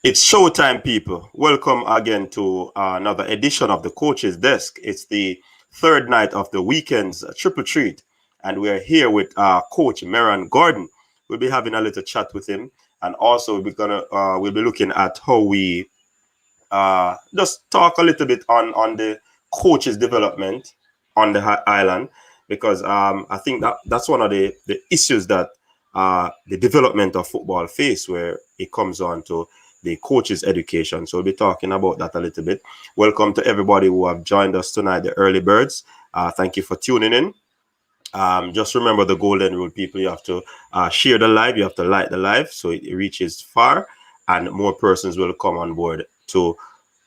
It's showtime, people. Welcome again to another edition of the Coach's Desk. It's the third night of the weekend's triple treat, and we're here with Coach Merron Gordon. We'll be having a little chat with him, and also we'll be looking at how we just talk a little bit on the coaches' development on the island, because I think that's one of the issues that the development of football face, where it comes on to the coaches' education. So we'll be talking about that a little bit. Welcome to everybody who have joined us tonight, the early birds. Thank you for tuning in. Just remember the golden rule, people. You have to share the live, you have to like the live so it reaches far and more persons will come on board to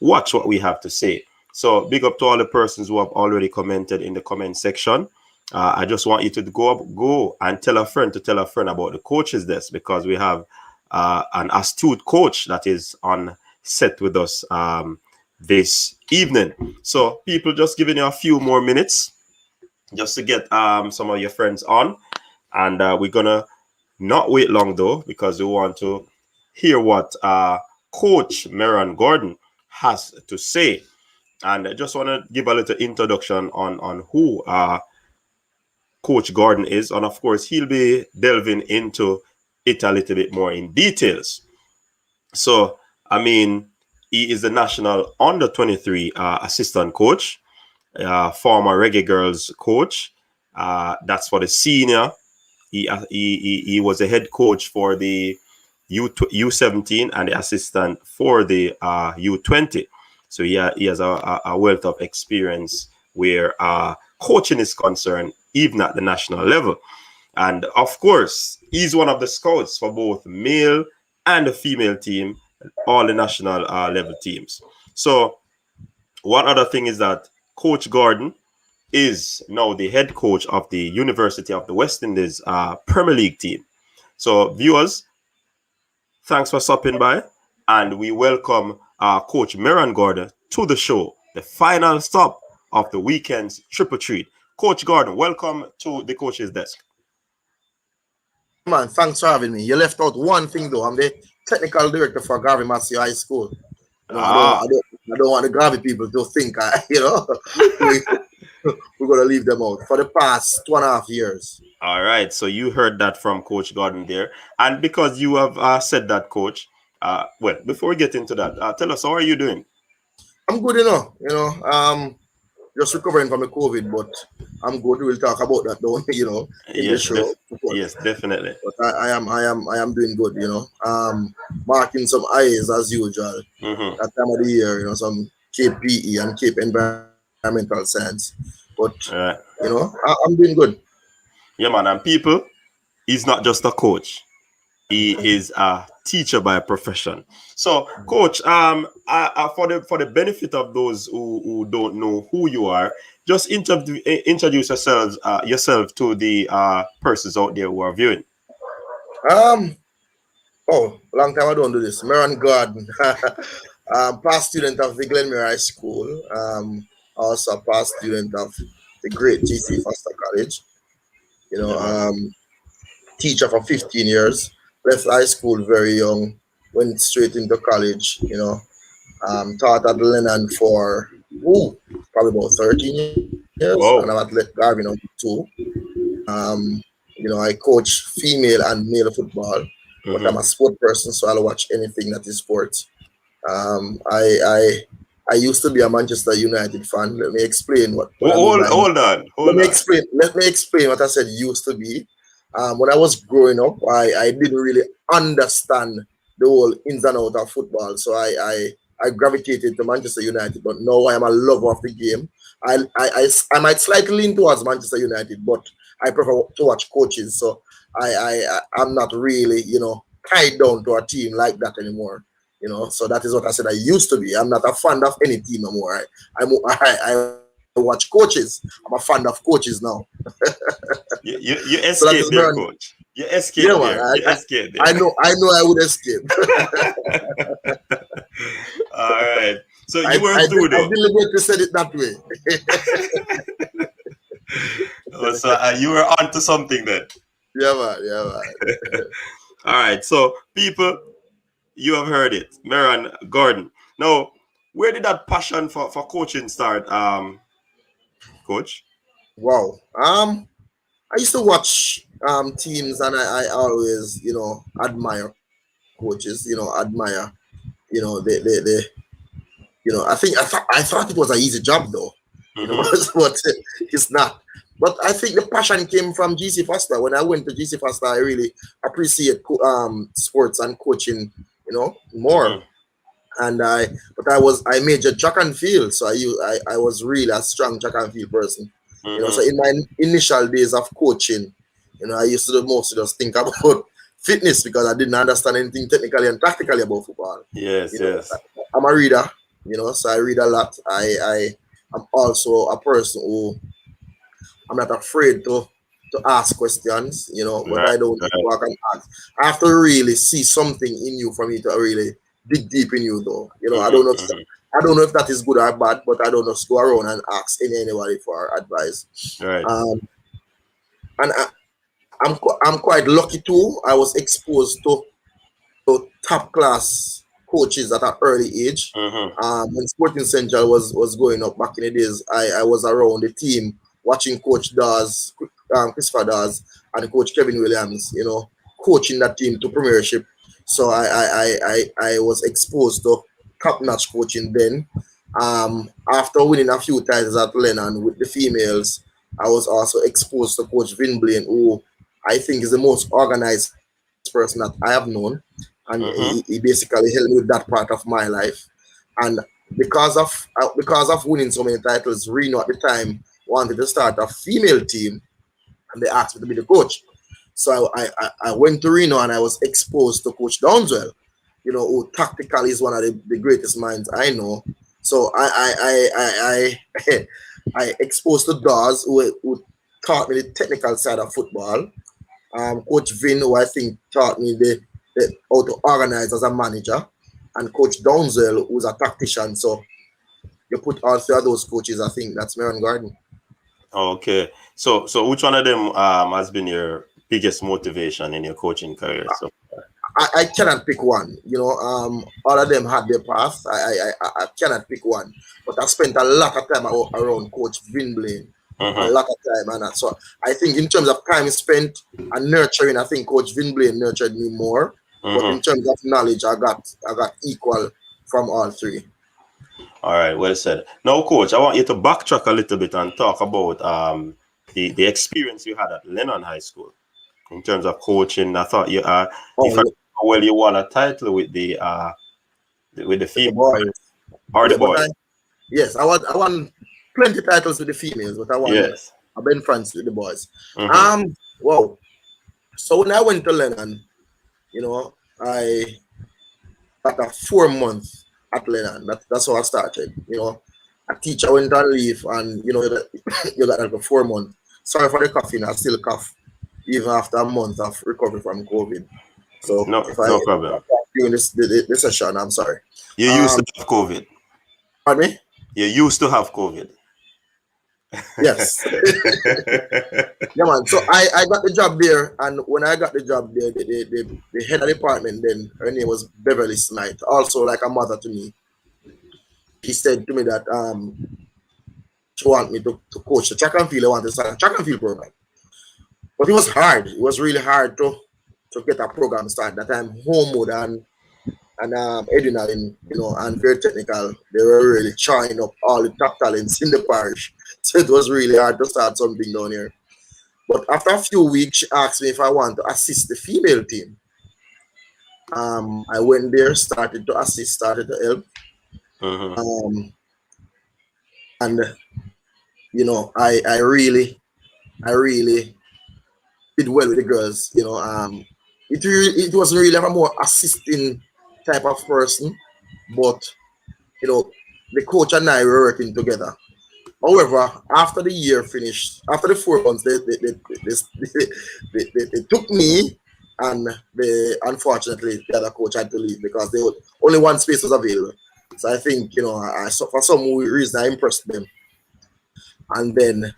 watch what we have to say. So big up to all the persons who have already commented in the comment section. I just want you to go and tell a friend about the Coach's Desk, because we have an astute coach that is on set with us this evening. So people, just giving you a few more minutes just to get some of your friends on, and we're gonna not wait long though, because we want to hear what Coach Merron Gordon has to say. And I just want to give a little introduction on who Coach Gordon is, and of course he'll be delving into it a little bit more in details. So I mean, he is the national under 23 assistant coach, former Reggae Girls coach. That's for the senior. He was a head coach for the U17 and the assistant for the U20. So he has a wealth of experience where coaching is concerned, even at the national level. And of course, he's one of the scouts for both male and the female team, all the national level teams. So one other thing is that Coach Gordon is now the head coach of the University of the West Indies Premier League team. So viewers, thanks for stopping by, and we welcome Coach Merron Gordon to the show, the final stop of the weekend's triple treat. Coach Gordon, welcome to the Coach's Desk. Man, thanks for having me. You left out one thing though. I'm the technical director for Garvey Massey High School. I don't want the Garvey people to think we're gonna leave them out for the past 2.5 years. All right, so you heard that from Coach Gordon there, and because you have said that, Coach. Well, before we get into that, tell us, how are you doing? I'm good, just recovering from the COVID, but I'm good. We'll talk about that though, in the show. Yes, definitely. But I am doing good, marking some I's as usual. That time of the year, some Cape PE and Cape Environmental Science. But I'm doing good. Yeah, man, and people, he's not just a coach. He is a teacher by profession. So, Coach, for the benefit of those who don't know who you are, just introduce yourself to the persons out there who are viewing. Long time I don't do this. Merron Gordon, past student of the Glenmere High School. Also past student of the great GC Foster College. Teacher for 15 years. Left high school very young, went straight into college, taught at Lennon for probably about 13 years. Whoa. And I'm at Garvey now too. I coach female and male football, but I'm a sport person, so I'll watch anything that is sports. I used to be a Manchester United fan. Let me explain what. Hold on. Let me explain what I said used to be. When I was growing up, I didn't really understand the whole ins and outs of football. So I gravitated to Manchester United, but now I am a lover of the game. I might slightly lean towards Manchester United, but I prefer to watch coaches. So I'm not really, tied down to a team like that anymore. So that is what I said I used to be. I'm not a fan of any team anymore. I watch coaches. I'm a fan of coaches now. you escaped there, Coach. You escaped there. You escaped there. I know I would escape. All right. So you were through though. I deliberately said it that way. So you were onto something then. Yeah, man. All right. So people, You have heard it, Merron Gordon. Now, where did that passion for coaching start, Coach? Wow. I used to watch teams, and I always, admire coaches. Admire, they I thought it was an easy job though, Mm-hmm. but it's not. But I think the passion came from GC Foster. When I went to GC Foster, I really appreciate sports and coaching, more. Mm-hmm. And I majored track and field, so I was really a strong track and field person. So Mm-hmm. in my initial days of coaching, I used to do mostly just think about fitness because I didn't understand anything technically and tactically about football. Yes, yes. I'm a reader, so I read a lot. I'm also a person who I'm not afraid to ask questions, but Right, I don't right. walk and ask. I have to really see something in you for me to really dig deep in you, though. Mm-hmm. Mm-hmm. I don't know if that is good or bad, but I don't just go around and ask anybody for advice. Right. Um, and I'm quite lucky too. I was exposed to top class coaches at an early age. Mm-hmm. When Sporting Central was going up back in the days, I was around the team watching Coach Dawes, Christopher Dawes, and Coach Kevin Williams. Coaching that team to premiership. So I was exposed to top notch coaching then. After winning a few titles at Lennon with the females, I was also exposed to Coach Vin Blaine, who I think is the most organized person that I have known, and he Mm-hmm. basically helped me with that part of my life. And because of winning so many titles, Reno at the time wanted to start a female team, and they asked me to be the coach. So I went to Reno and I was exposed to Coach Downswell, who tactically is one of the greatest minds I know. So I I exposed to Dawes, who taught me the technical side of football. Coach Vin, who I think taught me the how to organize as a manager, and Coach Downswell, who's a tactician. So you put all three of those coaches, I think that's Merron Garden. Okay. So which one of them has been your biggest motivation in your coaching career? So I cannot pick one. All of them had their path. I cannot pick one. But I spent a lot of time around Coach Vin Blaine. A mm-hmm. lot of time. And so I think in terms of time spent and nurturing, I think Coach Vin Blaine nurtured me more. But Mm-hmm. in terms of knowledge, I got equal from all three. All right, well said. Now, coach, I want you to backtrack a little bit and talk about the experience you had at Lennon High School in terms of coaching. I thought you if I Oh, remember well, you won a title with the the female boys. or the Yeah, but boys. yes, I won plenty titles with the females, but Yes. I've been friends with the boys. Mm-hmm. Wow. So when I went to Lennon, I got a 4 month at Lennon. That's how I started. A teacher went on leave, and you got like a 4 month. Sorry for the coughing, I still cough even after a month of recovery from COVID. So No, no problem. if I during this session, I'm sorry. You used Um, to have COVID. Pardon me? You used to have COVID. Yes. Yeah, man. So I got the job there, and when I got the job there, the head of the department then, her name was Beverly Smythe, also like a mother to me. She said to me that she want me to coach the track and field. I want to start a track and field program, but it was hard. It was really hard to get a program started. That time, Homewood and Edwin, and very technical. They were really trying up all the top talents in the parish, so it was really hard to start something down here. But after a few weeks, she asked me if I want to assist the female team. I went there, started to assist, started to help. Mm-hmm. Um, and I really did well with the girls. It wasn't really a more assisting type of person, but you know, the coach and I were working together. However, after the year finished, after the 4 months, they took me, and unfortunately the other coach had to leave because only one space was available. So I think so for some reason I impressed them, and then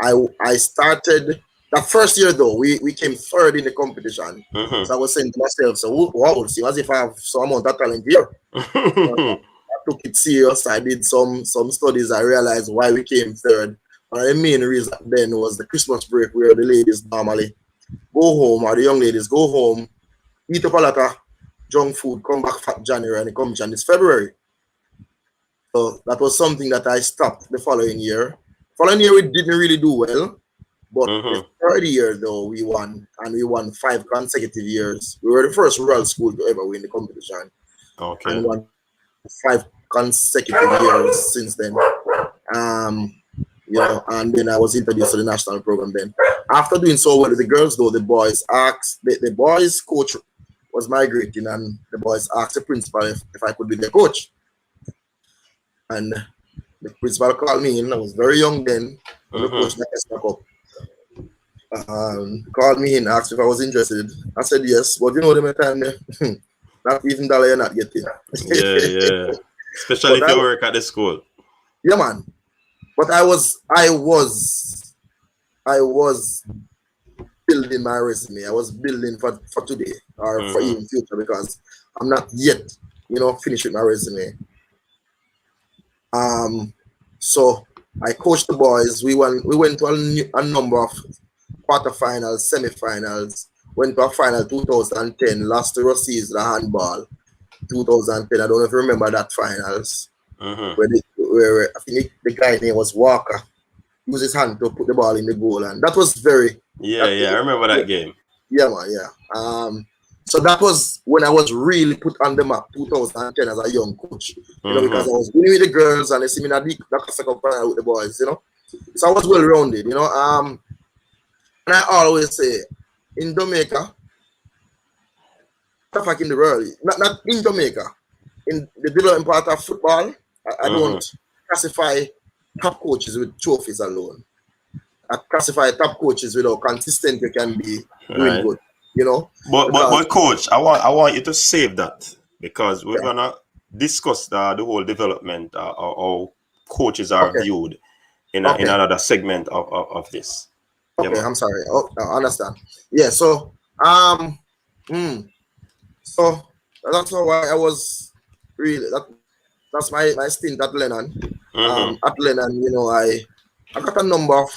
I started. That first year though, we came third in the competition. So I was saying to myself, so wow, see, as if I have some amount of talent here. I took it serious. I did some studies. I realized why we came third. And the main reason then was the Christmas break, where the ladies normally go home, or the young ladies go home, eat up a lot of junk food, come back for January, and the competition is February. So that was something that I stopped the following year. Following year, we didn't really do well. But the third year, though, we won, and we won 5 consecutive years. We were the first rural school to ever win the competition, and won 5 consecutive years since then. You know, and then I was introduced to the national program. Then, after doing so well with the girls, though, the boys asked the boys' coach was migrating, and the boys asked the principal if I could be their coach, and the principal called me in. I was very young then. The coach stuck up. Called me in, asked if I was interested. I said yes, but you know the time there, not even dollar you're not getting. Yeah. Especially if you work at the school. Yeah, man. But I was building my resume. I was building for today or for in future, because I'm not yet, finished with my resume. So I coached the boys. We went to a number of quarterfinals, semifinals. Went to a final 2010. Lost to Russia's the handball 2010. I don't know if you remember that finals. Where I think the guy's name was Walker. Used his hand to put the ball in the goal, and that was very. I remember that game. Yeah, man. Yeah. So that was when I was really put on the map, 2010, as a young coach. Because I was winning with the girls, and they see me in that second final with the boys. So I was well rounded. And I always say, in Jamaica, like in the world, not in Jamaica, in the development part of football, I don't classify top coaches with trophies alone. I classify top coaches with how consistent they can be doing good. But coach, I want you to save that, because we're gonna discuss the whole development how coaches are viewed in another segment of this. Okay, I'm sorry. I understand. Yeah, so so that's why I was really that's my stint at Lennon. At Lennon, I got a number of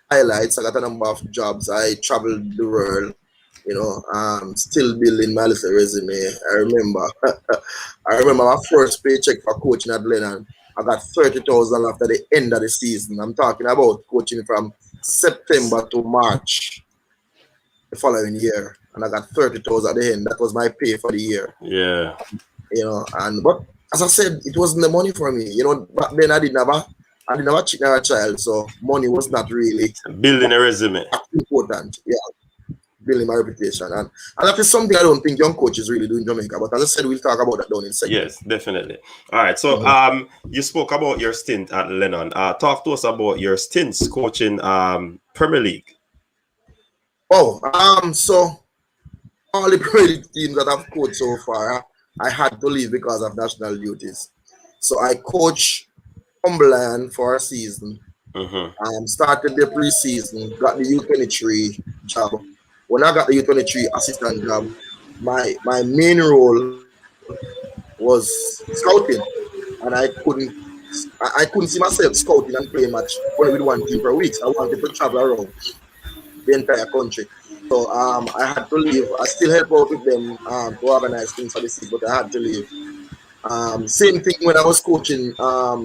highlights. I got a number of jobs. I traveled the world, still building my little resume. I remember my first paycheck for coaching at Lennon. I got 30,000 after the end of the season. I'm talking about coaching from September to March the following year, and I got 30,000 at the end. That was my pay for the year. Yeah. But as I said, it wasn't the money for me. Back then I didn't have a child, so money was not really building a resume. Important, building my reputation, and that is something I don't think young coaches really do in Jamaica. But as I said, we'll talk about that down in a second. Yes, definitely. All right. So, you spoke about your stint at Lennon. Talk to us about your stints coaching Premier League. So all the Premier League teams that I've coached so far, I had to leave because of national duties. So I coached Cumberland for a season. Started the pre-season, got the U23 job. When I got the U23 assistant job, my main role was scouting, and I couldn't see myself scouting and playing match only with one team per week. So I wanted to travel around the entire country. So I had to leave. I still help out with them to organize things for the season, but I had to leave. Same thing when I was coaching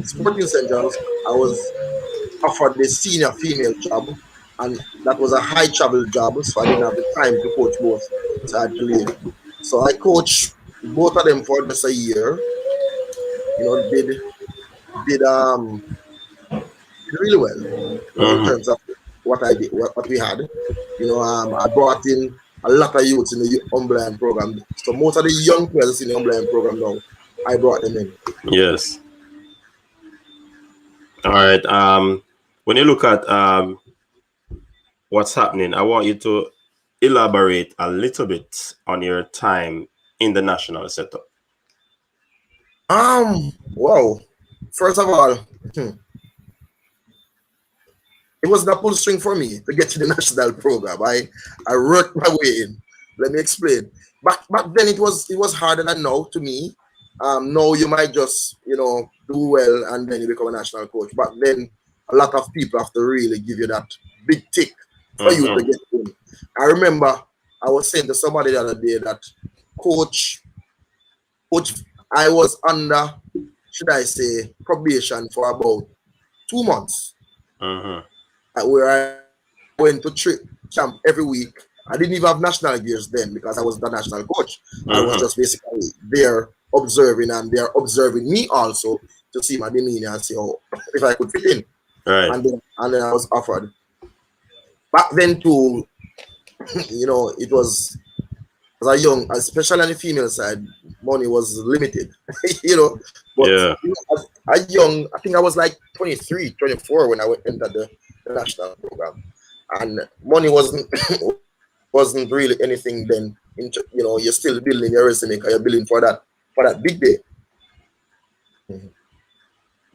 Sporting Centrals. I was offered the senior female job, and that was a high travel job, so I didn't have the time to coach both, so I had to leave. So I coached both of them for just a year. Did really well in terms of what I did, what we had. I brought in a lot of youths in the Cumberland program. So most of the young players in the Cumberland program now, I brought them in. Yes. All right. When you look at what's happening, I want you to elaborate a little bit on your time in the national setup. Wow. First of all, it was not pull string for me to get to the national program. I worked my way in. Let me explain. Back then it was harder than now to me. Now you might just do well and then you become a national coach. But then a lot of people have to really give you that big tick for you to get in. I remember I was saying to somebody the other day that coach, I was under, should I say, probation for about 2 months. Where I went to camp every week. I didn't even have national gears then because I was the national coach. I was just basically there observing, and they're observing me also to see my demeanor and see how if I could fit in. Right. And then I was offered. Back then too, it was as a young, especially on the female side, money was limited. But Yeah. as a young, I think I was like 23, 24 when I entered the national program, and money wasn't really anything then. You're still building your resume because you're building for that big day.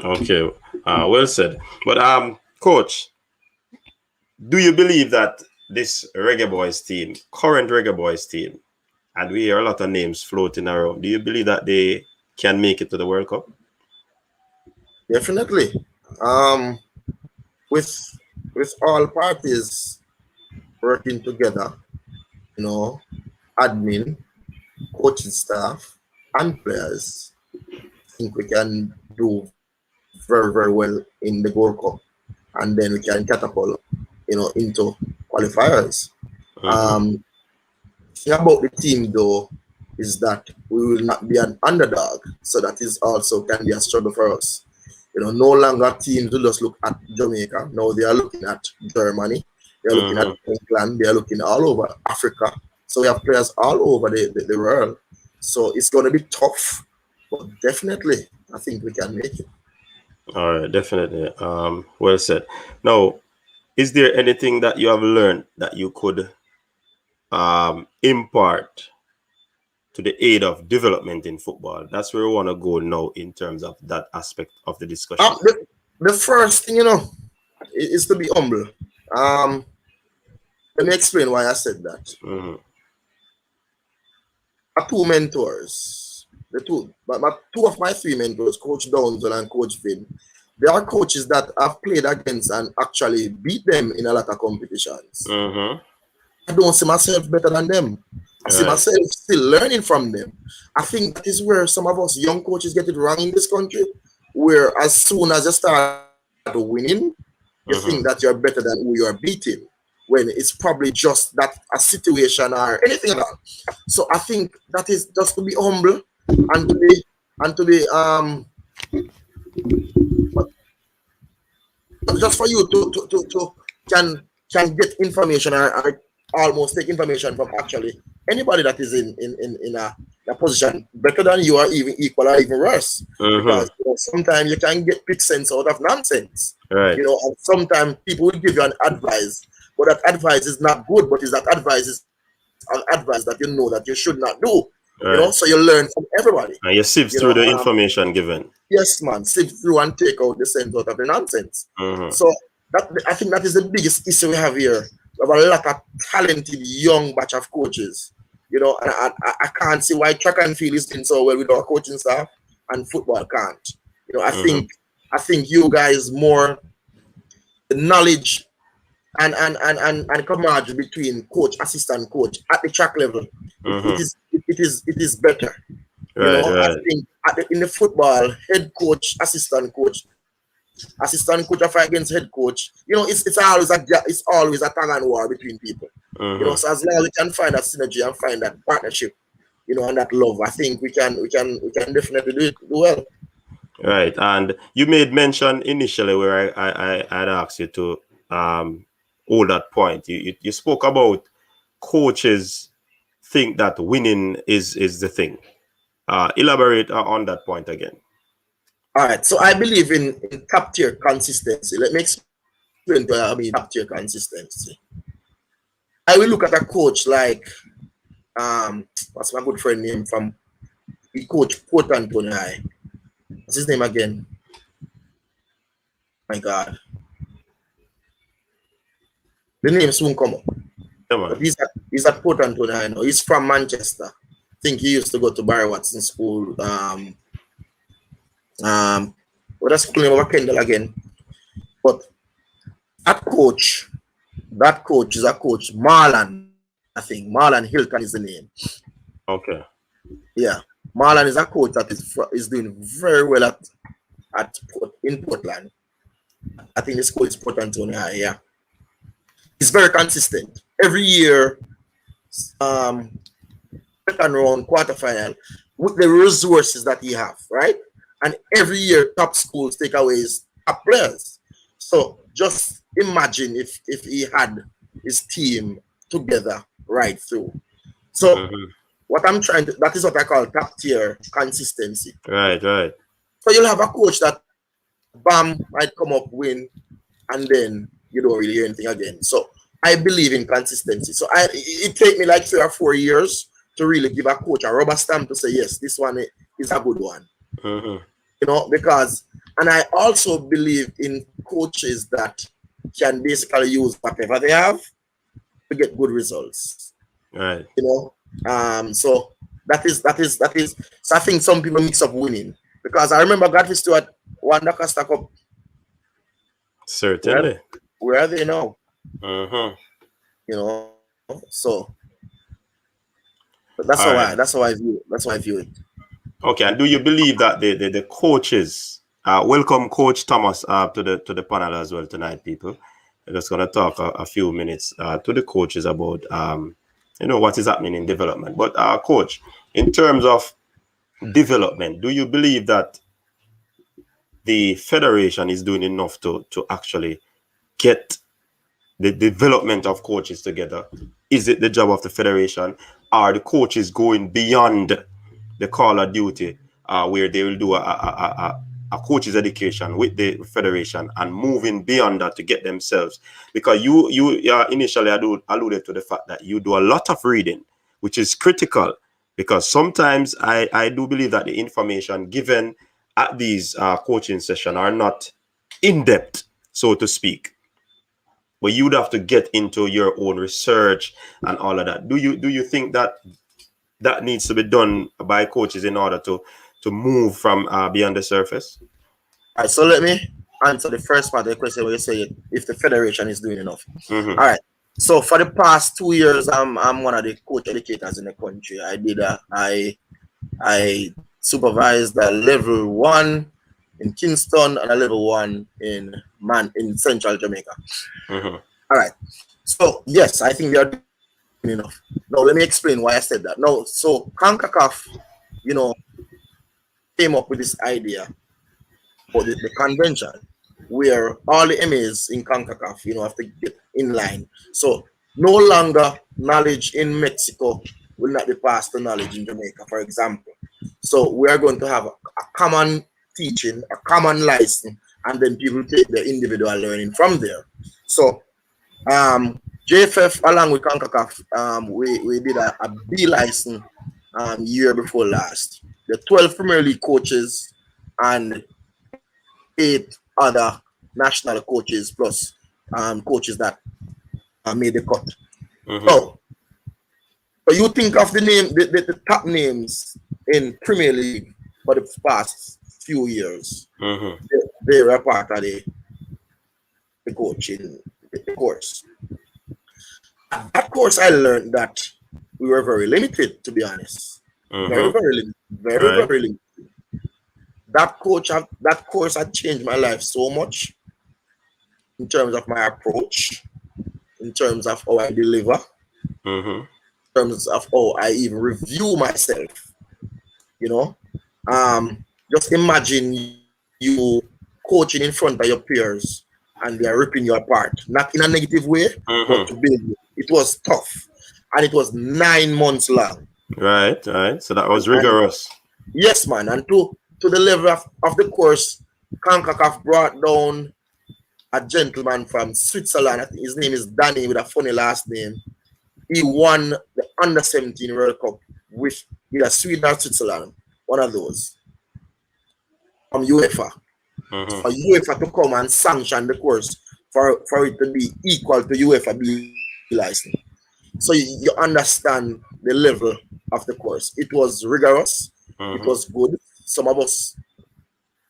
Okay. Well said. But coach, do you believe that this Reggae Boys team, current Reggae Boys team, and we hear a lot of names floating around, do you believe that they can make it to the World Cup? Definitely. With all parties working together, admin, coaching staff, and players, I think we can do very, very well in the Gold Cup, and then we can catapult, into qualifiers. Thing about the team though is that we will not be an underdog, so that is also can be a struggle for us. No longer teams will just look at Jamaica. Now they are looking at Germany, they are looking at England, they are looking all over Africa. So we have players all over the world. So it's going to be tough, but definitely I think we can make it. All right, definitely. Well said. Now, is there anything that you have learned that you could impart to the aid of development in football? That's where we want to go now in terms of that aspect of the discussion. The first thing, is to be humble. Let me explain why I said that. My two mentors, two of my three mentors, Coach Downton and Coach Vin, they are coaches that I've played against and actually beat them in a lot of competitions. I don't see myself better than them. I see myself still learning from them. I think that is where some of us young coaches get it wrong in this country, where as soon as you start winning, you think that you're better than who you're beating, when it's probably just that a situation or anything like that. So I think that is just to be humble and to be just for you to can get information or almost take information from actually anybody that is in a position better than you, or even equal or even worse. Because sometimes you can get big sense out of nonsense. Right. And sometimes people will give you an advice, but that advice is not good, but is that advice is an advice that you know that you should not do. Right. So you learn from everybody. And you sift through the information given. Yes, man. Sift through and take out the sense out of the nonsense. So I think that is the biggest issue we have here. We have a lot of talented young batch of coaches. And I can't see why track and field is doing so well with our coaching staff and football can't. I think you guys more the knowledge and camaraderie between coach, assistant coach at the track level. It is better. Right. I think in the football, head coach, assistant coach I fight against head coach. It's always a tug and war between people. So as long as we can find that synergy and find that partnership, and that love, I think we can definitely do well. Right. And you made mention initially where I had asked you to hold that point. You spoke about coaches think that winning is the thing. Elaborate on that point again. All right. So I believe in top tier consistency. Let me explain what I mean top tier consistency. I will look at a coach like what's my good friend name from the coach Port Antonio High. What's his name again? My God. The name soon come up. Come But on. he's at Port Antonio, I know. He's from Manchester. I think he used to go to Barry Watson School. What that's school name over Kendall again. But that coach is a coach, Marlon, I think. Marlon Hilton is the name. Okay. Yeah. Marlon is a coach that is doing very well in Portland. I think the school is Port Antonio High, yeah. He's very consistent. Every year, second round, quarterfinal, with the resources that he have, right? And every year, top schools take away his top players. So just imagine if he had his team together right through. So what I'm trying to, that is what I call top tier consistency. Right. So you'll have a coach that bam might come up, win, and then you don't really hear anything again. So I believe in consistency. So it take me like 3 or 4 years to really give a coach a rubber stamp to say, yes, this one is a good one. You know, because, and I also believe in coaches that can basically use whatever they have to get good results. Right. You know, so that is. So I think some people mix up winning, because I remember Godfrey Stewart won the Costa Cup. Certainly. Where are they now? You know, so that's how I view it. Okay, and do you believe that the coaches, welcome Coach Thomas to the panel as well tonight, people. We're just gonna talk a few minutes to the coaches about what is happening in development. But Coach, in terms of development, do you believe that the federation is doing enough to actually get the development of coaches together? Is it the job of the federation? Are the coaches going beyond the call of duty, where they will do a coach's education with the federation and moving beyond that to get themselves? Because you initially alluded to the fact that you do a lot of reading, which is critical, because sometimes I do believe that the information given at these coaching sessions are not in-depth, so to speak. But you'd have to get into your own research and all of that. Do you think that needs to be done by coaches in order to move from beyond the surface? All right, so let me answer the first part of the question where you say if the federation is doing enough. All right. So for the past 2 years, I'm one of the coach educators in the country. I supervised a level 1 in Kingston and a level 1 in Central Jamaica. All right. So yes, I think we are doing enough. Now let me explain why I said that. Now, so CONCACAF, came up with this idea for the convention where all the MAs in CONCACAF, have to get in line. So no longer knowledge in Mexico will not be passed to knowledge in Jamaica, for example. So we are going to have a common teaching, a common license, and then people take the individual learning from there. So JFF along with CONCACAF, we did a B license year before last. The 12 Premier League coaches and 8 other national coaches plus coaches that made the cut. So you think of the name, the top names in Premier League for the past few years. They were part of the coaching course. That course, I learned that we were very limited, to be honest. Very limited. Very limited. That course had changed my life so much in terms of my approach, in terms of how I deliver, in terms of how I even review myself. Just imagine you coaching in front of your peers and they are ripping you apart, not in a negative way, but to build you. It was tough, and it was 9 months long. Right. So that was rigorous. Yes, man. And to the level of the course, CONCACAF brought down a gentleman from Switzerland. I think his name is Danny with a funny last name. He won the Under-17 World Cup with either Sweden or Switzerland, one of those, from UEFA. For UEFA to come and sanction the course for it to be equal to UEFA B license. So you understand the level of the course. It was rigorous. It was good. Some of us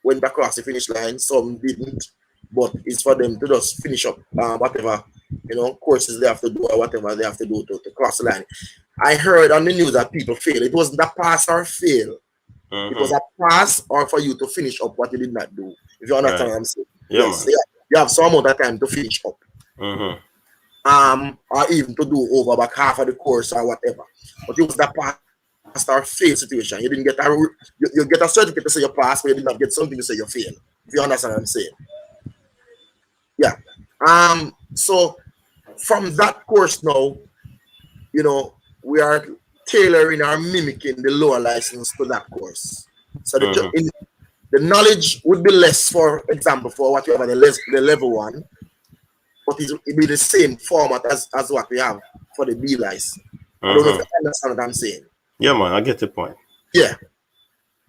went across the finish line, some didn't. But it's for them to just finish up whatever courses they have to do or whatever they have to do to cross the line. I heard on the news that people fail. It wasn't a pass or fail. It was a pass or for you to finish up what you did not do. If you understand what I'm saying. Yeah, yes, you have some amount of time to finish up. Or even to do over back half of the course or whatever. But it was that pass or fail situation. You didn't get you get a certificate to say you pass, but you did not get something to say you fail. If you understand what I'm saying. Yeah. So from that course now, we are tailoring or mimicking the lower license to that course. So the knowledge would be less, for example, for what you have at the level 1, but it will be the same format as what we have for the B license. I don't know if you understand what I'm saying. Yeah, man, I get the point. Yeah.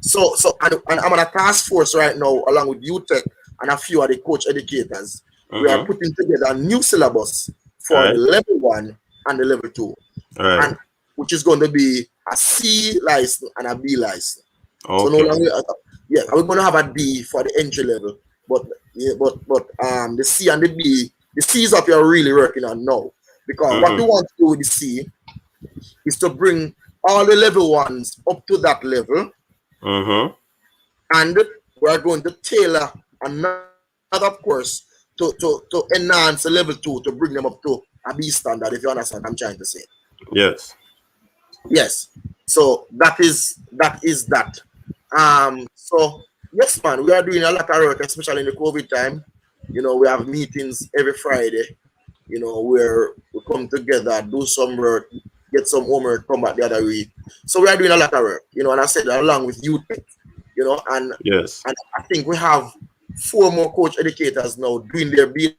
So and I'm on a task force right now, along with UTech and a few of the coach educators. We are putting together a new syllabus for the level 1 and the level 2, and which is going to be a C license and a B license. So no longer, we're going to have a D for the entry level, but the C and the B, the C is what you're really working on now, because what we want to do with the C is to bring all the level 1s up to that level, and we're going to tailor another course to enhance the level 2 to bring them up to a B standard, if you understand what I'm trying to say. Yes. So that is that. So yes, man, we are doing a lot of work, especially in the COVID time. We have meetings every Friday, where we come together, do some work, get some homework, come back the other week. So we are doing a lot of work, and I said that along with youth, and I think we have 4 more coach educators now doing their B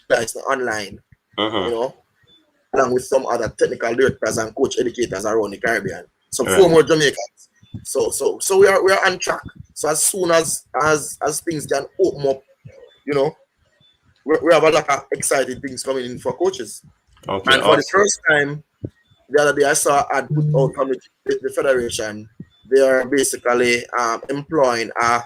license online, along with some other technical directors and coach educators around the Caribbean. So 4 more Jamaicans. So we are on track. So as soon as things can open up, we have a lot of exciting things coming in for coaches. And for the first time, the other day I saw ad put out from the federation. They are basically employing a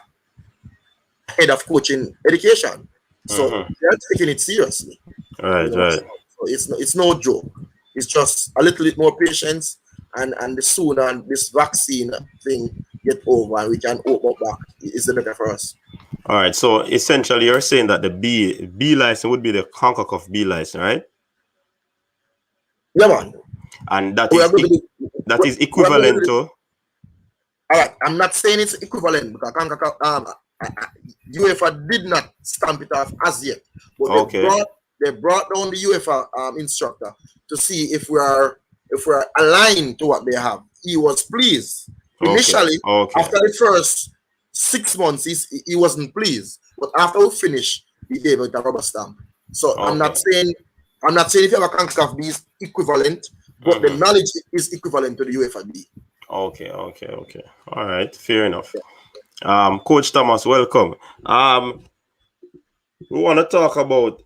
head of coaching education. So they're taking it seriously. So it's no joke. It's just a little bit more patience, and the sooner this vaccine thing get over and we can open up back, is the better for us. All right. So essentially, you're saying that the B license would be the CONCACAF B license, right? Yeah, man. And that is equivalent to. All right. I'm not saying it's equivalent because UEFA did not stamp it off as yet. But they brought down the UEFA instructor to see if we're aligned to what they have. He was pleased. Initially, after the first 6 months, he wasn't pleased. But after we finished, he gave it a rubber stamp. So I'm not saying if you have a CONCACAF B is equivalent, but the knowledge is equivalent to the UEFA B. Okay. All right, fair enough. Coach Thomas, welcome. We want to talk about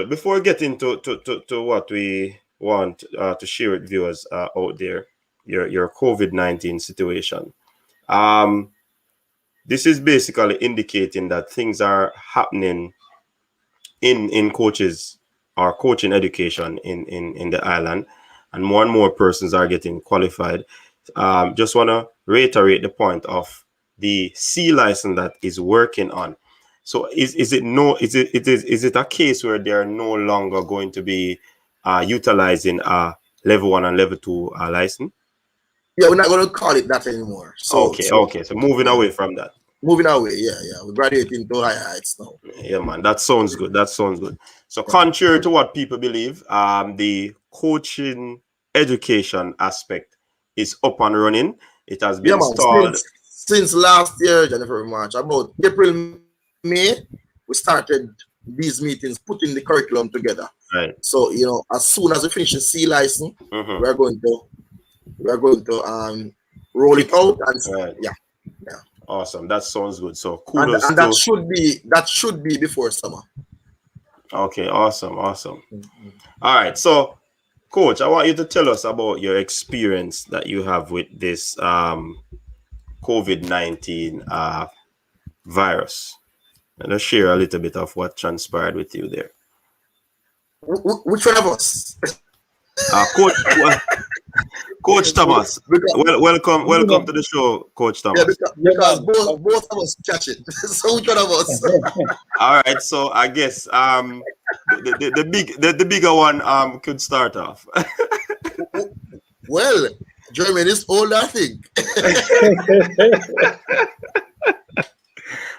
before we get into to what we want to share with viewers out there, your COVID-19 situation. This is basically indicating that things are happening in coaches or coaching education in the island, and more persons are getting qualified. Just want to reiterate the point of the C license that is working on. So is it a case where they are no longer going to be utilizing level 1 and level 2 license? Yeah, we're not going to call it that anymore. So moving away from that. Moving away, yeah. We're graduating to higher heights now. Yeah, man, that sounds good. So contrary to what people believe, the coaching education aspect is up and running. It has been installed since last year, January, March, about April, May. We started these meetings, putting the curriculum together. Right. So as soon as we finish the C license, we're going to roll it out and yeah. Awesome. That sounds good. So kudos and that should be before summer. Okay, awesome, awesome. All right, so Coach, I want you to tell us about your experience that you have with this COVID-19 virus. And let's share a little bit of what transpired with you there. Which one of us? Coach, Coach Thomas, welcome to the show, Coach Yeah, Thomas. because both of us catch it. So which one of us? All right, so I guess the bigger one could start off. Well, German is old, I think.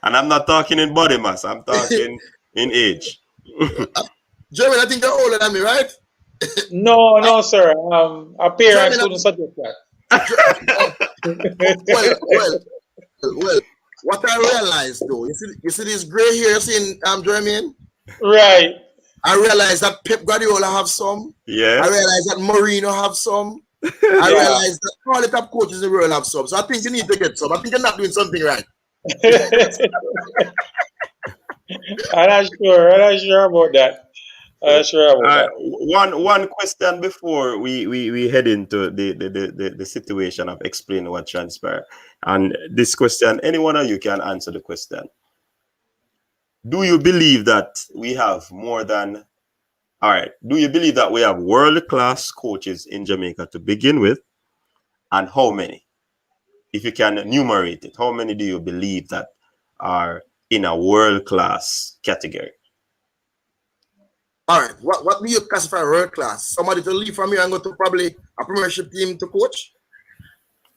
And I'm not talking in body mass, I'm talking in age. German, I think you're older than me, right? No, sir. Appearance wouldn't suggest that. Well, what I realized though, you see this gray hairs in German? Right. I realized that Pep Guardiola have some. Yes. I realized that Mourinho have some. I realized that all the top coaches in the world have some. So I think you need to get some. I think you're not doing something right. I'm not sure about that. One question before we head into the situation of explaining what transpired. And this question, any one of you can answer the question. Do you believe that we have more than... All right. Do you believe that we have world-class coaches in Jamaica to begin with? And how many? If you can enumerate it, how many do you believe that are in a world-class category? All right. What do you classify world-class? Somebody to leave from here and go to probably a premiership team to coach?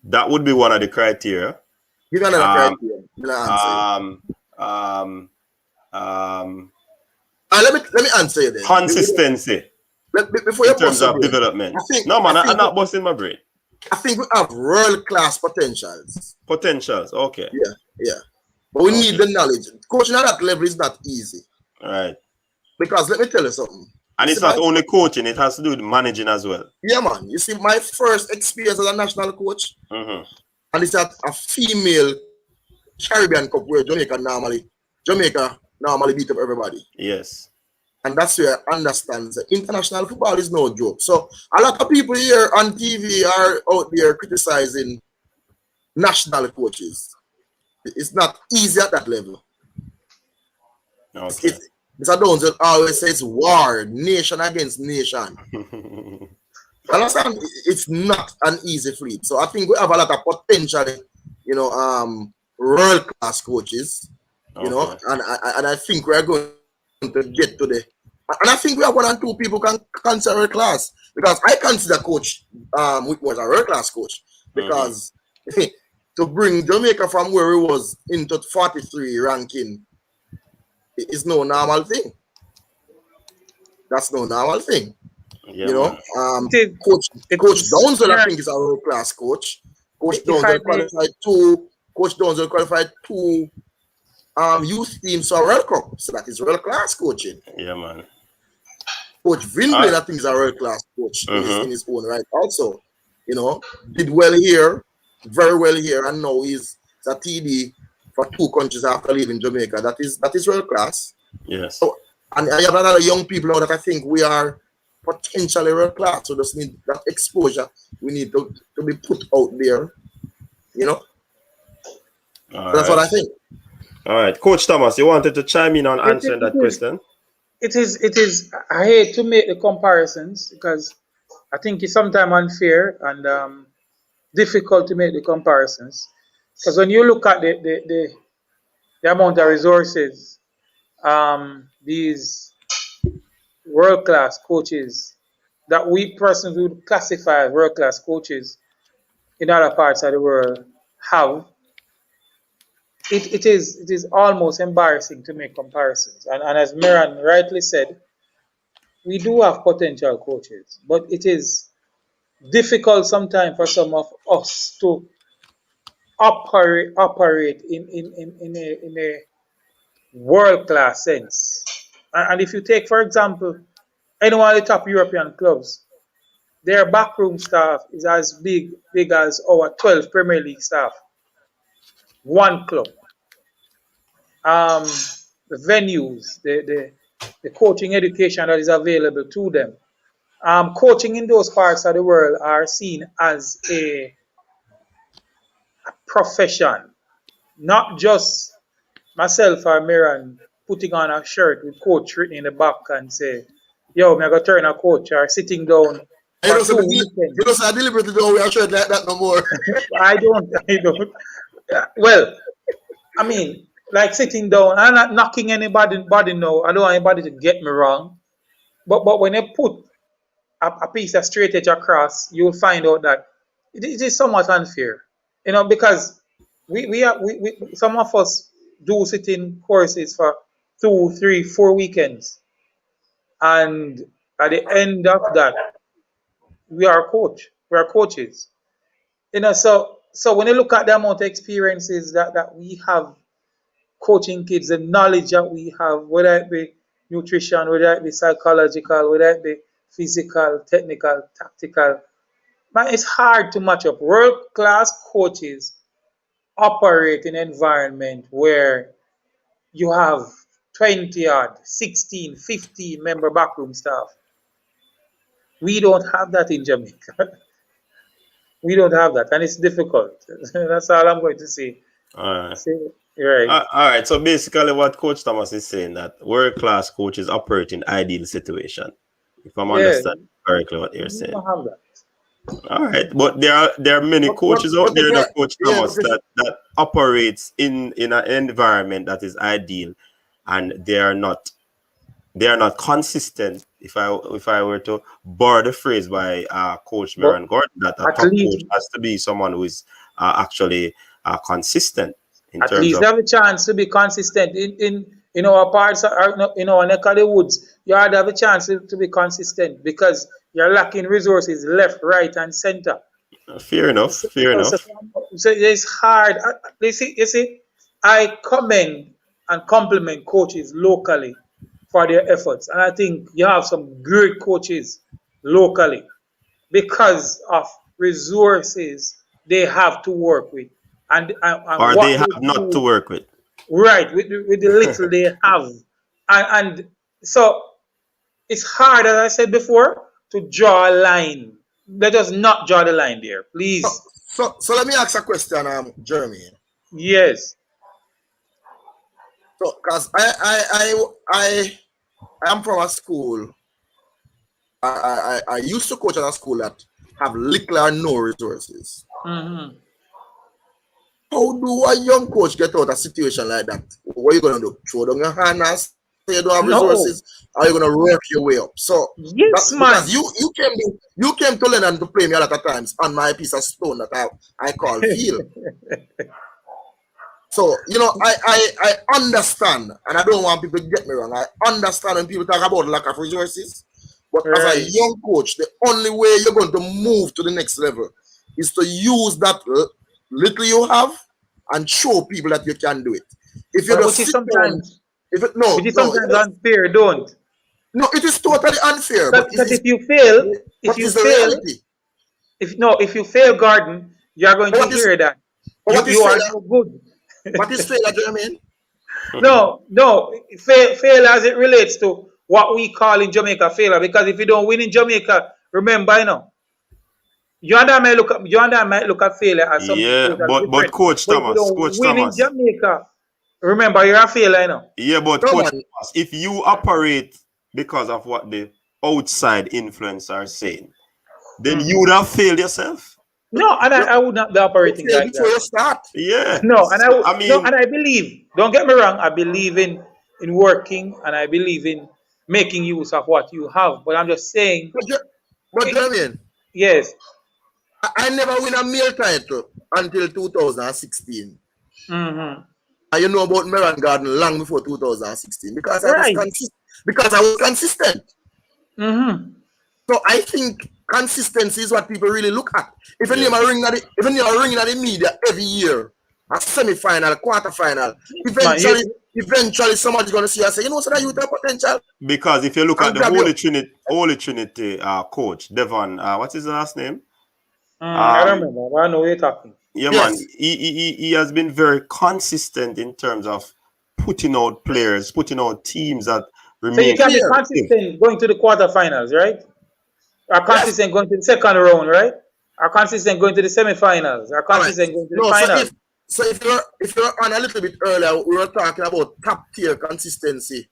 That would be one of the criteria. Give me another criteria. Let me answer you then. Consistency. Before you in terms of development. I'm not busting my brain. I think we have world-class potentials. Potentials, okay. Yeah. But we need the knowledge. Coaching at that level is not easy. All right. Because let me tell you something. And it's not only coaching, it has to do with managing as well. Yeah, man. You see, my first experience as a national coach, and it's at a female Caribbean Cup where Jamaica normally beat up everybody. Yes. And that's where I understand that international football is no joke. So a lot of people here on TV are out there criticizing national coaches. It's not easy at that level. Okay. Mr. Downs always says war, nation against nation. Understand? It's not an easy feat. So I think we have a lot of potential, world-class coaches, and I think we're going to get to the... And I think we have one and two people can consider world-class. Because I consider Coach Whitmore as a world-class coach. Because to bring Jamaica from where it was into 43 ranking is no normal thing. That's no normal thing. Yeah, Coach Downs, I think, is a world class coach. Coach Downs qualified two youth teams for a World Cup. So that is world class coaching. Yeah, man. Coach Vinblade, I think, is a world class coach in his own right. Also, did well here, very well here, and now he's a TD for two countries after leaving Jamaica. That is world class. Yes. So, and I have a lot of young people now that I think we are potentially world class. So just need that exposure. We need to be put out there. That's what I think. All right, Coach Thomas, you wanted to chime in on answering that question? It is. I hate to make the comparisons because I think it's sometimes unfair and difficult to make the comparisons. Because when you look at the amount of resources these world-class coaches that we personally would classify as world-class coaches in other parts of the world have, it is almost embarrassing to make comparisons. And as Merron rightly said, we do have potential coaches, but it is difficult sometimes for some of us to operate in a world-class sense. And if you take, for example, any one of the top European clubs, their backroom staff is as big as our 12 Premier League staff. One club. The venues, the the coaching education that is available to them. Coaching in those parts of the world are seen as a profession, not just myself or Merron putting on a shirt with coach written in the back and say, yo, I'm going to turn a coach, or sitting down for 2 weekends. You don't deliberately don't wear a shirt like that no more. I don't. Well, I mean, like sitting down, I'm not knocking anybody no. I don't want anybody to get me wrong. But when you put a piece of straight edge across, you'll find out that it is somewhat unfair. Because we some of us do sit in courses for 2, 3, 4 weekends. And at the end of that, we are a coach. We are coaches. So when you look at the amount of experiences that we have coaching kids, the knowledge that we have, whether it be nutrition, whether it be psychological, whether it be physical, technical, tactical, man, it's hard to match up. World-class coaches operate in an environment where you have 20 odd, 16, 15 member backroom staff. We don't have that in Jamaica. We don't have that, and it's difficult. That's all I'm going to say. All right. Right. All right. So basically, what Coach Thomas is saying that world-class coaches operate in ideal situation. If I'm understanding correctly, what you're saying. We don't have that. All right, but there are many coaches out there, Coach Thomas, that operates in an environment that is ideal, and they are not consistent. If I were to borrow the phrase by Coach Merron Gordon, that a top coach has to be someone who is actually consistent. At least they have a chance to be consistent in our parts, in our neck of the woods. You have a chance to be consistent because you're lacking resources left, right, and center. Fair enough. So it's hard. You see, I commend and compliment coaches locally for their efforts, and I think you have some great coaches locally because of resources they have to work with, and or what they have not to work with. Right, with the little they have, and so it's hard, as I said before, to draw a line. Let us not draw the line there, please. So let me ask a question, Jeremy. Yes. So, because I am from a school. I used to coach at a school that have little or no resources. Mm-hmm. How do a young coach get out of a situation like that? What are you gonna do? Throw down your hand and say you don't have resources? Or are you gonna work your way up? So yes, man. You came to learn and to play me a lot of times on my piece of stone that I call field. So I understand, and I don't want people to get me wrong. I understand when people talk about lack of resources, but as a young coach, the only way you're going to move to the next level is to use that little you have and show people that you can do it. If you just sometimes, it is sometimes unfair, don't. No, it is totally unfair. Because if you fail, if you fail, Gordon, you are going to hear that you are no good. What is failure, do you mean? No, fail as it relates to what we call in Jamaica failure. Because if you don't win in Jamaica, remember, you and I might look at failure as something. Yeah, but Coach Thomas, in Jamaica, remember you're a failure, Yeah, but Coach Thomas, if you operate because of what the outside influence are saying, then you would have failed yourself. No, and I would not be operating like that. Start. Yeah. No, and I believe. Don't get me wrong. I believe in working, and I believe in making use of what you have. But I'm just saying. But Jeremy, yes, I never win a meal title until 2016. Mm-hmm. And you know about Merron Garden long before 2016 because I was consistent. Mm-hmm. So I think consistency is what people really look at. If you are ringing at the media every year, a semi-final, quarter-final, eventually somebody's going to see and say, so that you have potential. Because if you look at the Holy Trinity coach, Devon, what's his last name? I don't remember, but I know what you're talking. Yeah, yes. Man, he has been very consistent in terms of putting out players, putting out teams that So you Remain can be clear. consistent going to the quarterfinals, right? Or Yes. consistent going to the second round, right? Or consistent going to the semifinals, or All right. consistent going to the No, finals. so if you're on a little bit earlier, we were talking about top tier consistency,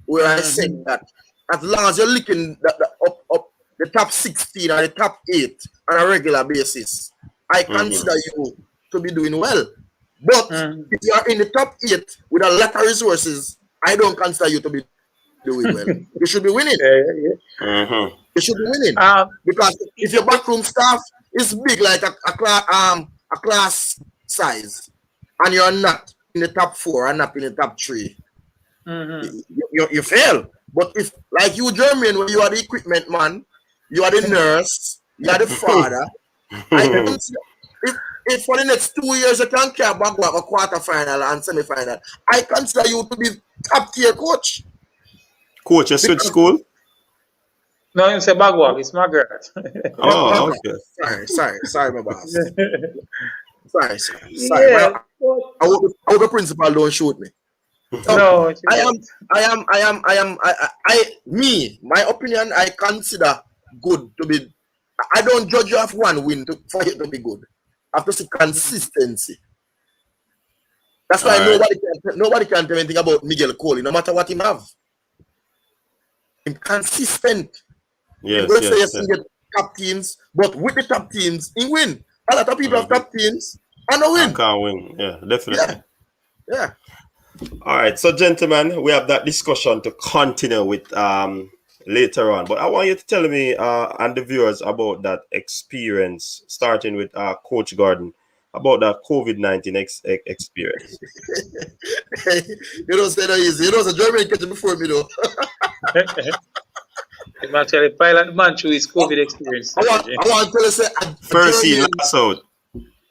where I said Mhm. that as long as you're licking the up the top 16 or the top 8 on a regular basis, I consider you to be doing well. But Mhm. if you are in the top 8 with a lot of resources, I don't consider you to be doing well. You should be winning. Yeah, yeah. Mm-hmm. You should be winning. Um, Because if your backroom staff is big like a class size and you're not in the top 4 and not in the top 3, mhm. you fail. But if like you, German, when you are the equipment man, you are the nurse, you are the father, I consider if for the next 2 years you can carry back a quarter final and semi final, I consider you to be top tier coach. Coach, you switch Because school? No, you say Bagwag, it's Margaret. Oh, okay. sorry, my boss. Sorry. Yeah, but I hope the principal don't shoot me. So no, she I won't. my opinion, I consider good to be. I don't judge you off one win for it to be good. I have to see consistency. That's All why right. nobody can tell anything about Miguel Cole, no matter what he have. Him consistent. Him Yes, going to say yes, yes, yes. he get top teams, but with the top teams, he win. A lot of people have Mhm. top teams and no I win. can't win. Yeah, definitely. Yeah. All right, so gentlemen, we have that discussion to continue with later on. But I want you to tell me and the viewers about that experience, starting with Coach Gordon, about that COVID-19 experience. You don't say that easy. You know, it's a German catch before me though. I'm actually pilot man through his COVID experience I strategy. want to tell you say a First scene, German, last out.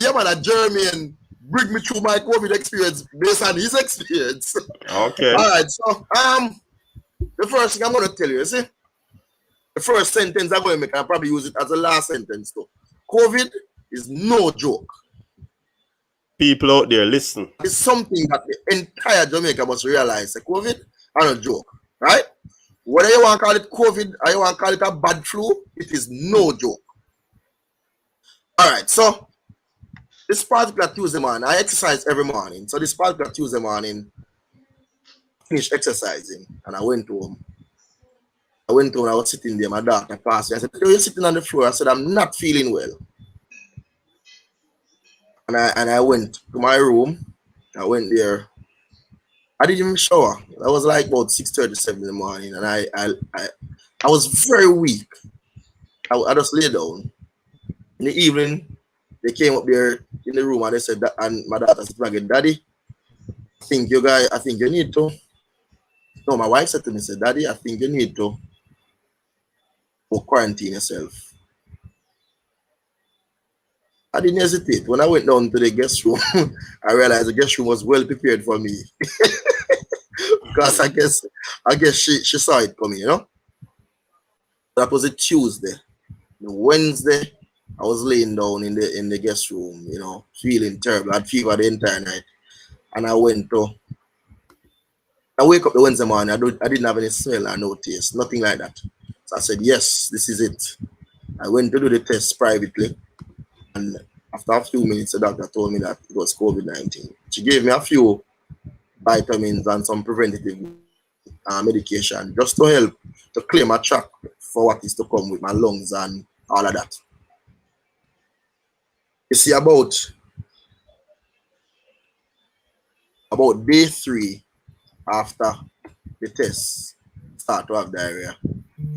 yeah man, a German bring me through my COVID experience based on his experience. Okay. All right, so the first thing I'm gonna tell you, see, the first sentence I'm gonna make, I'll probably use it as the last sentence too. COVID is no joke. People out there, listen. It's something that the entire Jamaica must realize. That COVID is not a joke, right? Whether you want to call it COVID or you want to call it a bad flu, it is no joke. All right, so this particular Tuesday morning, I exercise every morning. So this particular Tuesday morning, I finished exercising and I went home. I was sitting there, my doctor passed me. I said, "Oh, you're sitting on the floor." I said, "I'm not feeling well." And I went to my room. I went there. I didn't even shower. I was like about 6:37 in the morning, and I was very weak. I just lay down. In the evening, they came up there in the room and they said that, and my daughter said, again, "Daddy, I think you need to." No, my wife said to me, said, "Daddy, I think you need to go quarantine yourself." I didn't hesitate. When I went down to the guest room, I realized the guest room was well prepared for me. Because I guess she saw it coming, you know. That was a Tuesday. The Wednesday, I was laying down in the guest room, you know, feeling terrible. I had fever the entire night. And I wake up the Wednesday morning, I didn't have any smell or no taste, nothing like that. So I said, yes, this is it. I went to do the test privately, and after a few minutes, the doctor told me that it was COVID-19. She gave me a few vitamins and some preventative medication just to help to clear my track for what is to come with my lungs and all of that. You see, about day 3 after the test, start to have diarrhea.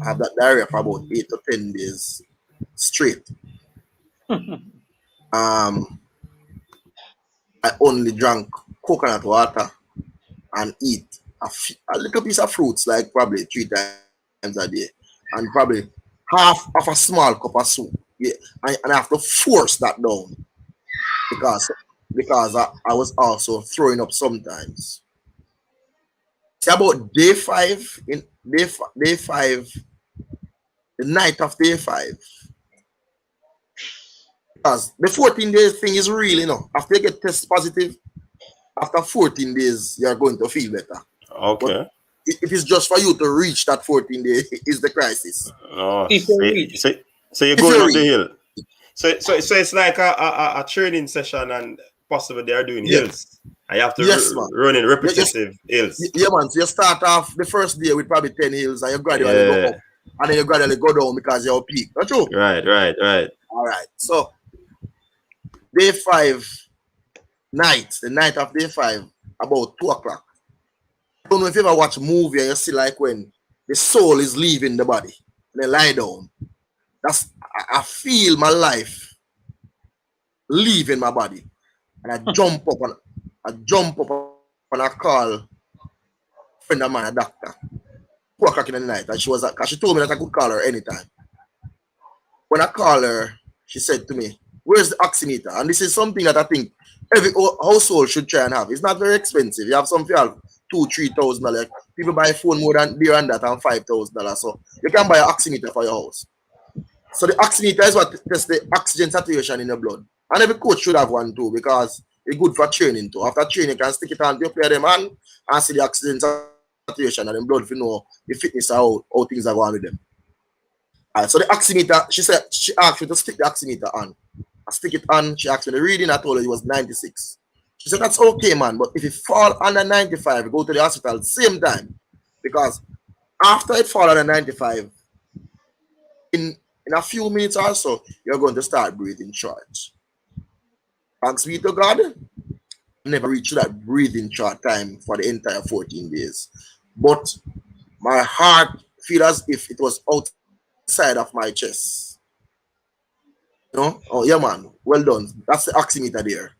I have that diarrhea for about 8 to 10 days straight. I only drank coconut water and eat a little piece of fruits, like probably 3 times a day, and probably half of a small cup of soup. Yeah, and I have to force that down because I was also throwing up sometimes. See, about day 5, day 5, the night of day 5, because the 14 days thing is real, you know. After you get test positive, after 14 days, you're going to feel better. Okay. it is just for you to reach that 14 day is the crisis. Oh, If you reach, so you're If going you up the reach, hill. So it's like a training session, and possibly they are doing yeah, hills. I have to yes, man. run in You, you, repetitive hills. yeah, man. So you start off the first day with probably 10 hills, and you gradually go Yeah, up, and then you gradually go down because you're peak. Not true? right. All right. So day 5 night, the night of day 5, about 2 o'clock. I don't know if you ever watch a movie and you see like when the soul is leaving the body and they lie down. I feel my life leaving my body. And I jump up and I call a friend of mine, a doctor, 2 o'clock in the night. And she told me that I could call her anytime. When I call her, she said to me, "Where's the oximeter?" And this is something that I think every household should try and have. It's not very expensive. You have some for $2,000-3,000. People buy a phone more than that and $5,000. So you can buy an oximeter for your house. So the oximeter is what tests the oxygen saturation in your blood. And every coach should have one too, because it's good for training too. After training, you can stick it on your player them hand and see the oxygen saturation and the blood if you know the fitness how things are going with them. So the oximeter, she said she asked me to stick the oximeter on. I stick it on. She asked me the reading. I told her it was 96. She said, "That's okay, man. But if it fall under 95, go to the hospital same time. Because after it fall under 95, in a few minutes or so, you're going to start breathing short." Thanks be to God, I never reached that breathing short time for the entire 14 days. But my heart feels as if it was outside of my chest. You know? Oh, yeah, man. Well done. That's the oximeter there.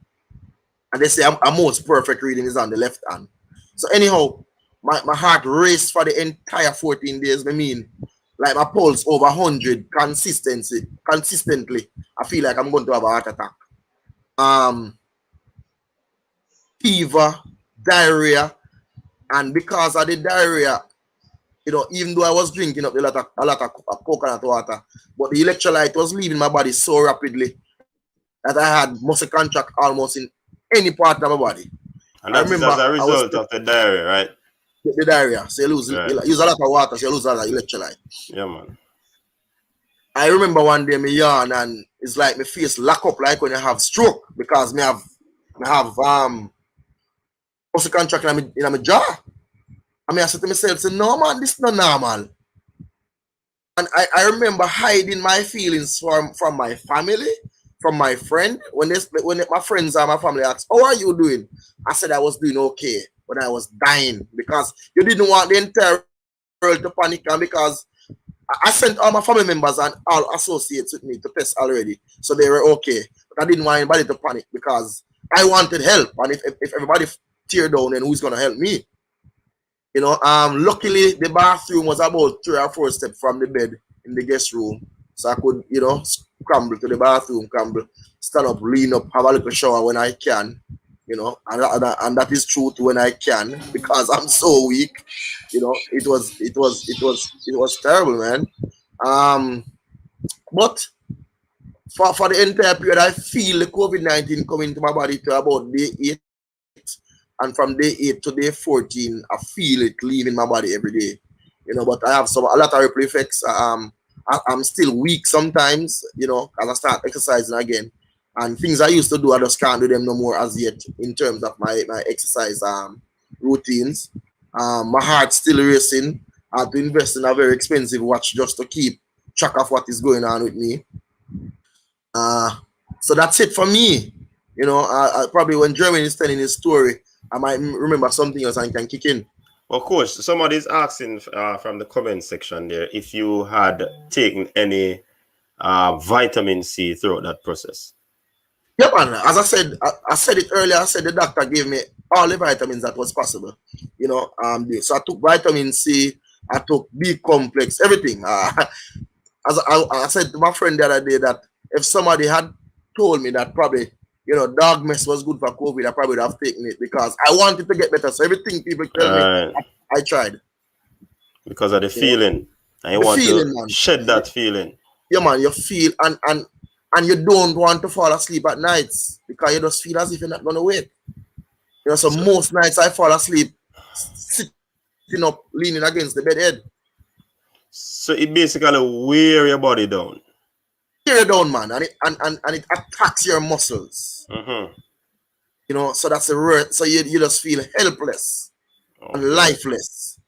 And they say a most perfect reading is on the left hand. So anyhow, my heart raced for the entire 14 days. I mean, like my pulse over 100 consistently. I feel like I'm going to have a heart attack. Fever, diarrhea, and because of the diarrhea, you know, even though I was drinking up a lot of coconut water, but the electrolyte was leaving my body so rapidly that I had muscle contract almost in any part of my body. And that is as a result of the diarrhea, right? The diarrhea. So you use a lot of water, so you lose a lot of electrolyte. Yeah, man. I remember one day me yawn and it's like my face lock up like when you have stroke because me have muscle contract in my jaw. I mean, I said to myself, "No, man, this is not normal." And I remember hiding my feelings from my family, from my friend. When my friends and my family asked, "How are you doing?" I said I was doing okay when I was dying because you didn't want the entire world to panic, and because I sent all my family members and all associates with me to test already, so they were okay. But I didn't want anybody to panic because I wanted help, and if everybody tear down, then who's gonna help me? You know, luckily the bathroom was about 3 or 4 steps from the bed in the guest room. So I could, you know, scramble to the bathroom, stand up, lean up, have a little shower when I can, you know, and that is true to when I can because I'm so weak. You know, it was terrible, man. But for the entire period, I feel the COVID-19 coming to my body to about day 8. And from day 8 to day 14, I feel it leaving my body every day. You know, but I have a lot of ripple effects. I'm still weak sometimes, you know, as I start exercising again. And things I used to do, I just can't do them no more as yet in terms of my exercise routines. My heart's still racing. I have to invest in a very expensive watch just to keep track of what is going on with me. So that's it for me. You know, probably when Jeremy is telling his story, I might remember something else and can kick in. Of course, somebody's asking from the comment section there if you had taken any vitamin C throughout that process. Yeah, man. As I said it earlier. I said the doctor gave me all the vitamins that was possible. You know, so I took vitamin C, I took B complex, everything. As I said to my friend the other day that if somebody had told me that probably, you know, dog mess was good for COVID, I probably would have taken it because I wanted to get better. So everything people tell me, I tried. Because of the feeling. And you want to shed that feeling. Yeah, man, you feel and you don't want to fall asleep at nights because you just feel as if you're not going to wake. You know, so most nights I fall asleep sitting sitting up, leaning against the bed head. So it basically wear your body down. Tear down, man, and it attacks your muscles. Mm-hmm. You know, so that's the word. So you just feel helpless and Okay. lifeless.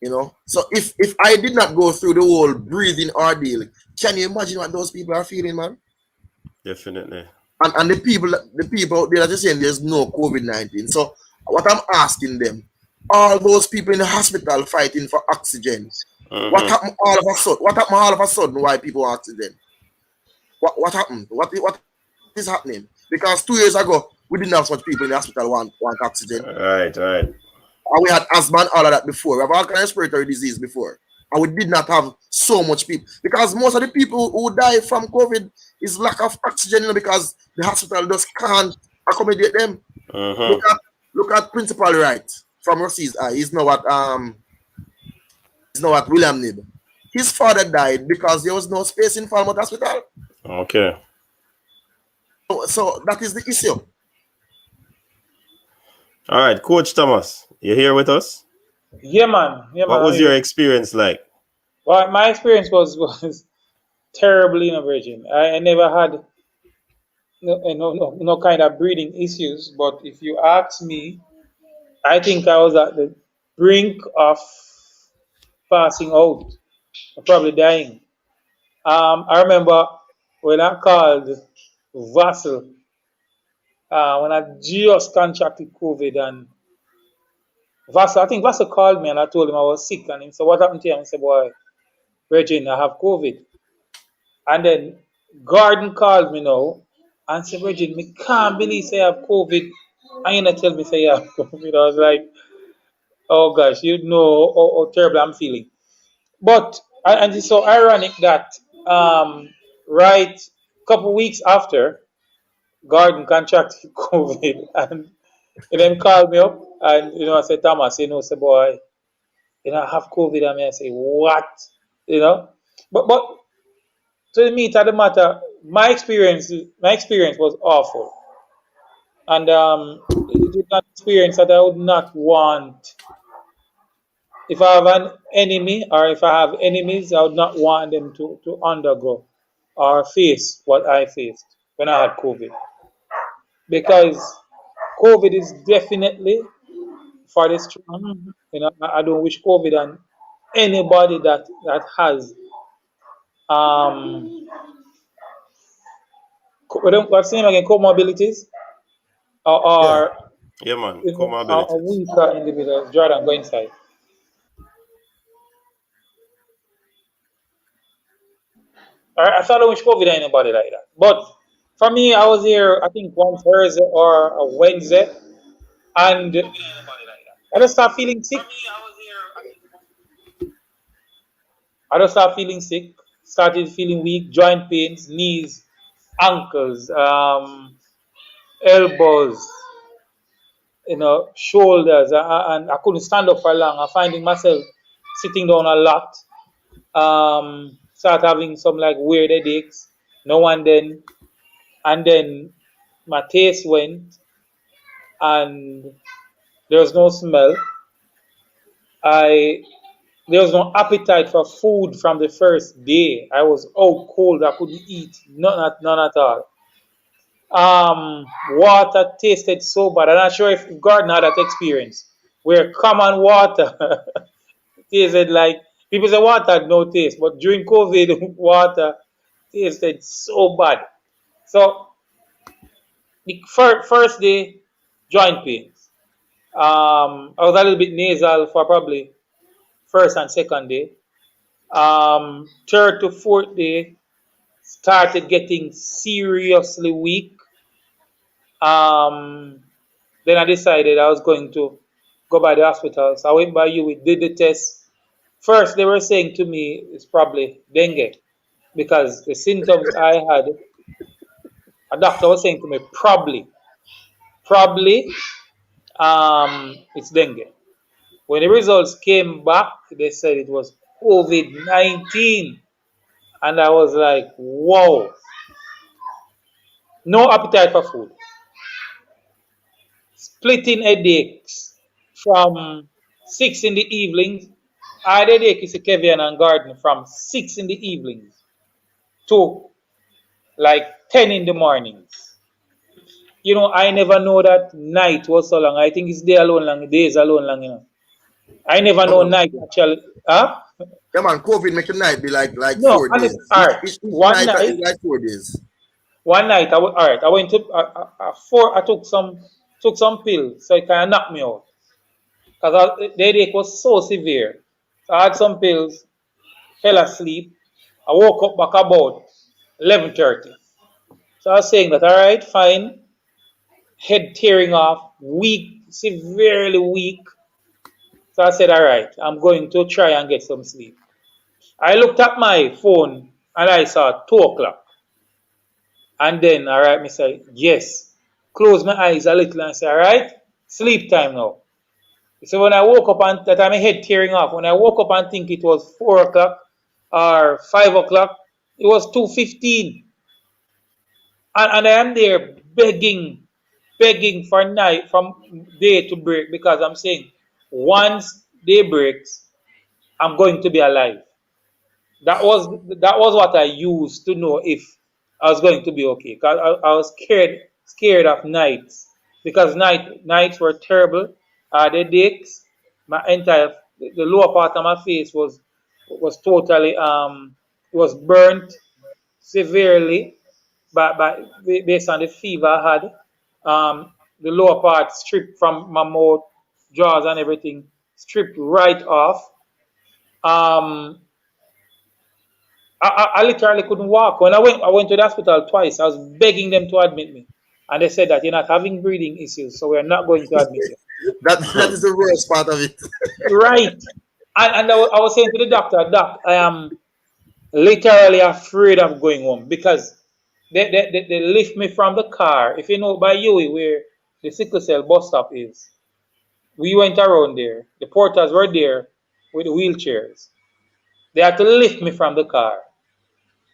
You know, so if I did not go through the whole breathing ordeal, can you imagine what those people are feeling, man? Definitely. And the people out there are just saying there's no COVID-19. So what I'm asking them, all those people in the hospital fighting for oxygen, what Mm-hmm. happened all of a sudden? What happened all of a sudden? Why people want oxygen? What happened? What is happening? Because 2 years ago we didn't have so much people in the hospital want oxygen. Right, right. And we had asthma and all of that before. We have all kind of respiratory disease before. And we did not have so much people. Because most of the people who die from COVID is lack of oxygen, you know, because the hospital just can't accommodate them. Mm-hmm. Look at Principal Wright from Rossi's Eye. He's now at William Nib. His father died because there was no space in Falmouth Hospital. Okay. So that is the issue. All right, Coach Thomas, you here with us? Yeah, man. Yeah, What man. was your experience like? Well, my experience was terribly, you know, Virgin. I never had no kind of breathing issues. But if you ask me, I think I was at the brink of passing out, or probably dying. I remember when I called Vassal, when I just contracted COVID, and Vassal, I think Vassal called me and I told him I was sick, and he said, "What happened to you?" And I said, "Boy, Virgin, I have COVID." And then Gordon called me now and said, "Virgin, me can't believe say I have COVID. And you not tell me say I have COVID." I was like, "Oh gosh, you know how terrible I'm feeling." But and it's so ironic that right couple weeks after Gordon contracted COVID, and he then called me up and I said, "Thomas, say boy, I have COVID." I mean, I say, "What?" You know, but to the meat of the matter, my experience was awful, and it is an experience that I would not want. If I have an enemy or if I have enemies, I would not want them to undergo or face what I faced when I had COVID. Because COVID is definitely for the strong. I don't wish COVID on anybody that has um what's the name again, comorbidities, Yeah. or Yeah, man. a Comorbidities. weaker individual. Jordan, go inside. All right, I thought I wish COVID on anybody like that. But for me, I was here, I think, one Thursday or a Wednesday, and I just start feeling sick. I just start feeling sick, started feeling weak, joint pains, knees, ankles, elbows, shoulders, and I couldn't stand up for long. I'm finding myself sitting down a lot. Start having some like weird headaches. No one then, and then my taste went, and there was no smell. I There was no appetite for food from the first day. I was out cold. I couldn't eat none at all. Water tasted so bad. I'm not sure if Gordon had that experience where common water tasted like, people say water had no taste, but during COVID, water tasted so bad. So the first day, joint pains. I was a little bit nasal for probably first and second day. Third to fourth day, started getting seriously weak. Um, then I decided I was going to go by the hospital. So I went by you. We did the test. First, they were saying to me it's probably dengue because the symptoms I had, a doctor was saying to me probably, it's dengue. When the results came back, they said it was COVID-19. And I was like, whoa, no appetite for food, splitting headaches from 6 in the evenings. I did take Kevin and Garden from 6 in the evenings to like 10 in the mornings. You know, I never know that night was so long. I think it's day alone long, days alone long, you know. I never know night actually. Huh? Yeah, man, COVID make the night be like No, 4 days. all right. Each One night night, is like 4 days. all right. I went to I took some pills, so it kind of knocked me out because the headache was so severe. So I had some pills, fell asleep. I woke up back about 11:30. So I was saying that, all right, fine, head tearing off, weak, severely weak. So I said, all right, I'm going to try and get some sleep. I looked at my phone and I saw 2 o'clock. And then, all right, me say, yes. Close my eyes a little and say, all right, sleep time now. So when I woke up and that time my head tearing off, when I woke up and think it was 4 o'clock or 5 o'clock, it was 2:15. And I am there begging for night from day to break because I'm saying once day breaks, I'm going to be alive. That was what I used to know if I was going to be okay. Cause I was scared of nights because nights were terrible. The dicks, my entire the lower part of my face was totally it was burnt severely by based on the fever I had. The lower part stripped from my mouth, jaws and everything stripped right off. Um, I literally couldn't walk. When I went to the hospital twice. I was begging them to admit me, and they said that you're not having breathing issues, so we're not going to admit you. That is the worst part of it. Right. And I was saying to the doctor, Doc, I am literally afraid of going home because they lift me from the car. If you know by Huey where the sickle cell bus stop is, we went around there. The porters were there with the wheelchairs. They had to lift me from the car,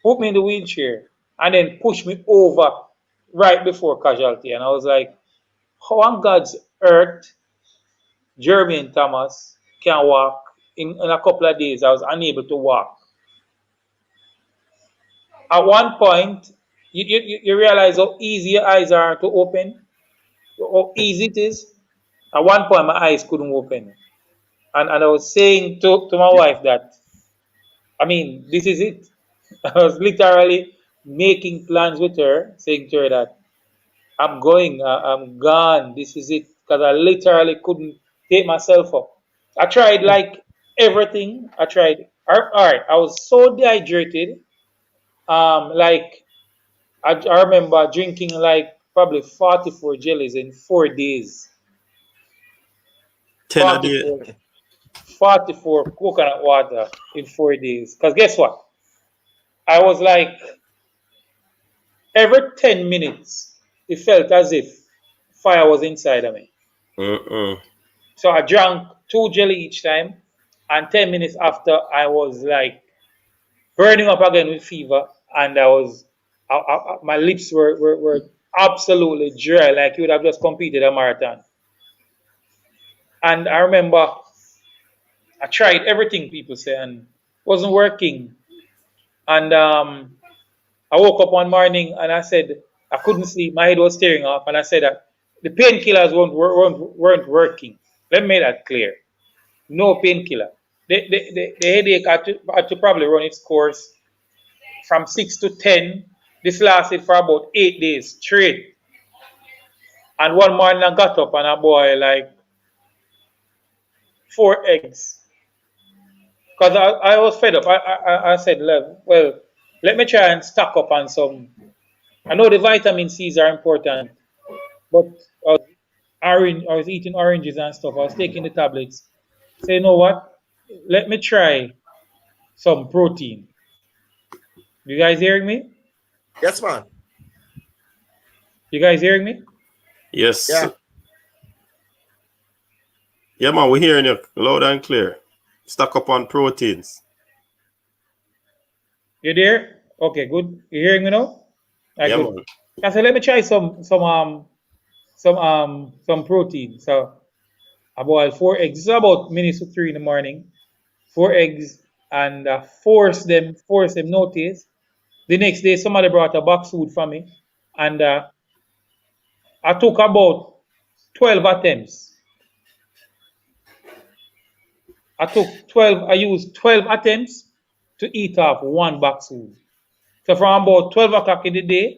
put me in the wheelchair, and then push me over right before casualty. And I was like, how on God's earth Jeremy and Thomas can walk? In a couple of days, I was unable to walk. At one point, you realize how easy your eyes are to open, how easy it is. At one point, my eyes couldn't open. And I was saying to my wife that, I mean, this is it. I was literally making plans with her, saying to her that I'm going, I'm gone, this is it. Because I literally couldn't take myself up. I tried like everything. I tried. All right, I was so dehydrated. Like I remember drinking like probably 44 jellies in 4 days. 10 a day. 44, 44 coconut water in 4 days. Because guess what? I was like, every 10 minutes, it felt as if fire was inside of me. So I drank 2 jelly each time. And 10 minutes after, I was like burning up again with fever. And my lips were absolutely dry, like you would have just completed a marathon. And I remember I tried everything people say and wasn't working. And I woke up one morning and I said I couldn't sleep. My head was tearing off, and I said that the painkillers weren't working. Let me make that clear. No painkiller. The headache had to probably run its course from 6 to 10. This lasted for about 8 days straight. And one morning I got up and I boiled like 4 eggs. Because I was fed up. I said, well, let me try and stock up on some. I know the vitamin C's are important, but I was eating oranges and stuff. I was taking the tablets. Say, you know what? Let me try some protein. You guys hearing me? Yes, man. You guys hearing me? Yes. Yeah. Yeah, man, we're hearing you loud and clear. Stock up on proteins. You there? Okay, good. You hearing me now? Right, Yeah, good. man. I said, let me try some protein. So I boiled 4 eggs. It's about minutes to 3 in the morning. 4 eggs and force them notice. The next day, somebody brought a box food for me, and I took about 12 attempts. I used 12 attempts to eat off one box food. So from about 12 o'clock in the day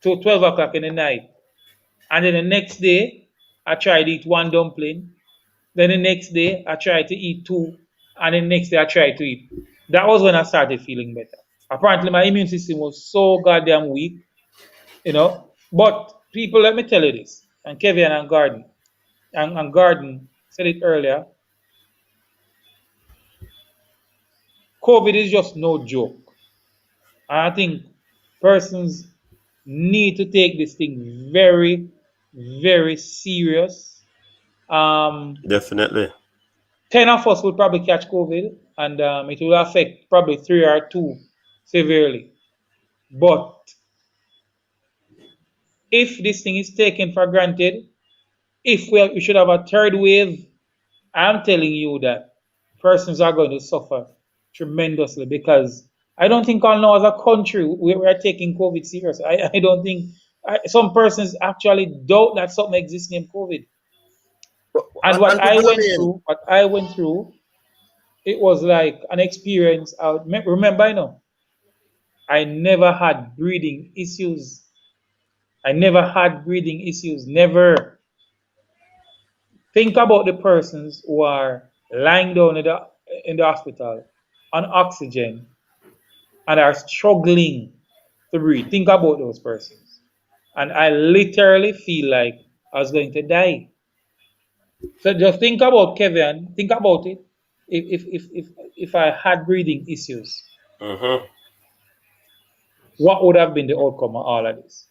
to 12 o'clock in the night. And then the next day, I tried to eat one dumpling. Then the next day, I tried to eat two. And then the next day, I tried to eat. That was when I started feeling better. Apparently, my immune system was so goddamn weak, you know. But people, let me tell you this, and Kevin and Garden said it earlier. COVID is just no joke. And I think persons need to take this thing very, very serious. Definitely. 10 of us will probably catch COVID, and it will affect probably 3 or 2 severely. But if this thing is taken for granted, if we should have a third wave, I'm telling you that persons are going to suffer tremendously, because I don't think all now as a country we are taking COVID serious. I don't think some persons actually doubt that something exists named COVID. And And what I went through, it was like an experience. Remember, I never had breathing issues. Never. Think about the persons who are lying down in the hospital on oxygen and are struggling to breathe. Think about those persons. And I literally feel like I was going to die. So just think about Kevin. Think about it. If I had breathing issues, what would have been the outcome of all of this?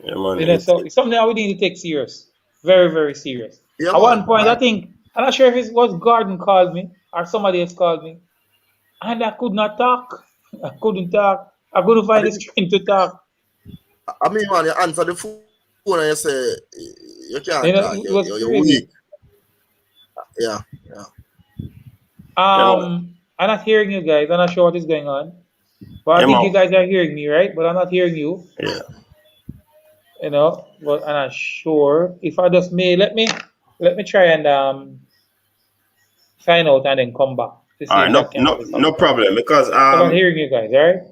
Yeah, man. So it's something that we need to take serious, very, very serious. Yeah, At man, one point, man. I'm not sure if it was Gordon called me or somebody else called me, and I could not talk. I couldn't talk. I couldn't find the strength to talk. I mean, man, you answer the phone and you say you can't talk. It was You're crazy. weak. Yeah. I'm not hearing you guys. I'm not sure what is going on, but I Yeah, think man. you guys are hearing me, right? But I'm not hearing you. Yeah. But I'm not sure. If I just may, let me try and sign out and then come back to see All right, if that can do no something. problem. Because I'm not hearing you guys, all right?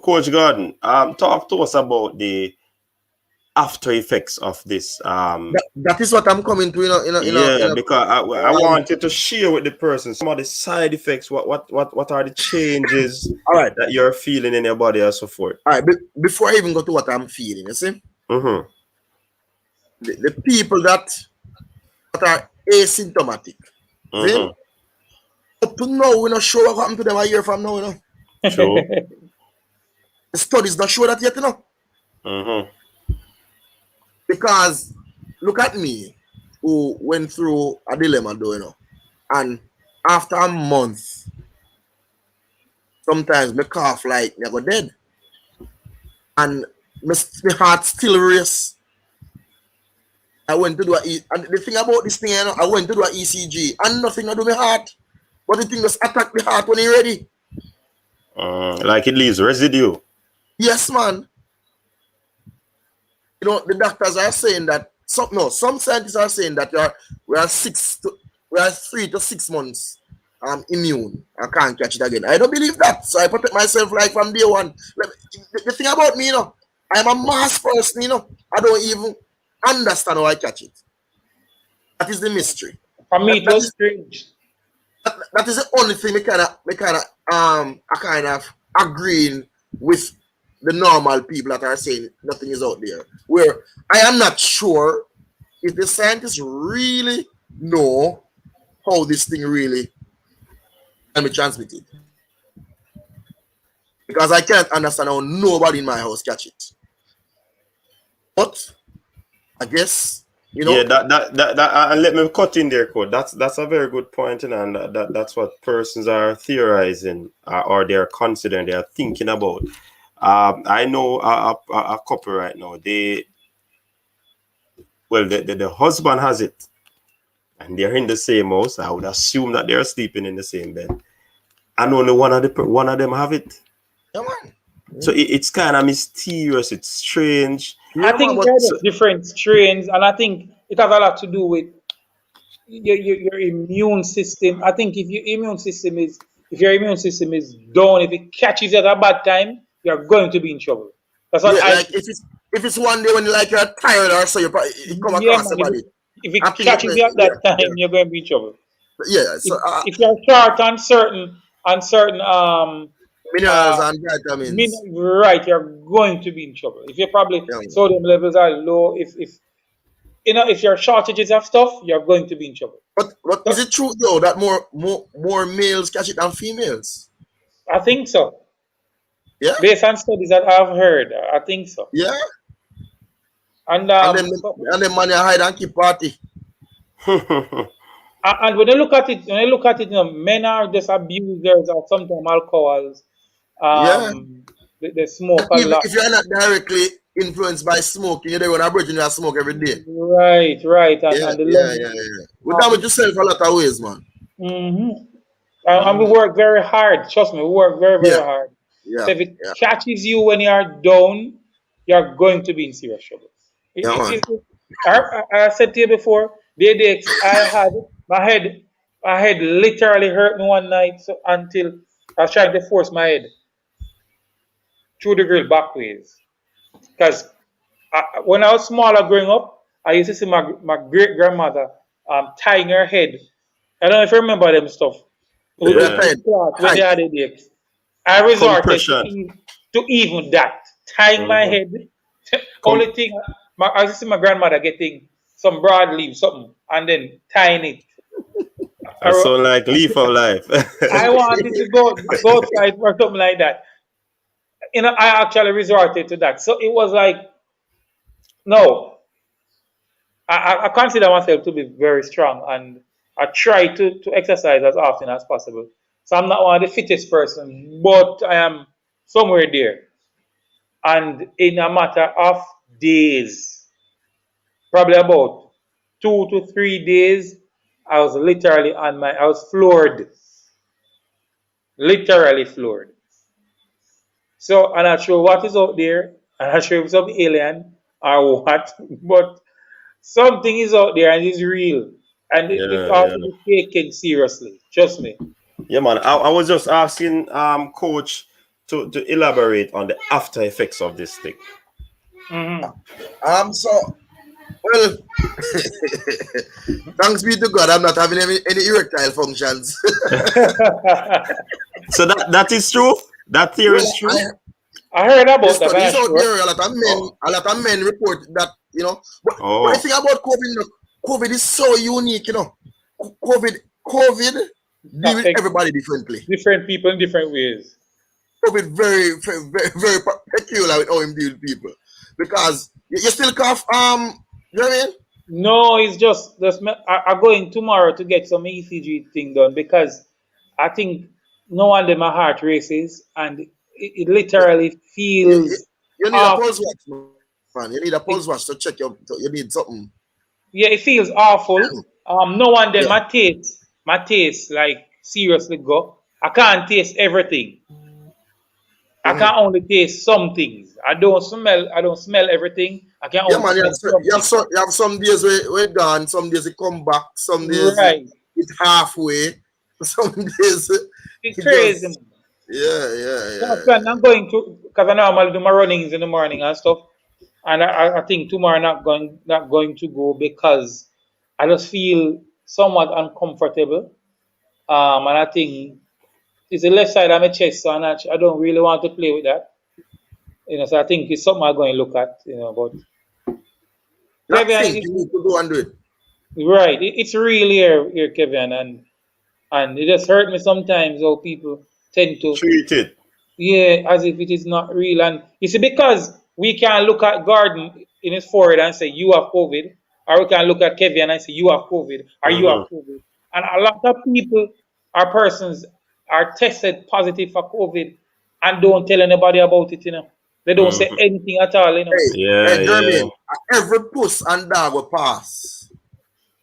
Coach Gordon, talk to us about the after effects of this. That is what I'm coming to. Because I want you to share with the person some of the side effects. What are the changes All right. that you're feeling in your body and so forth? All right. Before I even go to what I'm feeling, you see, Mm-hmm. the people that are asymptomatic, Mm-hmm. up to now, we're not sure what happened to them a year from now. True. The studies don't show that yet, Mm-hmm. Because look at me, who went through a dilemma, and after a month, sometimes me cough like me go dead, and my heart still race. I went to do and the thing about this thing, I went to do an ECG, and nothing I do my heart, but the thing just attack the heart when it's ready. Like it leaves residue. Yes, man. The doctors are saying that some scientists are saying that we are 3 to 6 months immune. I can't catch it again. I don't believe that. So I protect myself like from day one. The thing about me, I'm a mass person, I don't even understand how I catch it. That is the mystery. For me, it was strange. That is the only thing I kind of agreeing with the normal people that are saying nothing is out there. Where I am not sure if the scientists really know how this thing really can be transmitted. Because I can't understand how nobody in my house catch it. But I guess Yeah, that and let me cut in there, Code. That's a very good point, and that's what persons are theorizing or they're considering, they're thinking about. I know a couple right now. Well, the husband has it, and they're in the same house. I would assume that they're sleeping in the same bed, and only one of them have it. Yeah, man. So it's kind of mysterious. It's strange. I Yeah, man. think But there are different strains, and I think it has a lot to do with your immune system. I think if your immune system is down, if it catches you at a bad time, you're going to be in trouble. That's what yeah, I like if it's one day when like you're tired or so, you come yeah, across man. If somebody. it, if it I think catches you at yeah, that time, you're going to be in trouble. yeah. If, So if you're short on certain minerals uh and vitamins. right, you're going to be in trouble. If your probably Yeah. sodium levels are low, if if your shortages of stuff, you're going to be in trouble. But is So it true though that more males catch it than females? I think so. Yeah, Based on studies that I've heard, I think so. yeah. And And then man you hide and keep party. and when you look at it, men are just abusers or sometimes alcohols. Yeah. They smoke a Even lot. if you're not directly influenced by smoking, you're there when I bridge you smoke every day. Right, right, and, Yeah, and the yeah, love. yeah, yeah. We damage yourself a lot of ways, man. hmm And we work very hard. Trust me, we work very, Yeah, very hard. yeah, So if it yeah. catches you when you are down, you're going to be in serious trouble. Yeah, man. I said to you before, the headaches I had, my head literally hurt me one night until I was trying to force my head through the grill backwards. Because when I was smaller growing up, I used to see my great grandmother tying her head. I don't know if you remember them stuff. Yeah, Yeah. With cloth when tight. they had headaches. I resorted Compression. to even that, tying my Mhm. head. Com- Only thing, I used to see my grandmother getting some broadleaf, something, and then tying it. I I, sound like leaf of life. I wanted to go outside or something like that. I actually resorted to that. So it was like, no, I consider myself to be very strong, and I try to exercise as often as possible. So I'm not one of the fittest person, but I am somewhere there. And in a matter of days, probably about 2 to 3 days, I was floored, literally floored. So I'm not sure what is out there. I'm not sure if it's some alien or what, but something is out there and it's real. And it Yeah, ought yeah. to be taken seriously. Trust me. Yeah, man. I was just asking coach to elaborate on the after effects of this thing. hmm So well, thanks be to God, I'm not having any erectile functions. So that is true. That theory Well, is true. I heard the about that, I'm studies not out sure. there, a lot of men report that, But the Oh, thing about COVID, COVID is so unique, COVID deal with Affect everybody differently. different people in different ways. COVID very, very, very, very peculiar with how him deal with people. Because you still cough, you know what I mean? No, it's just I go in tomorrow to get some ECG thing done because I think no wonder my heart races and it literally You, you, feels you need a off. pulse watch, man. You need a It, pulse watch to check you need something. yeah, it feels awful. No wonder Yeah. my taste like seriously go. I can't taste everything. I Mhm. can only taste some things. I don't smell everything. I can Yeah, only man. smell something. You have some days where gone, some days it come back, some days Right. it's halfway, some days It's it crazy, just man. yeah. That's when I'm going to, because I normally do my runnings in the morning and stuff, and I think tomorrow not going to go because I just feel somewhat uncomfortable. And I think it's the left side of my chest, so I don't really want to play with that. So I think it's something I'm going to look at. But Not Kevin, think you need to go and do it. right, it's real here, Kevin, and it just hurt me sometimes how people tend to. treat it. Yeah, as if it is not real. And you see, because we can look at Gordon in his forehead and say, you have COVID, or we can look at Kevin and say, you have COVID, or you have Hmm. COVID. And a lot of people or persons are tested positive for COVID and don't tell anybody about it. They don't say Hmm. anything at all. Hey, Yeah, hey, yeah. Jermaine, every puss and dog will pass.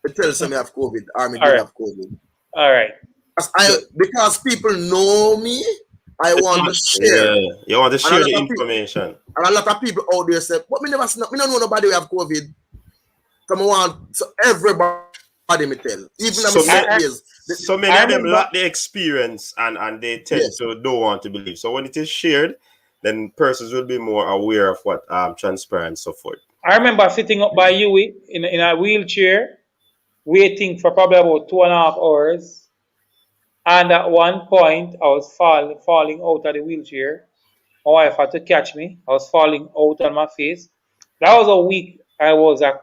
It tells me I have COVID or me All did right. have COVID. All right. Because people know me, I want to share. Yeah, you want to And share the information. a lot of people out there say, but me never see, me don't know nobody who have COVID. So I want everybody me tell. Even So, years. so many I of them remember. lack the experience and they tend Yes. to don't want to believe. So when it is shared, then persons will be more aware of what transpired and so forth. I remember sitting up by you in a wheelchair, waiting for probably about 2.5 hours. And at one point, I was falling out of the wheelchair. My wife had to catch me. I was falling out on my face. That was a week I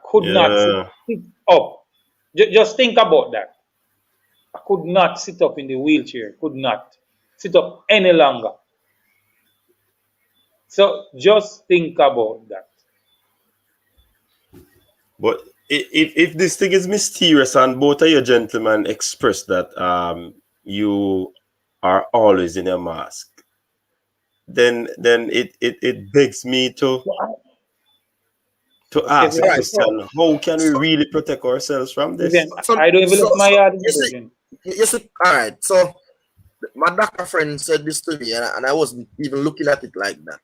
could not sit Yeah. up. Just think about that. I could not sit up in the wheelchair. Could not sit up any longer. So just think about that. But if this thing is mysterious and both of you gentlemen express that you are always in a mask, then it begs me to Okay, ask a Right. question: How can we So, really protect ourselves from this? Vivian, I don't even look my yard in you the see, vision. all right. So my doctor friend said this to me, and I wasn't even looking at it like that.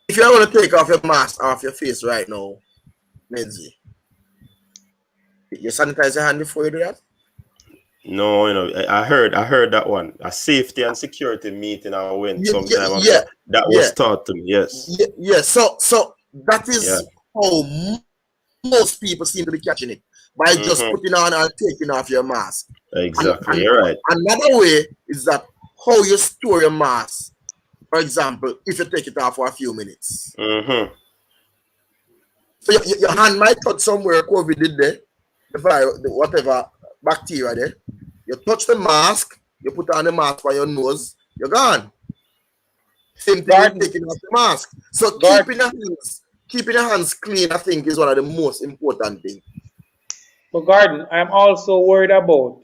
If you want to take off your mask off your face right now, Menzi, you sanitize your hand before you do that? No, I heard that one. A safety and security meeting I went Yeah, some yeah, time ago. yeah, That yeah, was taught to me. Yes. yeah. So that Yeah. is how most people seem to be catching it by just Mm-hmm. putting on and taking off your mask. Exactly. And You're right. another way is that how you store your mask. For example, if you take it off for a few minutes. Mm-hmm. So your hand might touch somewhere COVID did there, the virus, whatever bacteria there. You touch the mask, you put on the mask by your nose, you're gone. Same thing with Garden, taking off the mask. So garden. keeping your hands clean, I think, is one of the most important things. But garden, I'm also worried about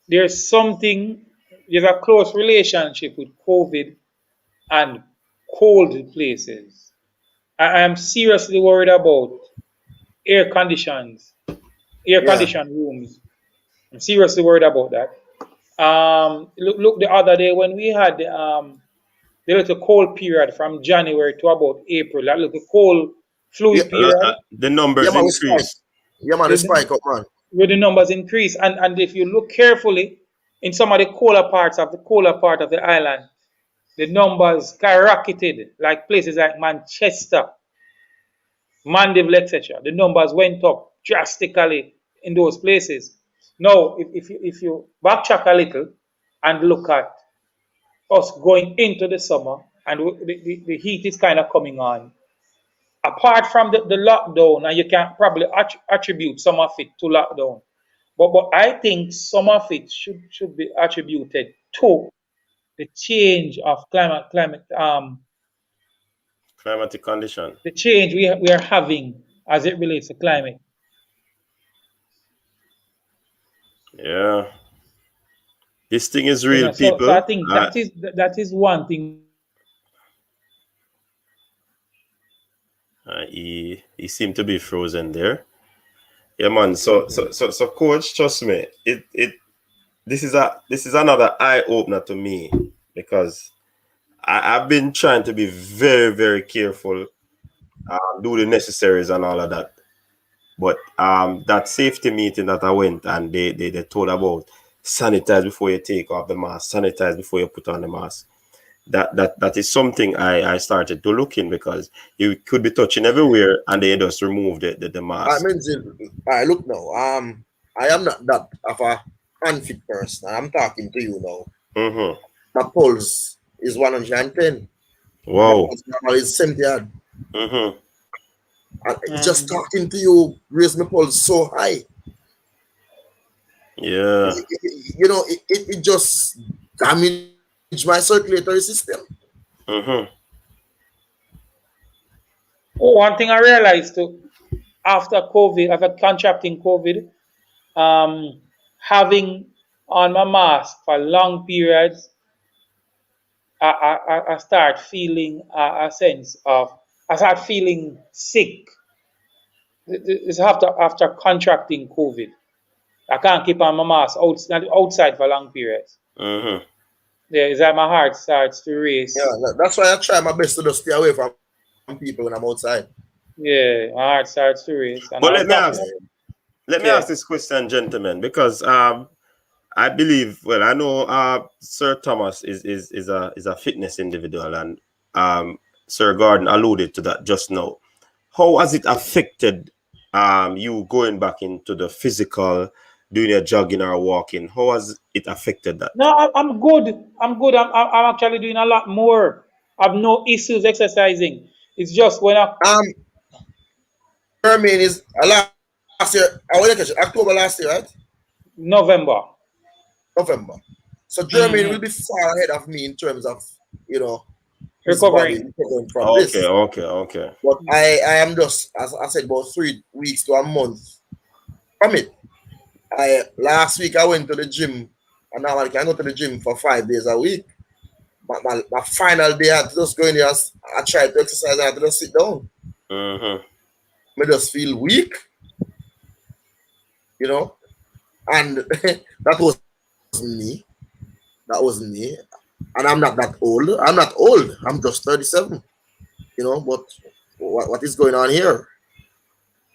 there's something, there's a close relationship with COVID and cold places. I am seriously worried about air conditions, air Yeah. conditioned rooms. I'm seriously worried about that. Look the other day when we had the little cold period from January to about April, that little cold Yeah, fluid period, The yeah, numbers man, we spike. increase. Yeah, man, we the, spike up, man. where the numbers increase. And if you look carefully in some of the colder part of the island, the numbers skyrocketed, like places like Manchester, Mandeville, etc. The numbers went up drastically in those places. Now, if you backtrack a little and look at us going into the summer and the heat is kind of coming on, apart from the lockdown, and you can probably attribute some of it to lockdown, but I think some of it should be attributed to the change of Climatic condition. the change we are having as it relates to climate. Yeah. This thing is You real, know, so I people. think that is one thing. He seemed to be frozen there. Yeah, man. So, coach, trust me. This is another eye opener to me because I've been trying to be very, very careful, do the necessaries and all of that. But that safety meeting that I went and they told about sanitize before you take off the mask, sanitize before you put on the mask. That is something I started to look in because you could be touching everywhere and they just remove the I mask. mean, I look now. I am not that of a unfit person. I'm talking to you now. Mm-hmm. My pulse is 110. My Wow. pulse normal is 70. Mm-hmm. And just Um, talking to you raise my pulse so high. Yeah. It just damaged my circulatory system. Mm-hmm. one thing I realized too, after contracting COVID, having on my mask for long periods, I start feeling a sense of I start feeling sick. It's after contracting COVID. I can't keep on my mask outside for long periods. Mm-hmm. Yeah, it's like my heart starts to race. Yeah, that's why I try my best to just stay away from people when I'm outside. Yeah, my heart starts to race. And But on top of it, let me yeah. ask this question, gentlemen, because I believe, well, I know Sir Thomas is a fitness individual, and Sir Gordon alluded to that just now. How has it affected you going back into the physical, doing your jogging or walking? How has it affected that? No, I'm good. I'm good. I'm actually doing a lot more. I've no issues exercising. It's just when I Um, Merron is last year. I want to catch it, October last year, right? November. November. So Germany will Hmm. be far ahead of me in terms of you know his body Recovering. recovering from Okay, this. okay. But I am just, as I said, about 3 weeks to a month from it. Last week I went to the gym, and now I can go to the gym for 5 days a week. But my final day, I had to just go in there. I tried to exercise. I had to just sit down. Mm-hmm. I just feel weak, you know. And that was me. That was me. And I'm not that old. I'm not old. I'm just 37, you know. But what is going on here?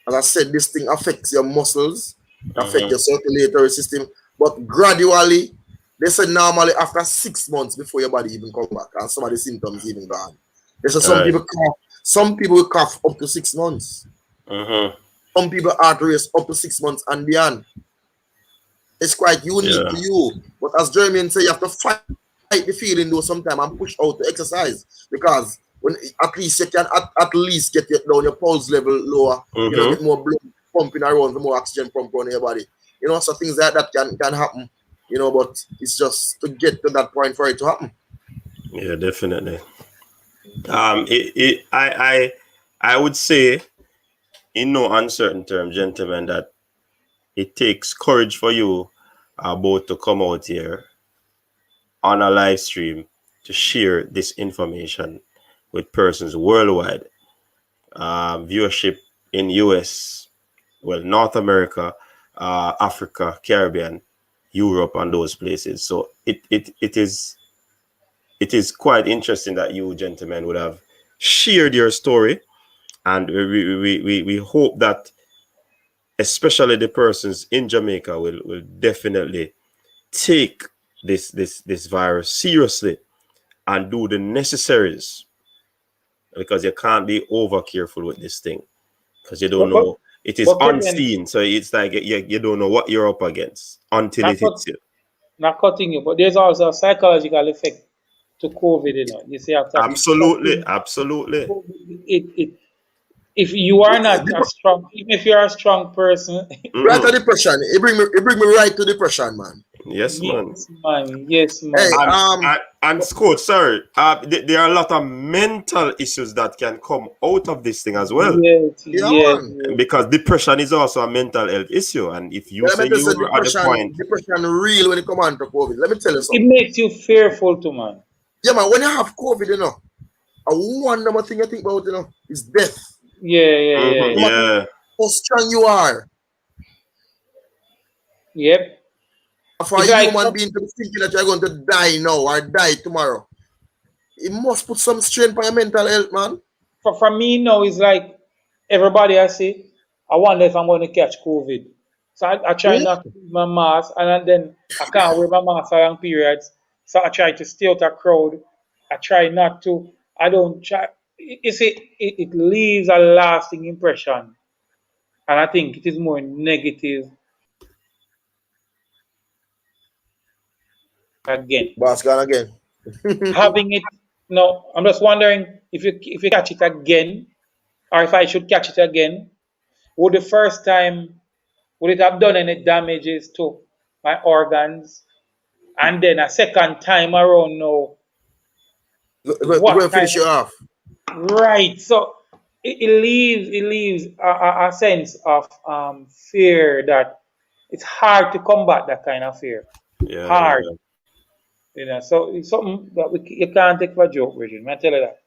As I said, this thing affects your muscles, affect Mm-hmm. your circulatory system, but gradually, they said normally after 6 months before your body even come back, and some of the symptoms even gone. They said All right. some people will cough up to 6 months. Mm-hmm. Some people heart race up to 6 months and beyond. It's quite unique Yeah. to you. But as Jermaine say, you have to fight the feeling though sometimes and push out to exercise. Because when at least you can at least get down your pulse level lower, Mm-hmm. get more blood pumping around, the more oxygen pump around your body. So things like that can happen. But it's just to get to that point for it to happen. Yeah, definitely. I would say, in no uncertain term, gentlemen, that it takes courage for you both to come out here on a live stream to share this information with persons worldwide. Viewership in US, well, North America, Africa, Caribbean, Europe, and those places. So it is quite interesting that you gentlemen would have shared your story, and we hope that especially the persons in Jamaica will definitely take this virus seriously and do the necessaries, because you can't be over careful with this thing, because you don't But but know, it is but Kevin, unseen, so it's like you don't know what you're up against until not it cut, hits you. not cutting you, but there's also a psychological effect to COVID, You see, after it Absolutely, shocking absolutely. it if you are not a strong, even if you're a strong person, Right to Mm-hmm. depression. It bring me right to depression, man. Yes, man. yes, Hey, man. And Scott, sorry, there are a lot of mental issues that can come out of this thing as well, Yes, yeah, yes, man. yes. because depression is also a mental health issue. And if you Let say me tell you you, were at the point, depression real when it come on to COVID. Let me tell you It something. makes you fearful too, man. Yeah, man, when you have COVID, a one number thing you think about, is death. Yeah, yeah, yeah, mhm, No yeah. matter yeah, how strong you are, Yep. for a It's like human being to be thinking that you're going to die now or die tomorrow, it must put some strain on your mental health, man. for me now, it's like everybody I see, I wonder if I'm going to catch COVID. So I try Hmm? not to use my mask, and then I can't wear my mask for long periods. So I try to stay out a crowd. I try not to. I don't try. You see, it leaves a lasting impression, and I think it is more negative again. Boss gone again. Having it, no, I'm just wondering if you catch it again, or if I should catch it again. Would the first time would it have done any damages to my organs? And then a second time around now, Go what and kind finish you of off. right? So it leaves a sense of fear that it's hard to combat that kind of fear. yeah, Hard, yeah. So it's something that you can't take for a joke, Virgin. I tell you that.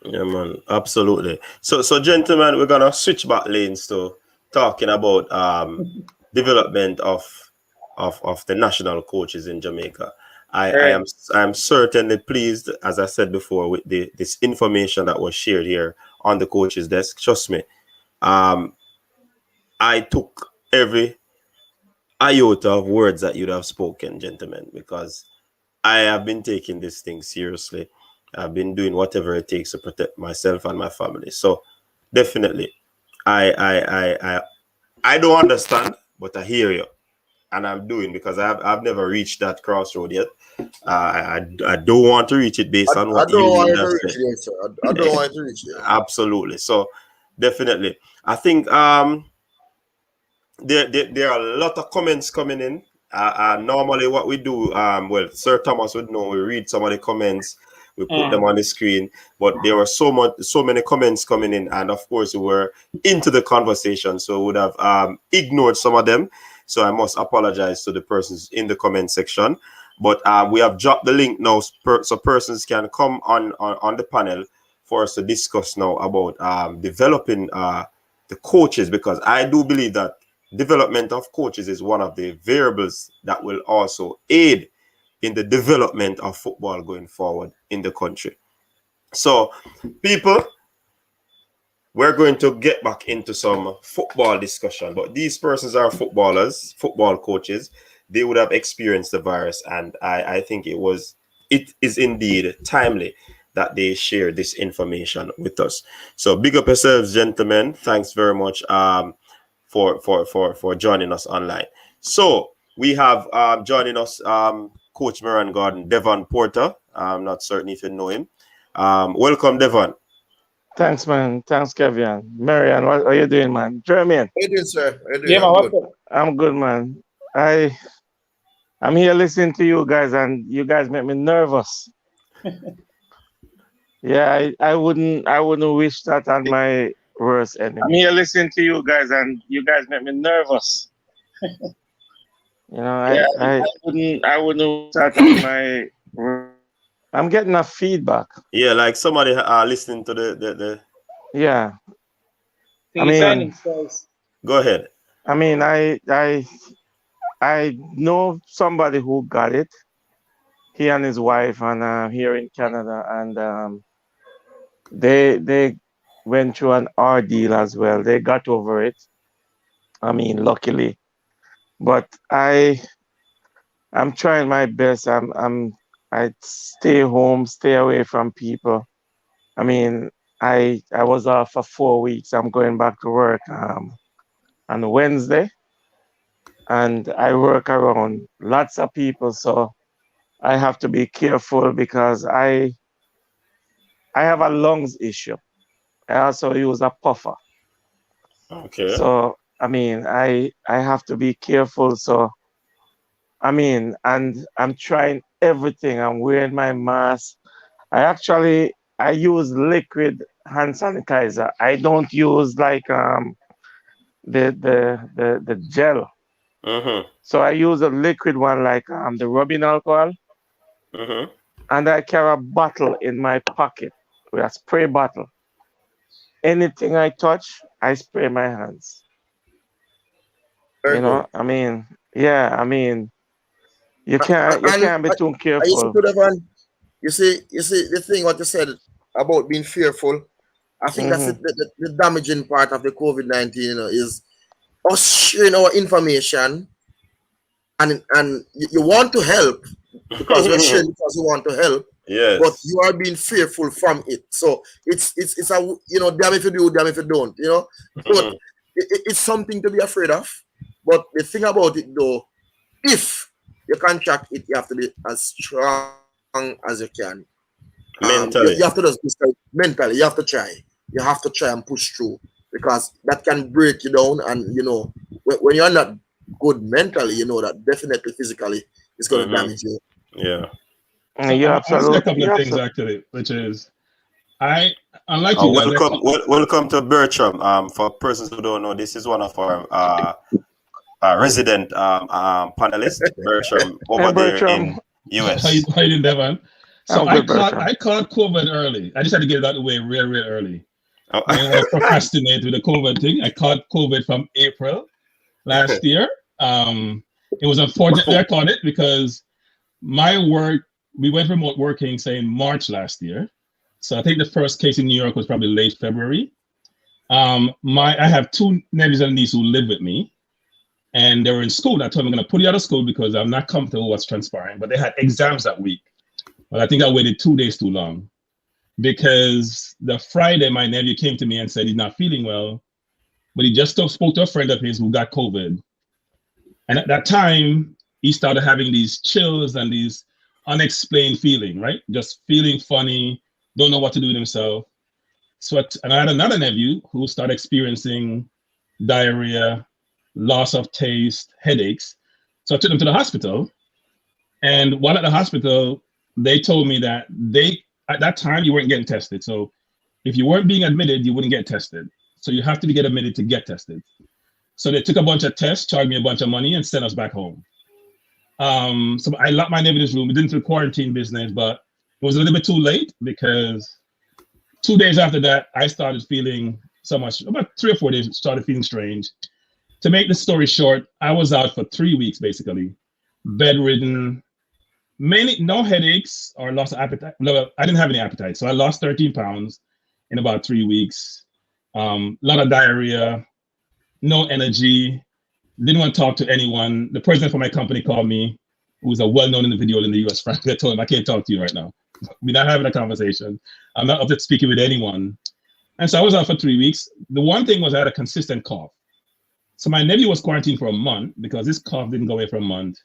Yeah, man, absolutely. So gentlemen, we're gonna switch back lanes to talking about development of the national coaches in Jamaica. Right. I am certainly pleased, as I said before, with this information that was shared here on the coaches desk. Trust me, um, I took every iota of words that you'd have spoken, gentlemen, because I have been taking this thing seriously. I've been doing whatever it takes to protect myself and my family. So definitely, I I I I, I don't understand, but I hear you, and I'm doing because I've never reached that crossroad yet. I don't want to reach it based on I what don't you want to just reach said. there, sir. I don't want to reach there. Absolutely. So definitely, I think there are a lot of comments coming in. Normally, what we do, well, Sir Thomas would know. We read some of the comments, we put them on the screen. But there were so many comments coming in, and of course, we were into the conversation, so we would have ignored some of them. So I must apologize to the persons in the comment section. But we have dropped the link now, so persons can come on the panel for us to discuss now about developing the coaches, because I do believe that development of coaches is one of the variables that will also aid in the development of football going forward in the country. So, people, we're going to get back into some football discussion, but these persons are footballers, football coaches. They would have experienced the virus, and I think it is indeed timely that they share this information with us. So big up yourselves, gentlemen. Thanks very much for joining us online. So we have joining us Coach Merron Garden, Devon Porter. I'm not certain if you know him. Welcome, Devon. Thanks, man. Thanks, Kevin. Marian, what are you doing, man? Jermaine, How you doing, sir? How you doing? Yeah, man, I'm what's good. up? I'm good, man. I'm here listening to you guys, and you guys make me nervous. Yeah, I wouldn't wish that on my worst enemy. I'm here listening to you guys, and you guys make me nervous. You know, Yeah. I wouldn't wish that on my. I'm getting a feedback. Yeah, like somebody listening to the. Yeah, I Think it's mean, signing guys. Go ahead. I mean, I know somebody who got it. He and his wife, and here in Canada, and they went through an ordeal as well. They got over it. I mean, luckily, but I'm trying my best. I stay home, stay away from people. I mean, I was off for 4 weeks. I'm going back to work on Wednesday, and I work around lots of people, so I have to be careful because I have a lungs issue. I also use a puffer. Okay. So I mean, I have to be careful. So I mean, and I'm trying everything. I'm wearing my mask. I use liquid hand sanitizer. I don't use like the gel. Mm-hmm. So I use a liquid one like the rubbing alcohol, Mm-hmm. and I carry a bottle in my pocket with a spray bottle. Anything I touch, I spray my hands. Very good. I mean, yeah, I mean, you can't you And can't be too I used careful. to the van. You see the thing what you said about being fearful. I think that's Hmm. the damaging part of the COVID-19. Is us sharing our information, and you want to help because you're sharing because you want to help, but Yes. you are being fearful from it. So it's a damn if you do, damn if you don't. But Mm-hmm. it's something to be afraid of. But the thing about it though, if you contract it, you have to be as strong as you can. You have to Mentally. just be strong mentally. You have to try. You have to try and push through because that can break you down. And when you're not good mentally, you know that definitely physically it's going to Mm-hmm. damage you. Yeah. So You I want to say a absolutely, couple you of things absolutely. actually, which is I, unlike you guys, Welcome to Bertram. For persons who don't know, this is one of our resident panelists, Bertram, Hey, over there in Bertram. how you US. how you doing, Devon? So I'm good, Bertram. I caught COVID early. I just had to get it out of the way real, real early. Oh, I didn't want to procrastinate with the COVID thing. I caught COVID from April last year. It was unfortunately I caught it because my work, we went remote working, say in March last year. So I think the first case in New York was probably late February. I have two nephews and nieces who live with me, and they were in school. I told them I'm going to put you out of school because I'm not comfortable with what's transpiring. But they had exams that week. But I think I waited 2 days too long because the Friday my nephew came to me and said he's not feeling well, but he just spoke to a friend of his who got COVID. And at that time, he started having these chills and these unexplained feeling, right? Just feeling funny, don't know what to do with himself. And I had another nephew who started experiencing diarrhea, loss of taste, headaches. So I took him to the hospital. And while at the hospital, they told me that at that time, you weren't getting tested. So if you weren't being admitted, you wouldn't get tested. So you have to get admitted to get tested. So they took a bunch of tests, charged me a bunch of money, and sent us back home. So I locked my nephew in his room. We didn't do the quarantine business, but it was a little bit too late because 2 days after that, I started feeling so much, about 3 or 4 days, started feeling strange. To make the story short, I was out for 3 weeks, basically, bedridden, mainly no headaches or loss of appetite. No, I didn't have any appetite. So I lost 13 pounds in about 3 weeks. A lot of diarrhea, no energy, didn't want to talk to anyone. The president for my company called me, who's a well-known individual in the US. Frankly, I told him, I can't talk to you right now. We're not having a conversation. I'm not up to speaking with anyone. And so I was out for 3 weeks. The one thing was I had a consistent cough. So my nephew was quarantined for a month because his cough didn't go away for a month.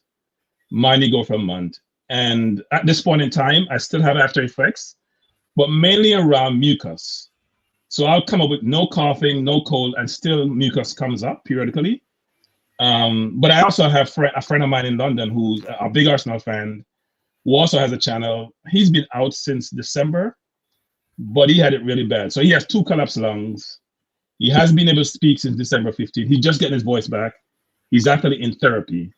Mine didn't go for a month. And at this point in time, I still have after effects, but mainly around mucus. So I'll come up with no coughing, no cold, and still mucus comes up periodically. But I also have a friend of mine in London who's a big Arsenal fan, who also has a channel. He's been out since December, but he had it really bad. So he has 2 collapsed lungs. He hasn't been able to speak since December 15th. He's just getting his voice back. He's actually in therapy.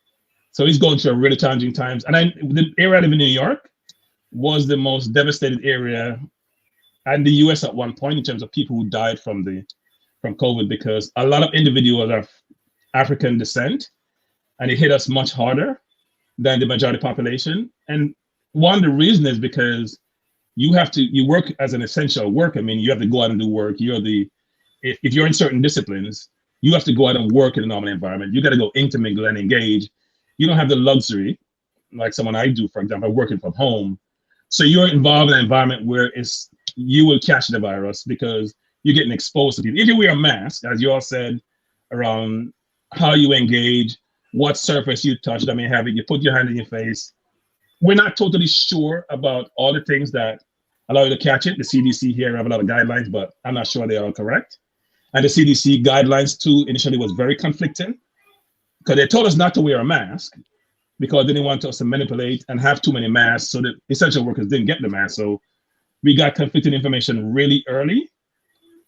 So he's going through a really challenging times. And the area I live in New York was the most devastated area in the US at one point in terms of people who died from COVID, because a lot of individuals are African descent, and it hit us much harder than the majority population. And one of the reasons is because you work as an essential work. I mean, you have to go out and do work. If you're in certain disciplines, you have to go out and work in a normal environment. You got to go intermingle and engage. You don't have the luxury, like someone I do, for example, working from home. So you're involved in an environment where you will catch the virus because you're getting exposed to people. If you wear a mask, as you all said, around how you engage, what surface you touch, I mean, you put your hand in your face. We're not totally sure about all the things that allow you to catch it. The CDC here have a lot of guidelines, but I'm not sure they are all correct. And the CDC guidelines too initially was very conflicting because they told us not to wear a mask because they didn't want us to manipulate and have too many masks so that essential workers didn't get the mask. So we got conflicting information really early.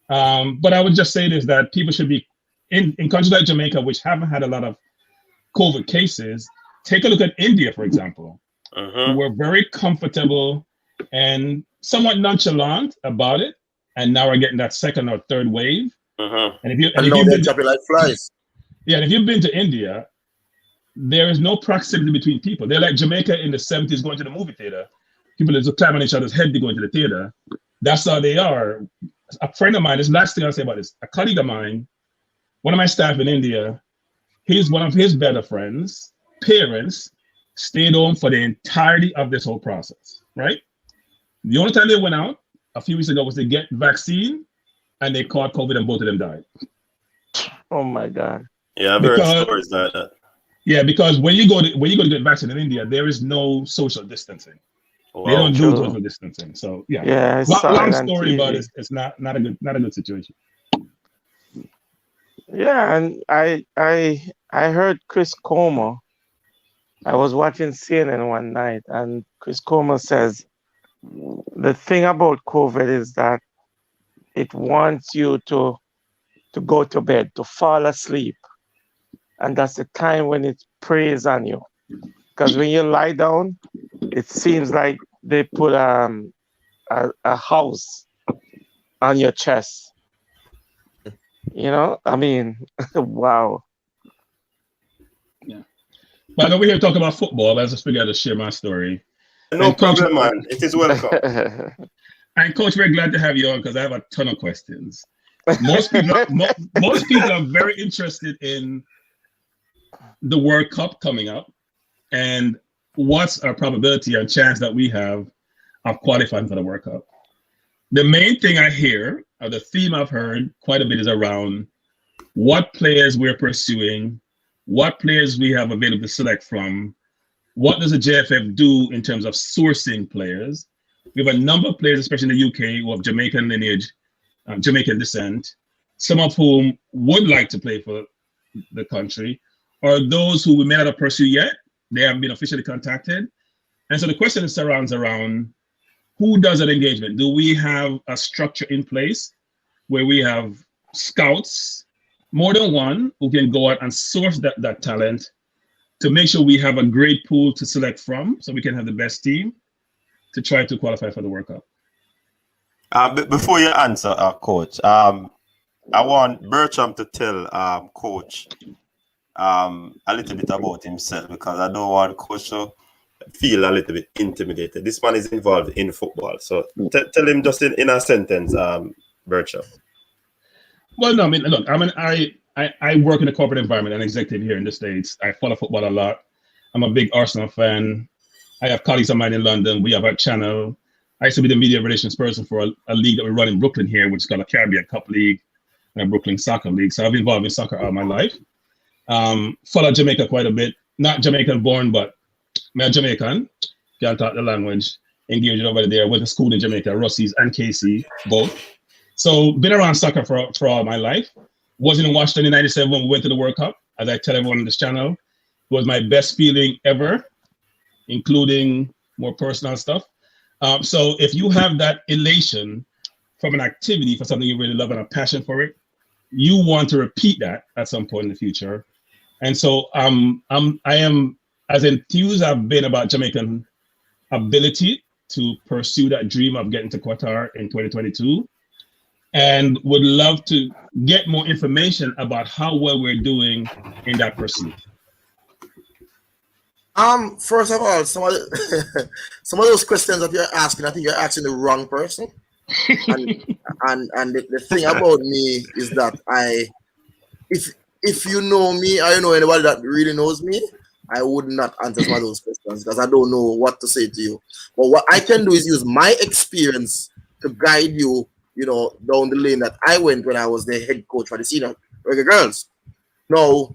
But I would just say this, that people should be, in countries like Jamaica, which haven't had a lot of COVID cases, take a look at India, for example, who were very comfortable and somewhat nonchalant about it. And now we're getting that second or third wave. And now they're jumping like flies. Yeah, and if you've been to India, there is no proximity between people. They're like Jamaica in the 70s going to the movie theater. People just climb on each other's head to go into the theater. That's how they are. A friend of mine, this last thing I'll say about this, a colleague of mine, one of my staff in India, one of his better friends, parents, stayed home for the entirety of this whole process, right? The only time they went out a few weeks ago was to get vaccine, and they caught COVID and both of them died. Oh my God. Yeah, I've heard stories like that. Yeah, because when you go to get vaccine in India, there is no social distancing. Wow. They don't do social distancing. So yeah. Long story, but it's not a good situation. Yeah, and I heard Chris Comer. I was watching CNN one night, and Chris Comer says the thing about COVID is that it wants you to go to bed, to fall asleep. And that's the time when it preys on you. Because when you lie down, it seems like they put a house on your chest. You know, I mean, wow. Yeah. But I know we're here to talk about football. I just figured to share my story. No And Coach, problem, man. It is welcome. And Coach, we're glad to have you on because I have a ton of questions. Most people are very interested in the World Cup coming up and what's our probability and chance that we have of qualifying for the World Cup. The main thing I hear, or the theme I've heard quite a bit, is around what players we're pursuing, what players we have available to select from, what does the JFF do in terms of sourcing players. We have a number of players, especially in the UK, who have Jamaican lineage, Jamaican descent, some of whom would like to play for the country, or those who we may not have pursued yet. They haven't been officially contacted. And so the question surrounds around who does that engagement? Do we have a structure in place where we have scouts, more than one, who can go out and source that talent to make sure we have a great pool to select from so we can have the best team to try to qualify for the World Cup? Before you answer, Coach, I want Bertram to tell Coach a little bit about himself, because I don't want Coach to feel a little bit intimidated. This man is involved in football. So tell him just in a sentence, Bertram. Well, no, I mean, look, I work in a corporate environment, an executive here in the States. I follow football a lot. I'm a big Arsenal fan. I have colleagues of mine in London. We have our channel. I used to be the media relations person for a league that we run in Brooklyn here, which is called a Caribbean Cup League and a Brooklyn Soccer League. So I've been involved in soccer all my life. Follow Jamaica quite a bit. Not Jamaican born, but I'm Jamaican. Can't talk the language. Engaged over there. Went to school in Jamaica, Rossies and KC, both. So been around soccer for all my life. Was in Washington in '97 when we went to the World Cup. As I tell everyone on this channel, it was my best feeling ever, including more personal stuff. So if you have that elation from an activity for something you really love and a passion for it, you want to repeat that at some point in the future. And so I am as enthused I've been about Jamaican ability to pursue that dream of getting to Qatar in 2022, and would love to get more information about how well we're doing in that pursuit. First of all, some of those questions that you're asking, I think you're asking the wrong person. and the thing about me is that if you know me, or you know anybody that really knows me, I would not answer some of those questions because I don't know what to say to you. But what I can do is use my experience to guide you, you know, down the lane that I went when I was the head coach for the senior Reggae Girls. Now,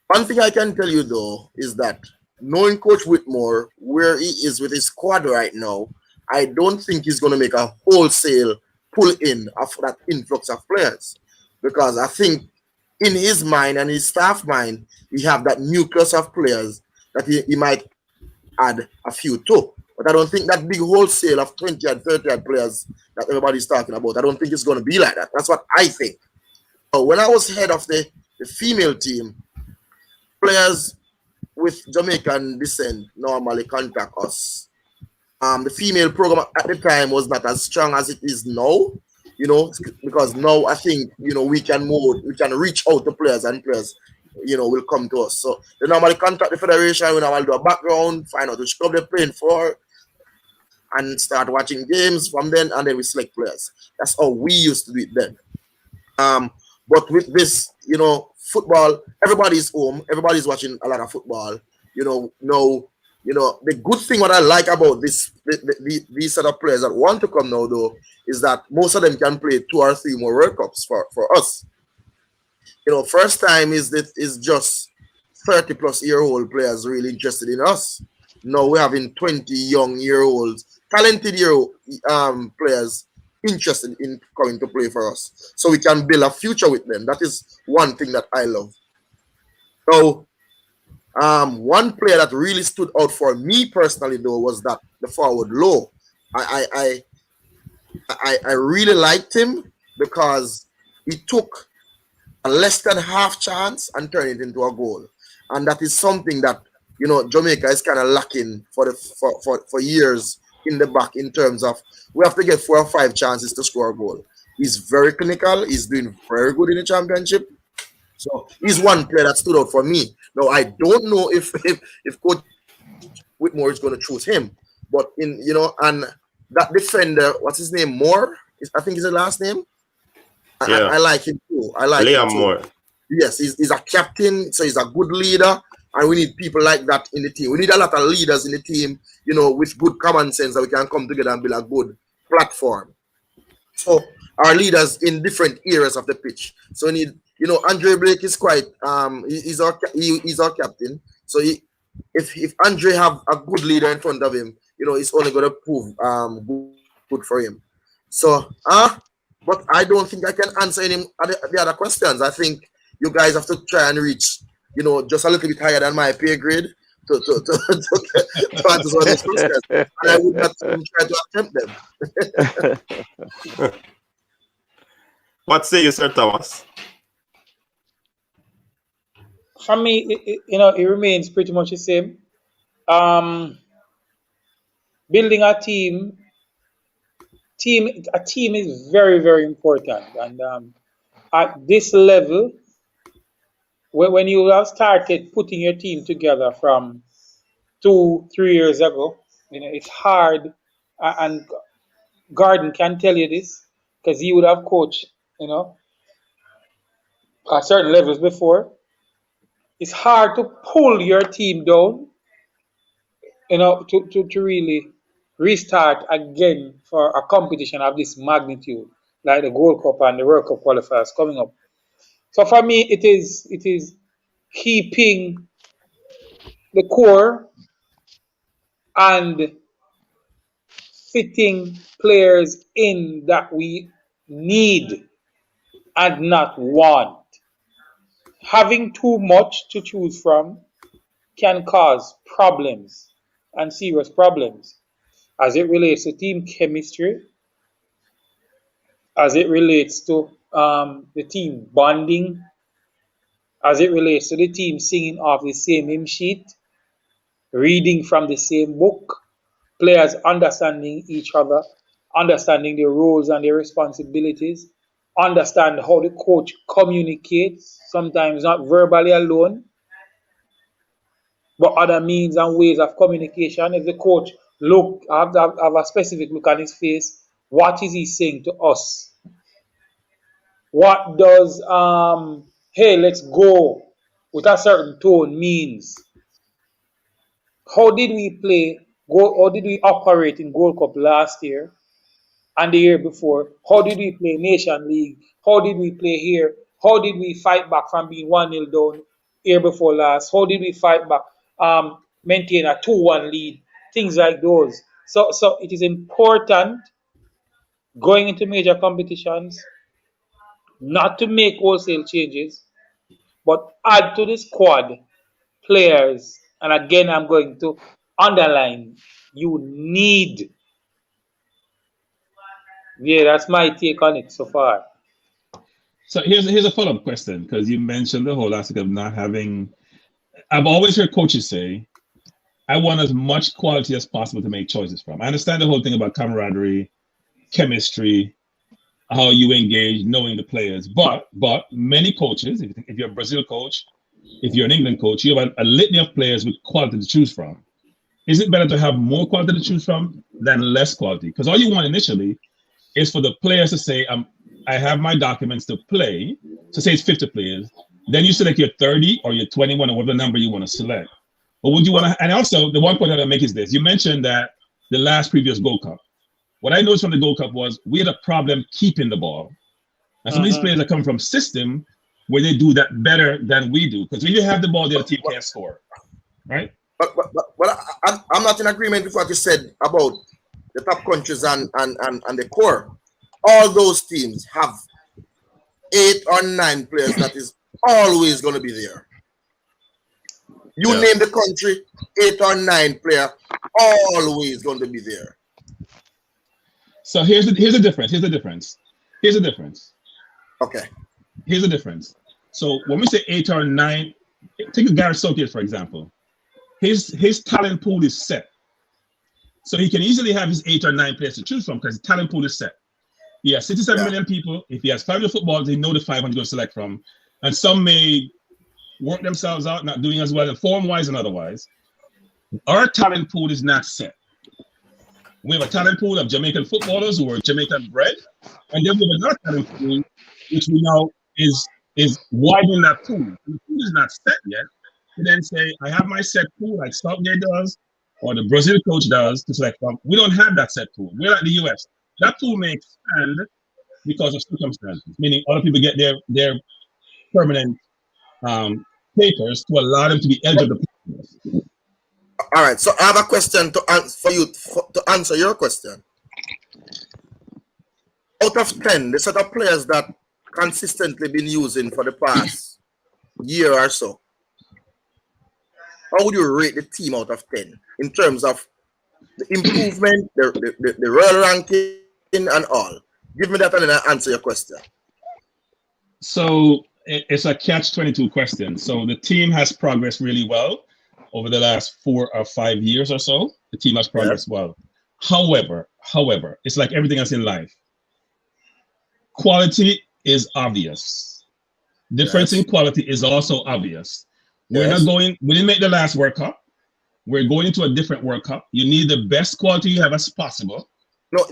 one thing I can tell you though is that knowing Coach Whitmore, where he is with his squad right now, I don't think he's going to make a wholesale pull in of that influx of players, because I think in his mind and his staff mind, he have that nucleus of players that he might add a few to. But I don't think that big wholesale of 20 and 30 players that everybody's talking about, I don't think it's going to be like that. That's what I think. So when I was head of the female team, players with Jamaican descent normally contact us. The female program at the time was not as strong as it is now, you know, because now I think, you know, we can reach out to players and players, you know, will come to us. So they normally contact the federation, we normally do a background, find out which club they're playing for, and start watching games from then, and then we select players. That's how we used to do it then. But with this, you know, football, everybody's home, everybody's watching a lot of football, you know. Now, you know, the good thing what I like about these set of players that want to come now though is that most of them can play 2 or 3 more World Cups for us. You know, first time is just 30-plus-year-old players really interested in us. Now we're having 20-young-year-olds, talented players interested in coming to play for us, so we can build a future with them. That is one thing that I love. So, one player that really stood out for me personally, though, was that the forward low. I really liked him because he took a less than half chance and turned it into a goal, and that is something that Jamaica is kind of lacking for years in the back in terms of we have to get 4 or 5 chances to score a goal. He's very clinical. He's doing very good in the championship. So he's one player that stood out for me. Now I don't know if Coach Whitmore is going to choose him, but and that defender, what's his name? Moore, I think is the last name. I like him too. I like Liam him too. Moore. Yes, he's a captain, so he's a good leader, and we need people like that in the team. We need a lot of leaders in the team, with good common sense that we can come together and build a good platform. So our leaders in different areas of the pitch. So we need, Andre Blake is quite he's our captain. So if Andre have a good leader in front of him, it's only gonna prove good for him. So but I don't think I can answer any the other questions. I think you guys have to try and reach, just a little bit higher than my pay grade to answer some of these questions. And I would not even try to attempt them. What say you, Sir Thomas? For me, it remains pretty much the same. Building a team is very, very important, and at this level, when you have started putting your team together from 2-3 years ago, it's hard, and Gordon can tell you this because he would have coached, at certain levels before. It's hard to pull your team down, to really restart again for a competition of this magnitude, like the Gold Cup and the World Cup qualifiers coming up. So for me, it is keeping the core and fitting players in that we need and not want. Having too much to choose from can cause problems and serious problems as it relates to team chemistry, as it relates to the team bonding, as it relates to the team singing off the same hymn sheet, reading from the same book, players understanding each other, understanding their roles and their responsibilities, understand how the coach communicates, sometimes not verbally alone, but other means and ways of communication. If the coach have a specific look on his face, what is he saying to us? What does hey, let's go with a certain tone means? How did we play? How did we operate in Gold Cup last year and the year before? How did we play Nation League? How did we play here? How did we fight back from being 1-0 down year before last? How did we fight back, maintain a 2-1 lead? Things like those. So it is important going into major competitions not to make wholesale changes, but add to the squad players. And again, I'm going to underline, you need. Yeah, that's my take on it so far. So here's a follow-up question, because you mentioned the whole aspect of not having. I've always heard coaches say, I want as much quality as possible to make choices from. I understand the whole thing about camaraderie, chemistry, how you engage, knowing the players. But many coaches, if you're a Brazil coach, if you're an England coach, you have a litany of players with quality to choose from. Is it better to have more quality to choose from than less quality? Because all you want initially is for the players to say, I have my documents to play. So say it's 50 players. Then you select your 30 or your 21 or whatever number you want to select. But would you want to, and also the one point that I make is this. You mentioned that the last previous Gold Cup. What I noticed from the Gold Cup was we had a problem keeping the ball. And some of these players are coming from system where they do that better than we do. Because when you have the ball, the other team can't score, right? But I'm not in agreement with what you said about the top countries and the core. All those teams have 8 or 9 players that is always going to be there. You name the country, 8 or 9 player always going to be there. So here's the difference. Here's the difference. Okay. Here's the difference. So when we say 8 or 9, take Gareth Southgate, for example. his talent pool is set. So he can easily have his 8 or 9 players to choose from because his talent pool is set. He has 67 million people. If he has 500 footballs, they know the 500 to select from. And some may work themselves out, not doing as well, form-wise and otherwise. Our talent pool is not set. We have a talent pool of Jamaican footballers who are Jamaican bred, and then we have another talent pool, which we know is widening that pool. And the pool is not set yet. We then say, I have my set pool like Southgate does, or the Brazil coach does to select from. We don't have that set pool. We're like the US. That pool may expand because of circumstances, meaning other people get their permanent papers to allow them to be eligible. All right, so I have a question for you to answer your question. Out of 10, the set of players that consistently been using for the past year or so, how would you rate the team out of 10 in terms of the improvement, the royal ranking, and all? Give me that and then I'll answer your question. So it's a catch-22 question. So the team has progressed really well over the last 4 or 5 years or so. The team has progressed well. However, it's like everything else in life. Quality is obvious. Difference in quality is also obvious. We're not going, we didn't make the last World Cup. We're going into a different World Cup. You need the best quality you have as possible.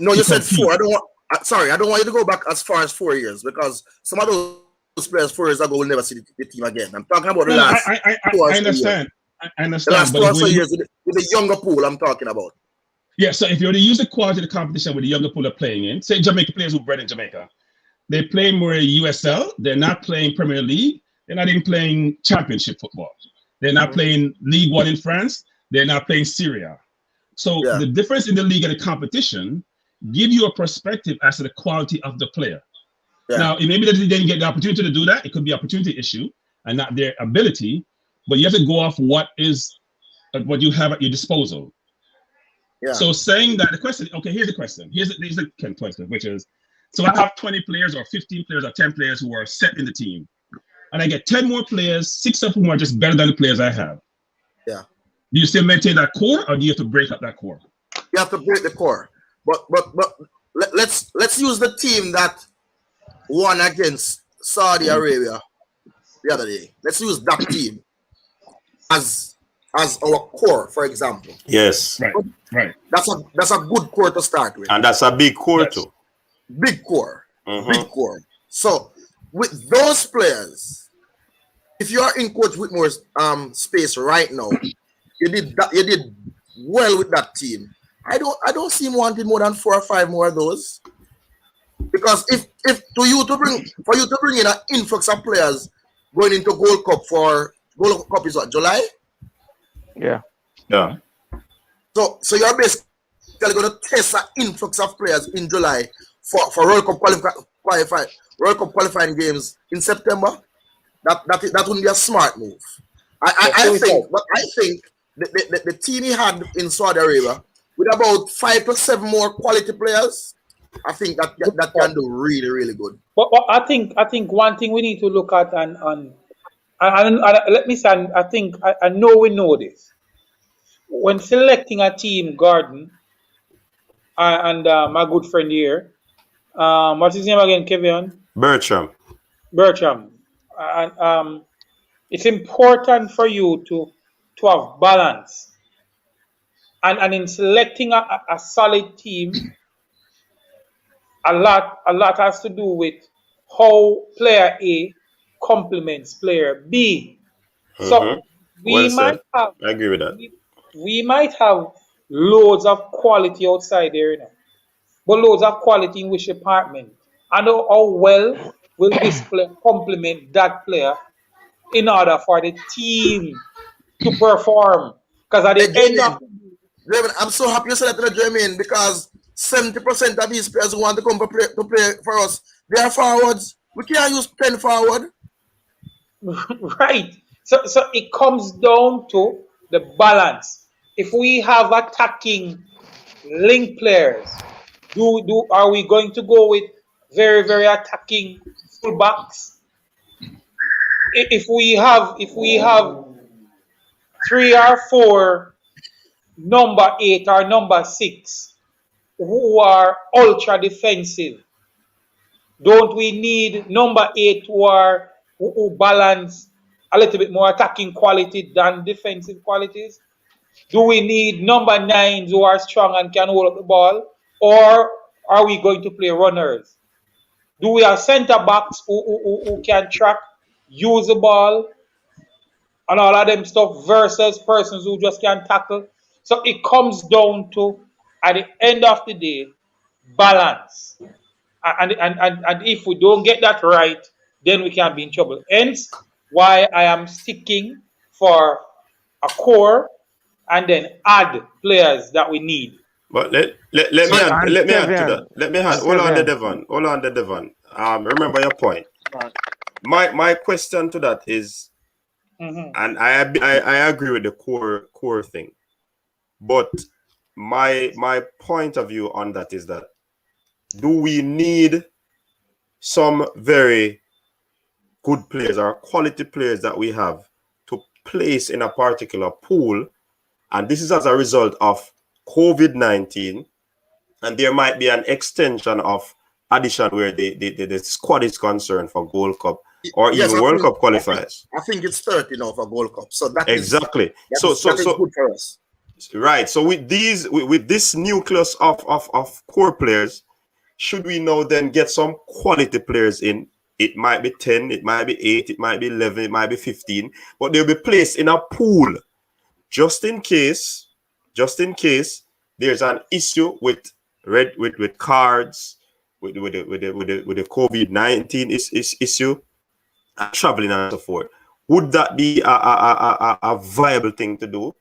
No, you said 4. I don't want you to go back as far as 4 years because some of those players 4 years ago will never see the team again. I'm talking about the last. I understand. I understand. The last 2 years with the younger pool I'm talking about. Yeah, so if you were to use the quality of the competition with the younger pool are playing in, say Jamaica players who are bred in Jamaica, they play more USL, they're not playing Premier League, they're not even playing championship football. They're not playing League One in France, they're not playing Syria. So the difference in the league and the competition give you a perspective as to the quality of the player. Now, it may be that they didn't get the opportunity to do that. It could be an opportunity issue and not their ability, but you have to go off what you have at your disposal. So saying that the question, okay, here's the question. Here's the question, which is, so I have 20 players or 15 players or 10 players who are set in the team. And I get 10 more players, 6 of whom are just better than the players I have. Yeah. Do you still maintain that core or do you have to break up that core? You have to break the core. But let's use the team that won against Saudi Arabia the other day. Let's use that team as our core, for example. Yes. Right. That's a good core to start with. And that's a big core too. Big core. Big core. So with those players, if you are in Coach Whitmore's space right now, you did well with that team. I don't see him wanting more than 4 or 5 more of those. Because if for you to bring in an influx of players going into Gold Cup is what, July? Yeah. So you're basically going to test an influx of players in July for World Cup qualifying games in September. That wouldn't be a smart move. I think the team he had in Saudi Arabia with about 5 to 7 more quality players, I think that can do really, really good. But I think one thing we need to look at and let me say, I know we know this. When selecting a team, Gordon and my good friend here, what's his name again, Kevin? Bertram. And it's important for you to have balance. And in selecting a solid team, a lot has to do with how player A complements player B. So I agree with that. We might have loads of quality outside there, but loads of quality in which department? And how well will this player complement that player in order for the team to perform? Because at the end of I'm so happy you said that, Jermaine, because 70% of these players who want to come to play for us, they are forwards. We can't use 10 forward. Right. So it comes down to the balance. If we have attacking link players, are we going to go with very, very attacking fullbacks? If we have 3 or 4 number 8 or number 6 who are ultra defensive? Don't we need number 8 who balance a little bit more attacking quality than defensive qualities? Do we need number 9s who are strong and can hold up the ball? Or are we going to play runners? Do we have centre backs who can track, use the ball, and all of them stuff versus persons who just can't tackle? So it comes down to, at the end of the day, balance. And if we don't get that right, then we can be in trouble. Hence, why I am sticking for a core and then add players that we need. But let me So, add, And let me add to that. Kevin, Let me add. and Hold on, the Kevin, Devon. Hold on, the Devon. Remember your point. My question to that is, Mhm. and I agree with the core thing, but my point of view on that is that, do we need some very good players or quality players that we have to place in a particular pool? And this is as a result of COVID-19, and there might be an extension of addition where the squad is concerned for Gold Cup or yes, even World Cup qualifiers. I think it's 30 now for Gold Cup. So that is Exactly. that So is good for us. right. So with this nucleus of core players, should we now then get some quality players in? It might be 10, it might be 8, it might be 11, it might be 15, but they'll be placed in a pool just in case there's an issue with cards, with the COVID-19 issue and traveling and so forth. Would that be a viable thing to do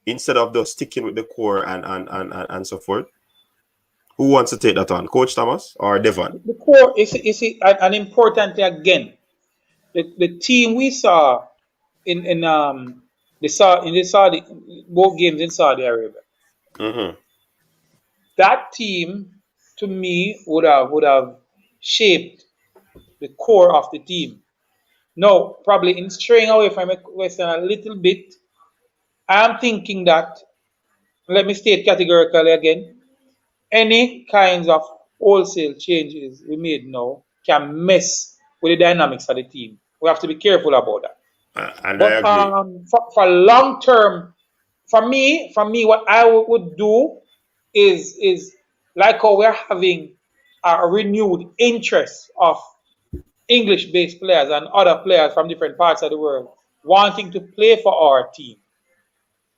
instead of just sticking with the core and so forth? Who wants to take that on, Coach Thomas or Devon? The core is an important thing again. The team we saw in the Saudi both games in Saudi Arabia. Mm-hmm. That team, to me, would have shaped the core of the team. Now, probably in straying away from a question a little bit, I am thinking that, let me state categorically again, any kinds of wholesale changes we made now can mess with the dynamics of the team. We have to be careful about that. And I But agree. for long term, for me, what I would do is like how we're having a renewed interest of English-based players and other players from different parts of the world wanting to play for our team.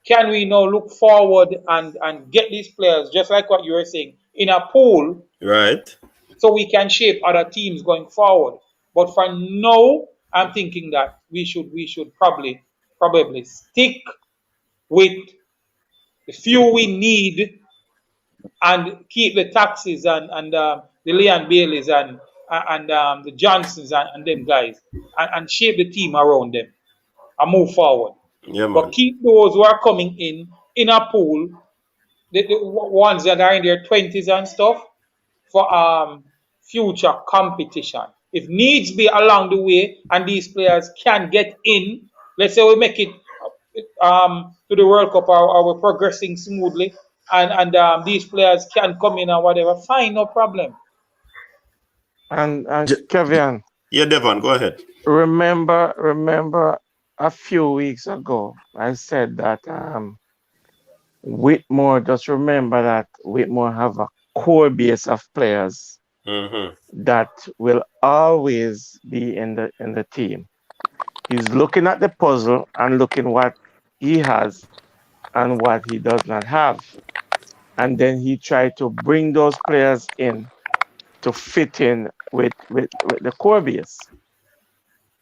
Can we now look forward and get these players, just like what you were saying, in a pool Right. so we can shape other teams going forward? But for now, I'm thinking that we should probably stick with the few we need and keep the taxes and the Leon Baileys and the Johnsons and them guys and shape the team around them and move forward. Yeah, But man. keep those who are coming in a pool, the ones that are in their 20s and stuff, for future competition. If needs be along the way and these players can get in, let's say we make it to the World Cup, or we're progressing smoothly and these players can come in or whatever, fine, no problem. and J- Kevin, Yeah, Devon, go ahead. remember a few weeks ago, I said that Whitmore, just remember that Whitmore have a core base of players Mm-hmm. that will always be in the team. He's looking at the puzzle and looking what he has and what he does not have. And then he tried to bring those players in to fit in with the core base.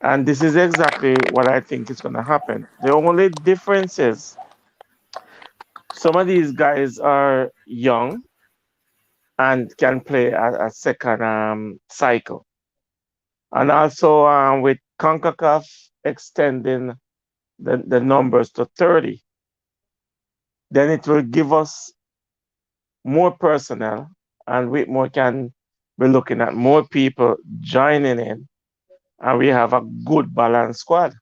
And this is exactly what I think is going to happen. The only difference is some of these guys are young and can play a second cycle. And also with CONCACAF extending the numbers to 30, then it will give us more personnel and Whitmore can be looking at more people joining in and we have a good balanced squad.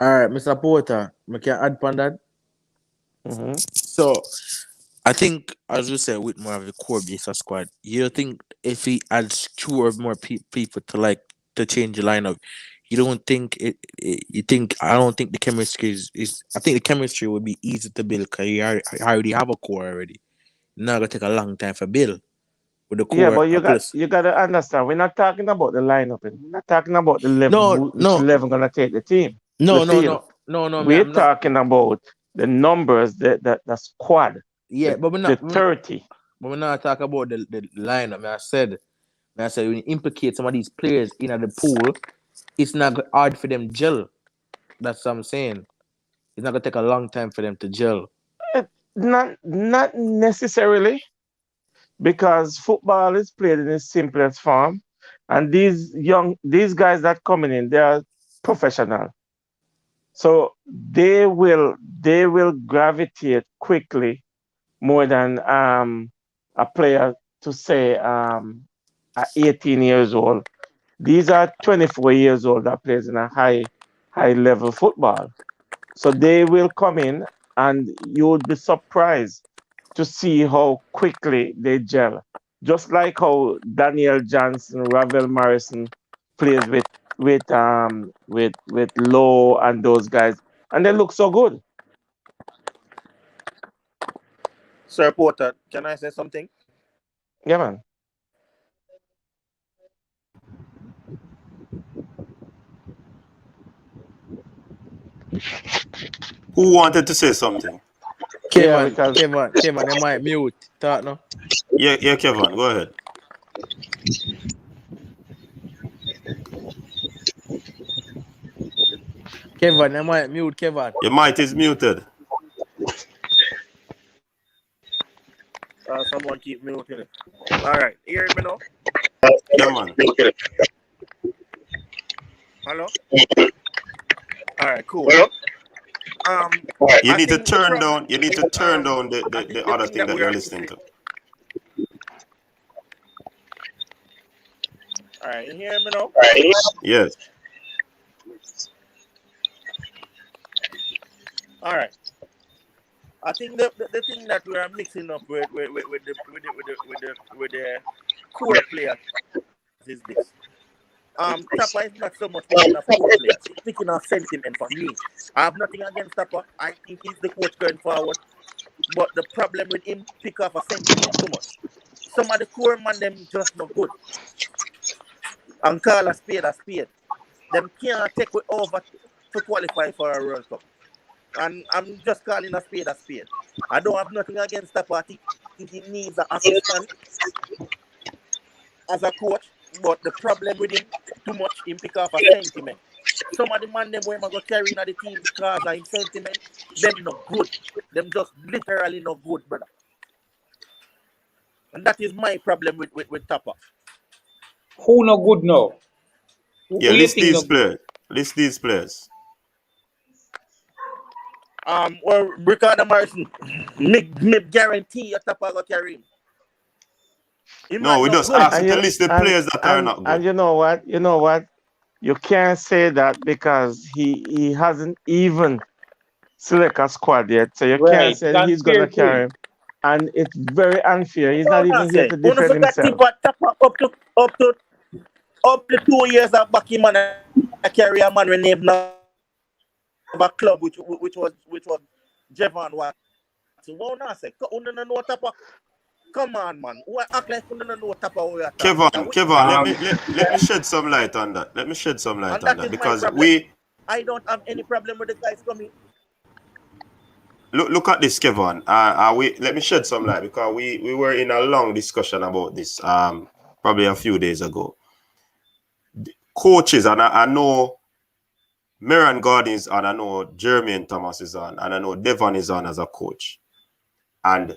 All right, Mr. Porter, I can add on that. Mm-hmm. So I think, as you said, with more of the core base of squad, you think if he adds two or more people to like to change the lineup, you don't think you think I don't think the chemistry is. I think the chemistry would be easy to build because you already have a core already. Not gonna take a long time for build with the Yeah, core but plus. you got to understand. We're not talking about the lineup. We're not talking about the No, level, which no, 11 gonna take the team to the no, no, field. no, no, no, man. We're I'm not. talking about the numbers, the squad, Yeah, but the 30. we're not talking about the lineup. Man, I said when you implicate some of these players in the pool, it's not hard for them gel. That's what I'm saying. It's not gonna take a long time for them to gel. Eh, not necessarily, because football is played in its simplest form, and these guys that coming in, they are professional, so they will gravitate quickly more than a player to say at 18 years old. These are 24 years old that plays in a high level football. So they will come in and you would be surprised to see how quickly they gel. Just like how Daniel Johnson, Ravel Morrison plays with Lowe and those guys, and they look so good. Sir Porter, can I say something? Yeah, man. Who wanted to say something? Yeah, Kevin, because Kevin, they might mute. Talk no. Yeah, Kevin, go ahead. Kevin, they might mute. Kevin. Your mic is muted. Someone keep muting it. All right, hear me now. Yeah, man. Hello. All right, cool. You I need to think the turn problem. down. You need to turn down I the think the other thing thing that that we you're are listening missing. to. All right, you hear me now? Yes. All right. I think the thing that we are mixing up with the core players is this. Tapper is not so much picking up core players. He's picking up sentiment for me. I have nothing against Tapper. I think he's the coach going forward. But the problem with him, pick off a sentiment too much. Some of the core man them just not good. And call a spade a spade. Them can't take it over to qualify for a World Cup. And I'm just calling a spade a spade. I don't have nothing against that party. He needs an assistant as a coach, but the problem with him, too much him pick off a sentiment. Some of the man them when I go carrying at the team because of him sentiment, them not good. Them just literally not good, brother. And that is my problem with Tapper. Who no good now? Yeah, Who you list think no these good? players. List these players. Well, Ricardo Morrison, me guarantee your Tapper go carry him. He No, man we not just good. ask And you to you list the players that are not and good. you know what? You know what? You can't say that because he hasn't even select a squad yet. So you can't Right. It's say he's gonna unfair to carry him. him. And it's very unfair. He's not Hold on, even here say. to Wanna defend forget himself. Tapper up to 2 years of back him man I carry a man renamed a club which was Jevon Watson. What I say? Una no know Tapper. Come on, man. Who act like una no know Tapper what we are talking about? Kevin, let me shed some light on that. Let me shed some light And on that that is my because problem. I don't have any problem with the guys coming. look at this, Kevin. Let me shed some light because we were in a long discussion about this probably a few days ago. Coaches, and I know Merron Gordon is on, I know Jermaine Thomas is on, and I know Devon is on as a coach. And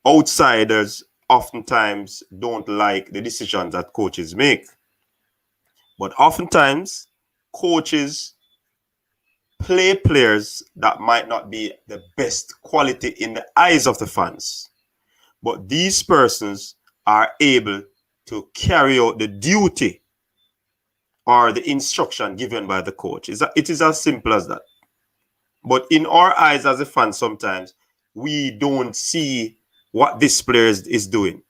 outsiders oftentimes don't like the decisions that coaches make. But oftentimes, coaches play players that might not be the best quality in the eyes of the fans. But these persons are able to carry out the duty or the instruction given by the coach. It is as simple as that. But in our eyes as a fan, sometimes we don't see what this player is doing.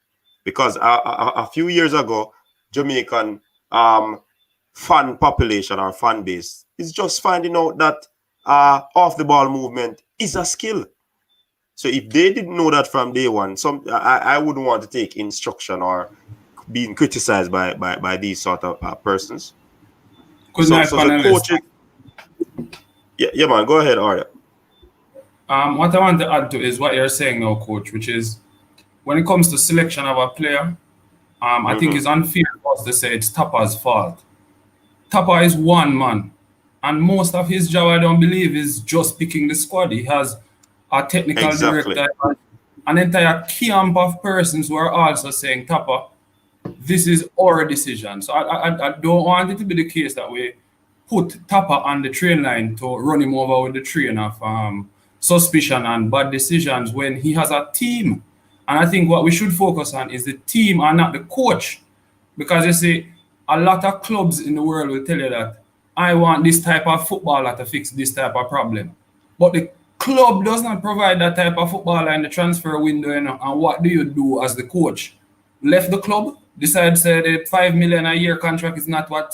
Because a few years ago, Jamaican fan population or fan base is just finding out that off the ball movement is a skill. So if they didn't know that from day one, I wouldn't want to take instruction or being criticized by these sort of persons. Good So night, the panelists. coaches, yeah, man, go ahead, Arya. What I want to add to is what you're saying now, coach, which is when it comes to selection of a player, I think it's unfair for us to say it's Tappa's fault. Tappa is one man, and most of his job, I don't believe, is just picking the squad. He has a technical director, an entire camp of persons who are also saying, Tappa, this is our decision. So I don't want it to be the case that we put Tappa on the train line to run him over with the train of suspicion and bad decisions when he has a team. And I think what we should focus on is the team and not the coach. Because you see, a lot of clubs in the world will tell you that I want this type of footballer to fix this type of problem. But the club does not provide that type of footballer in the transfer window. You know, and what do you do as the coach? Left the club, decide say the $5 million a year contract is not what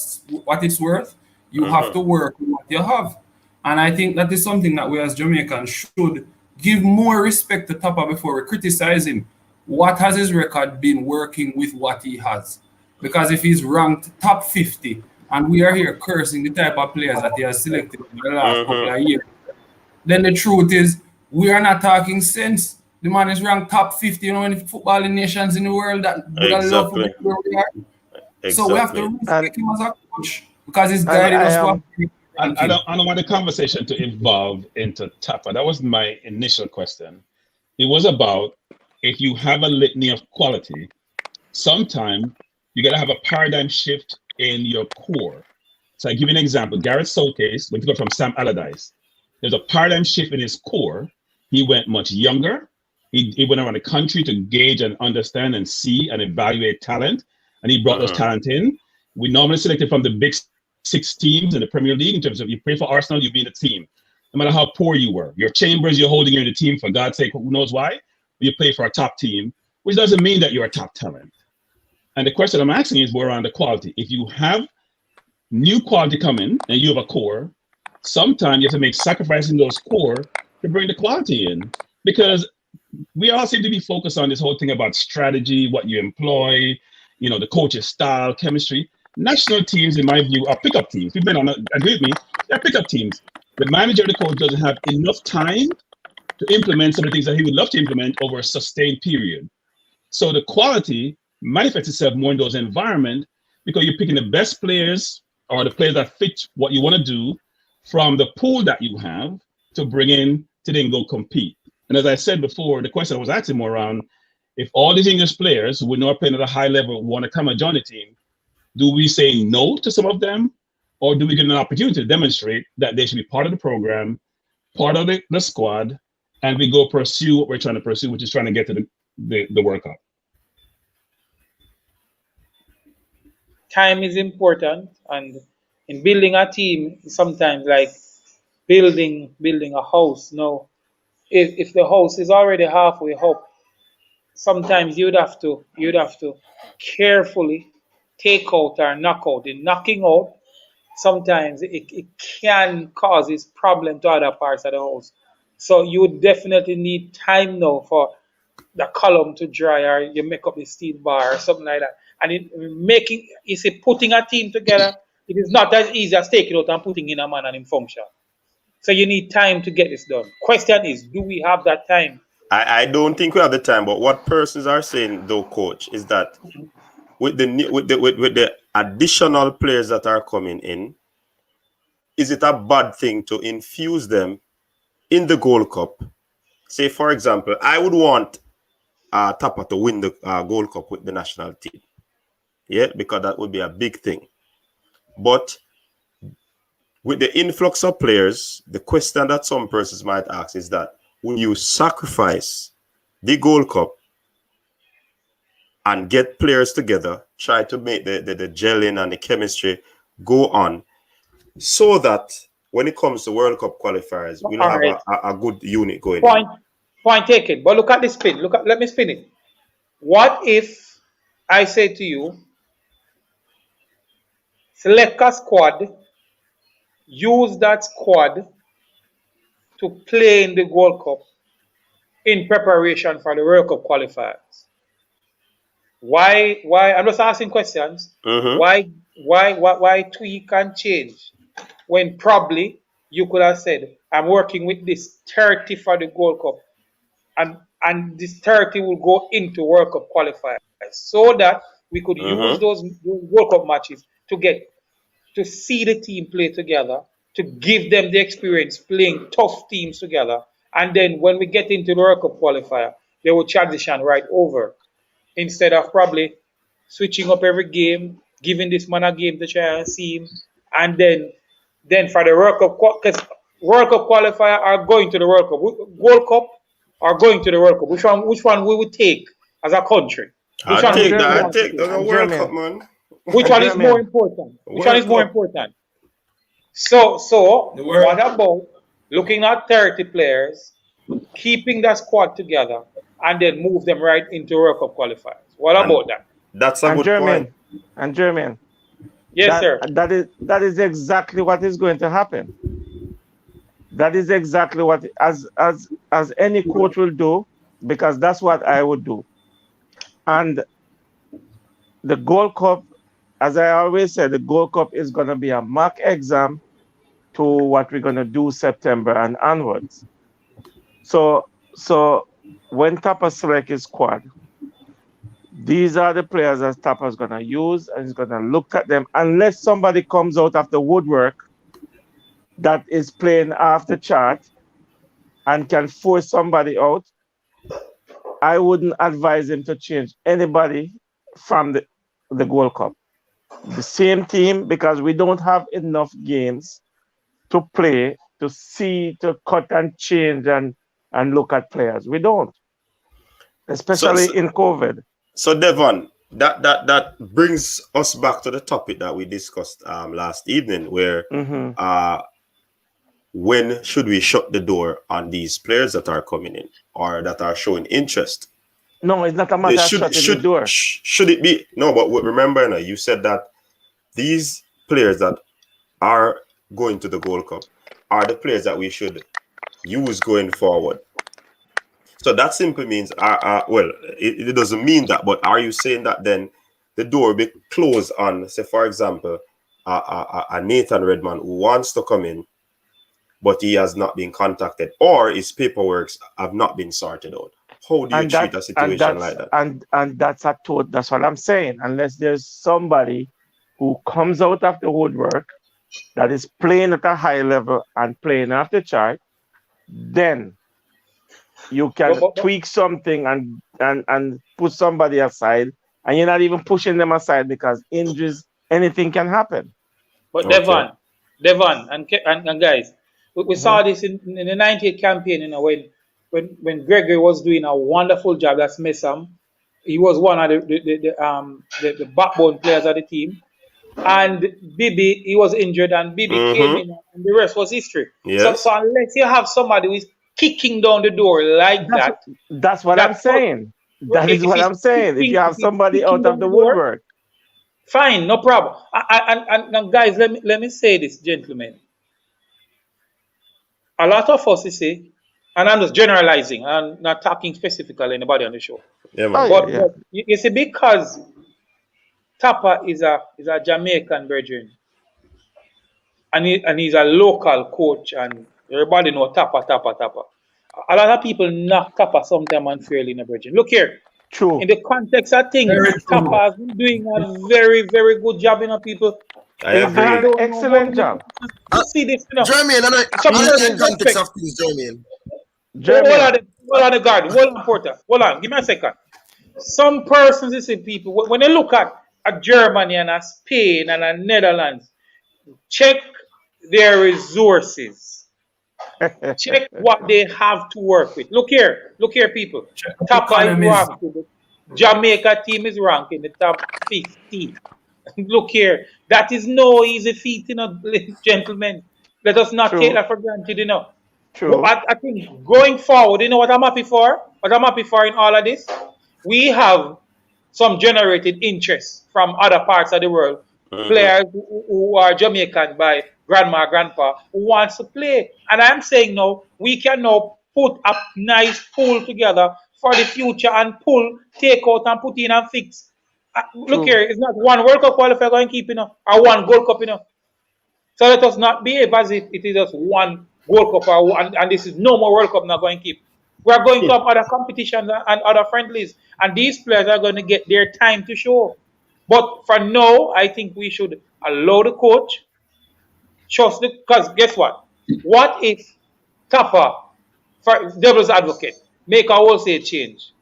it's worth. You have to work with what you have. And I think that is something that we as Jamaicans should give more respect to Tappa before we criticize him. What has his record been working with what he has? Because if he's ranked top 50 and we are here cursing the type of players that he has selected in the last couple of years, then the truth is we are not talking sense. The man is ranked top 50, you know, in footballing nations in the world that would have loved to be where we are. So we have to respect him as a coach because he's guiding us. I don't want the conversation to evolve into Tappa. That was my initial question. It was about if you have a litany of quality, sometimes you got to have a paradigm shift in your core. So I give you an example. Gareth Southgate, when you go from Sam Allardyce, there's a paradigm shift in his core. He went much younger. He went around the country to gauge and understand and see and evaluate talent. And he brought those talent in. We normally selected from the big 6 teams in the Premier League in terms of you play for Arsenal, you be in the team. No matter how poor you were. Your Chambers, you're holding in the team, for God's sake, who knows why? You play for a top team, which doesn't mean that you're a top talent. And the question I'm asking is more around the quality. If you have new quality coming and you have a core, sometimes you have to make sacrifices in those core to bring the quality in. Because we all seem to be focused on this whole thing about strategy, what you employ, you know, the coach's style, chemistry. National teams, in my view, are pickup teams. People may not agree with me. They're pickup teams. The manager, the coach, doesn't have enough time to implement some of the things that he would love to implement over a sustained period. So the quality manifests itself more in those environments because you're picking the best players or the players that fit what you want to do from the pool that you have to bring in to then go compete. And as I said before, the question I was asking more around, if all these English players who are not playing at a high level want to come and join the team, do we say no to some of them? Or do we get an opportunity to demonstrate that they should be part of the program, part of the squad, and we go pursue what we're trying to pursue, which is trying to get to the World Cup? Time is important, and in building a team, sometimes like building a house. No, if the house is already halfway up, sometimes you'd have to carefully take out or knock out. In knocking out, sometimes it can cause this problem to other parts of the house. So you would definitely need time now for the column to dry, or you make up the steel bar or something like that. And putting a team together, it is not as easy as taking out and putting in a man and in function. So you need time to get this done. Question is, do we have that time? I don't think we have the time, but what persons are saying, though, coach, is that with the additional players that are coming in, is it a bad thing to infuse them in the Gold Cup? Say, for example, I would want Tappa to win the Gold Cup with the national team. Yeah, because that would be a big thing. But with the influx of players, the question that some persons might ask is that, will you sacrifice the Gold Cup and get players together, try to make the gelling and the chemistry go on, so that when it comes to World Cup qualifiers, we'll All have right. a good unit going. Point taken. But look at the spin. Let me spin it. What if I say to you, select a squad, use that squad to play in the World Cup in preparation for the World Cup qualifiers? Why? I'm just asking questions. Mm-hmm. Why tweak and change when probably you could have said, I'm working with this 30 for the Gold Cup, and this 30 will go into World Cup qualifiers so that we could use those World Cup matches to see the team play together, to give them the experience playing tough teams together, and then when we get into the World Cup qualifier, they will transition right over instead of probably switching up every game, giving this man a game to try and see him, and then for the World Cup, because World Cup qualifier are going to the World Cup, World Cup are going to the World Cup. Which one we would take as a country? Which one I'd take the World Cup, man. Which one is more important? Which one is more important? So what about looking at 30 players, keeping that squad together, and then move them right into World Cup qualifiers? What about that? That's a good point. And Jermaine. Yes, sir. That is exactly what is going to happen. That is exactly what as any coach will do, because that's what I would do. And the Gold Cup, as I always say, the Gold Cup is going to be a mock exam to what we're going to do September and onwards. So when Tapa select his squad, these are the players that Tapa's going to use, and he's going to look at them. Unless somebody comes out of the woodwork that is playing off the chart and can force somebody out, I wouldn't advise him to change anybody from the Gold Cup. The same team, because we don't have enough games to play to see, to cut and change and look at players. We don't, especially in COVID. So Devon, that brings us back to the topic that we discussed last evening, where when should we shut the door on these players that are coming in or that are showing interest? No, it's not a matter of shutting the door. Should it be? No, but remember, you said that these players that are going to the Gold Cup are the players that we should use going forward. So that simply means, it doesn't mean that, but are you saying that then the door will be closed on, say, for example, a Nathan Redman who wants to come in, but he has not been contacted, or his paperwork have not been sorted out? How do you treat a situation like that? And that's what I'm saying. Unless there's somebody who comes out of the woodwork that is playing at a high level and playing off the chart, then you can tweak something and put somebody aside, and you're not even pushing them aside because injuries, anything can happen. But Devon, and guys, we saw this in the 98 campaign, when Gregory was doing a wonderful job. That's Messam. He was one of the backbone players of the team. And Bibi, he was injured, and Bibi came in, and the rest was history. Yes. So unless you have somebody who is kicking down the door like that's what I'm saying. That is what I'm saying. If you have somebody out of the woodwork, fine, no problem. And guys, let me say this, gentlemen. A lot of us, you see, and I'm just generalizing, I'm not talking specifically anybody on the show. Yeah, man. But you see, because Tapa is a Jamaican brethren, and he's a local coach, and everybody know Tapa. A lot of people knock Tapa sometimes unfairly in the brethren. Look here. True. In the context of things, Tapa has been doing a very, very good job, people. I agree. Excellent job. See this, Jermaine, and in context of things, Jermaine. Hold on, the guard. Hold on, Porter. Hold on. Give me a second. Some persons, you see, people, when they look at Germany and at Spain and at Netherlands, check their resources. Check what they have to work with. Look here, people. Tapa is ranked. The Jamaica team is ranked in the top 15. Look here. That is no easy feat, gentlemen. Let us not True. take that for granted, you know. True. I think going forward, you know what I'm happy for? What I'm happy for in all of this? We have some generated interest from other parts of the world. Players who are Jamaican by grandma, grandpa, who wants to play. And I'm saying now, we can now put a nice pool together for the future and pull, take out and put in and fix. Look True. here, it's not one World Cup qualifier going to keep, you know, or one Gold Cup, you know. So let us not behave as if it is just one World Cup and this is no more World Cup not going to keep. We are going to have other competitions and other friendlies, and these players are going to get their time to show. But for now, I think we should allow the coach, trust the, because guess what? What if Tapper, for devil's advocate, make a wholesale change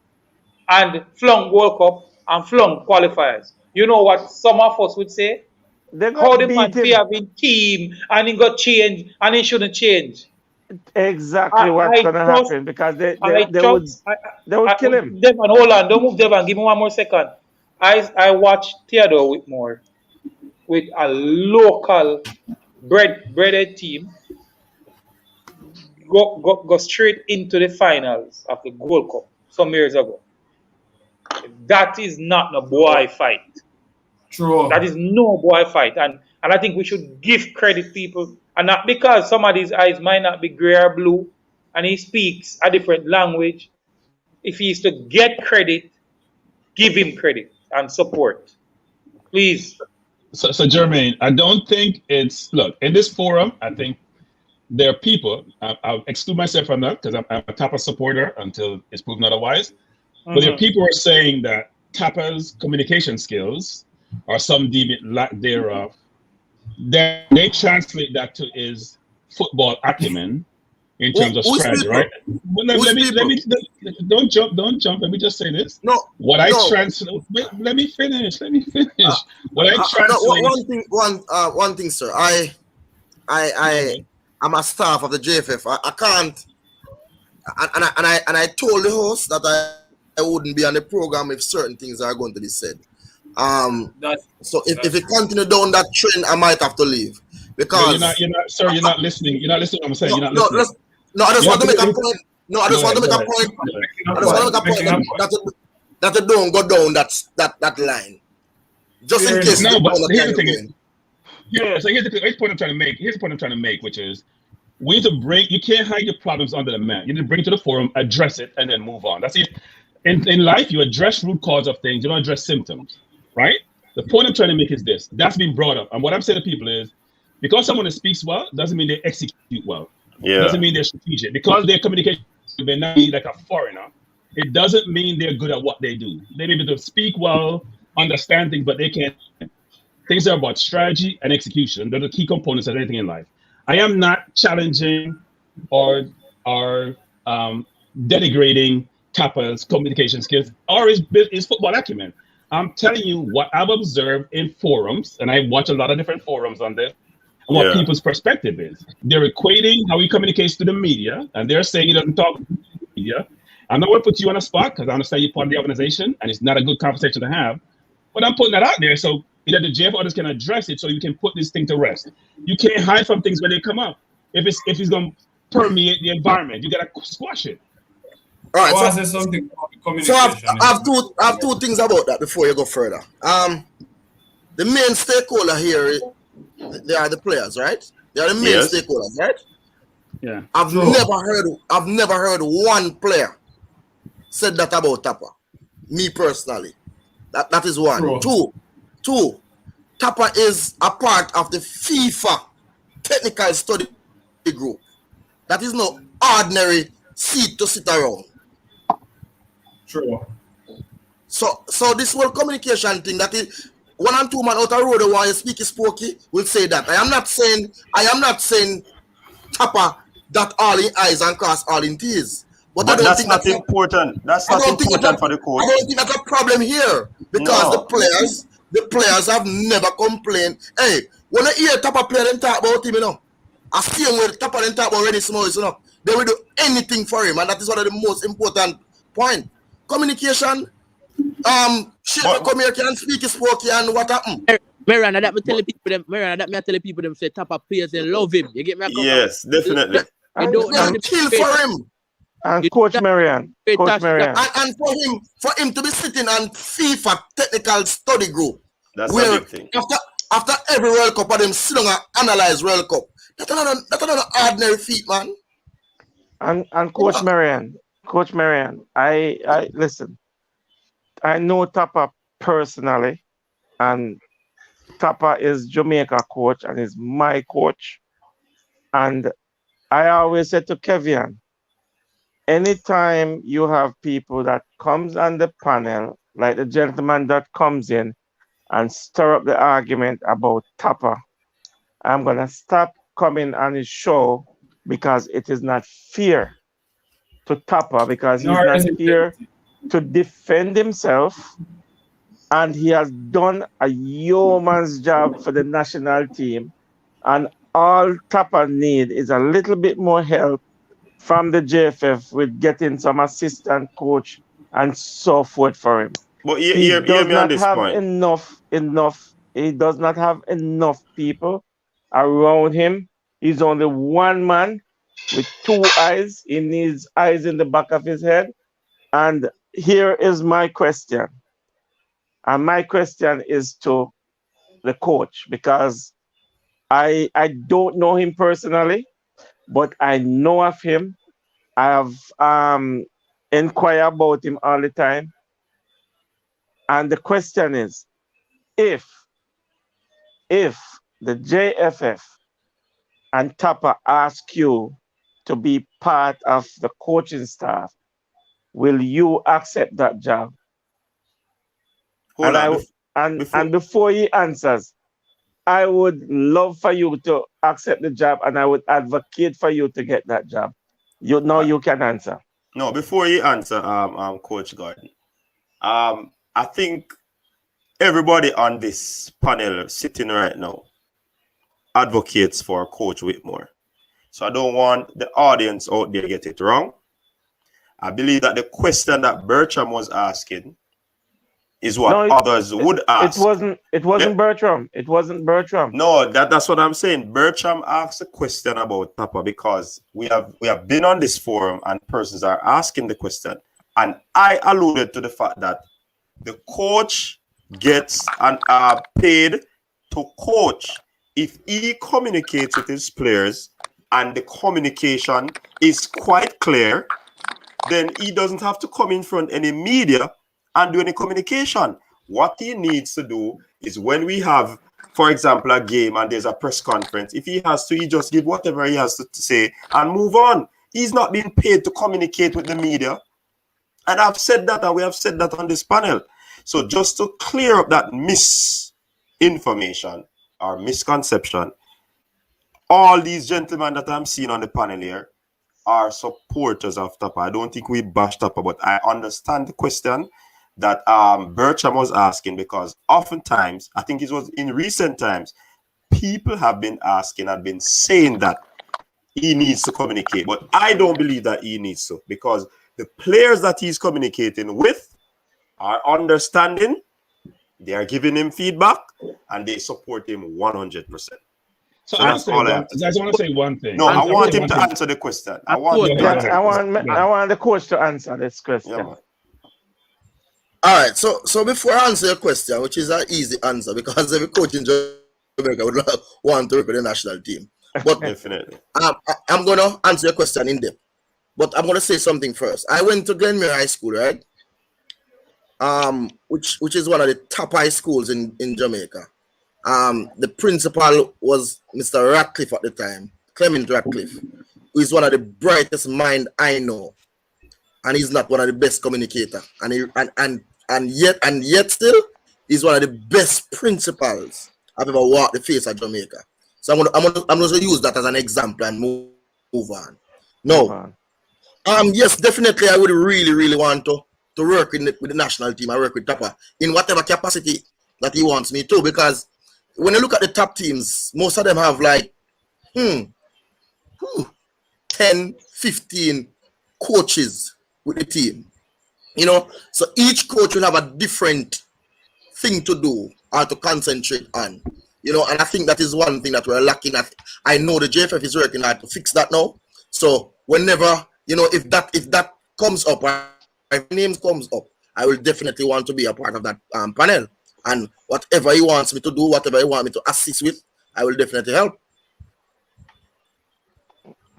and flung World Cup and flung qualifiers? You know what some of us would say? They're How gonna the man beat play him. having team and he got changed and he shouldn't change. Exactly what's I gonna trust, happen because I they would trust, kill him. Devon, hold on, don't move Devon, give me one more second. I watched Theodore Whitmore with a local breaded team go straight into the finals of the Gold Cup some years ago. That is not a boy fight. True. That is no boy fight. And I think we should give credit people. And not because some of these eyes might not be gray or blue and he speaks a different language. If he is to get credit, give him credit and support. Please. So Jermaine, I don't think it's look in this forum. I think there are people. I'll exclude myself from that because I'm a Tapa supporter until it's proven otherwise. But there are people who are saying that Tapa's communication skills or some deem it lack thereof. Then they translate that to his football acumen in terms of strategy, right? Well, let me don't jump. Let me just say this. No. I translate. Let me finish. What I translate. One thing, sir. I'm a staff of the JFF. I can't. And I told the host that I wouldn't be on the program if certain things are going to be said. So if it continue down that trend, I might have to leave because you're not, sir. You're not listening. You're not listening. What I'm saying. You're not listening. No, I just want to make a point. No, I just want to make a point. I just want to make a point that you don't go down that line. Just in case. No, but here's the thing. Yeah, so here's the point I'm trying to make. Here's the point I'm trying to make, which is we need to bring. You can't hide your problems under the mat. You need to bring it to the forum, address it, and then move on. That's it. In life, you address root cause of things. You don't address symptoms, right? The point I'm trying to make is this. That's been brought up, and what I'm saying to people is, because someone speaks well doesn't mean they execute well. Yeah. Doesn't mean they're strategic. Because their communication may not be like a foreigner, it doesn't mean they're good at what they do. They may be able to speak well, understand things, but they can't. Things are about strategy and execution. They're the key components of anything in life. I am not challenging or denigrating Tapa's communication skills or his football acumen. I'm telling you what I've observed in forums, and I watch a lot of different forums on this, and what people's perspective is. They're equating how he communicates to the media, and they're saying he doesn't talk to the media. I'm not going to put you on a spot because I understand you're part of the organization, and it's not a good conversation to have. But I'm putting that out there so either the JF others can address it so you can put this thing to rest. You can't hide from things when they come up. If it's going to permeate the environment, you got to squash it. All right. I want to say something about communication. So I have two things about that before you go further. The main stakeholder here, they are the players, right? They are the main stakeholders, right? Yeah. I've never heard one player said that about Tapa. Me personally. That is one. True. Two. Tapa is a part of the FIFA technical study group. That is no ordinary seat to sit around. True. So this whole communication thing, that is 1 and 2 man out the road while you speak spokey will say that. I am not saying Tapa that all in eyes and cross all in T's. But I don't that's think not important. That's not important for the coach. I don't think that's a problem here because the players have never complained. Hey, when I hear Tapa play them talk about him, you know, I see him when Tapa them talk about Rennie Smalls, you know, they will do anything for him, and that is one of the most important points. Communication. Shit, come here, can speak spokey, and what happened? Merron, that me telling people them. Merron, that me I telling people them say top of players and love him. You get me? Yes, definitely. You don't know Them the kill for him. And Coach Merron, And for him to be sitting on FIFA technical study group, That's where a big thing. after every World Cup, them sit down and analyze World Cup. That's not an ordinary feat, man. And Coach Merron, I listen. I know Tapa personally, and Tapa is Jamaica coach and is my coach. And I always said to Kevin, anytime you have people that comes on the panel, like the gentleman that comes in and stir up the argument about Tapa, I'm gonna stop coming on his show because it is not fair to Tapa, because he's not here to defend himself, and he has done a yeoman's job for the national team. And all Tapa need is a little bit more help from the JFF with getting some assistant coach and so forth for him. But He hear does me on not this have point. enough. He does not have enough people around him. He's only one man with two eyes. He needs eyes in the back of his head. And here is my question. And my question is to the coach, because I don't know him personally, but I know of him. I have inquired about him all the time. And the question is, if the JFF and Tapa ask you to be part of the coaching staff, will you accept that job? And before he answers, I would love for you to accept the job, and I would advocate for you to get that job. You can answer. No, before you answer, Coach Gordon, I think everybody on this panel sitting right now advocates for Coach Whitmore. So I don't want the audience out there to get it wrong. I believe that the question that Bertram was asking is what others would ask. It wasn't Bertram. It wasn't Bertram. No, that's what I'm saying. Bertram asked a question about Tapa because we have been on this forum and persons are asking the question. And I alluded to the fact that the coach gets paid to coach. If he communicates with his players and the communication is quite clear, then he doesn't have to come in front of any media and do any communication. What he needs to do is when we have, for example, a game and there's a press conference, if he has to, he just give whatever he has to say and move on. He's not being paid to communicate with the media. And I've said that, and we have said that on this panel. So just to clear up that misinformation or misconception, all these gentlemen that I'm seeing on the panel here are supporters of Tapa. I don't think we bash Tapa, but I understand the question that Bertram was asking, because oftentimes, I think it was in recent times, people have been asking and been saying that he needs to communicate. But I don't believe that he needs to, because the players that he's communicating with are understanding, they are giving him feedback, and they support him 100%. So that's all I have to say. I just want to say one thing. No, I want him to answer the question. I want the coach to answer this question. Yeah, all right, so before I answer your question, which is an easy answer, because every coach in Jamaica would want to work with the national team. But definitely, I'm going to answer your question in depth. But I'm going to say something first. I went to Glenmere High School, right? Which is one of the top high schools in Jamaica. The principal was Mr. Ratcliffe at the time, Clement Ratcliffe, who is one of the brightest mind I know, and he's not one of the best communicator, and yet still he's one of the best principals I've ever walked the face of Jamaica. So I'm going to use that as an example and move on. No, yes, definitely I would really want to work with the national team. I work with Tapa in whatever capacity that he wants me to, because when you look at the top teams, most of them have like 10, 15 coaches with the team. You know, so each coach will have a different thing to do or to concentrate on. You know, and I think that is one thing that we're lacking at. I know the JFF is working hard to fix that now. So whenever, you know, if that comes up, or if names comes up, I will definitely want to be a part of that panel. And whatever he wants me to do, whatever he wants me to assist with, I will definitely help.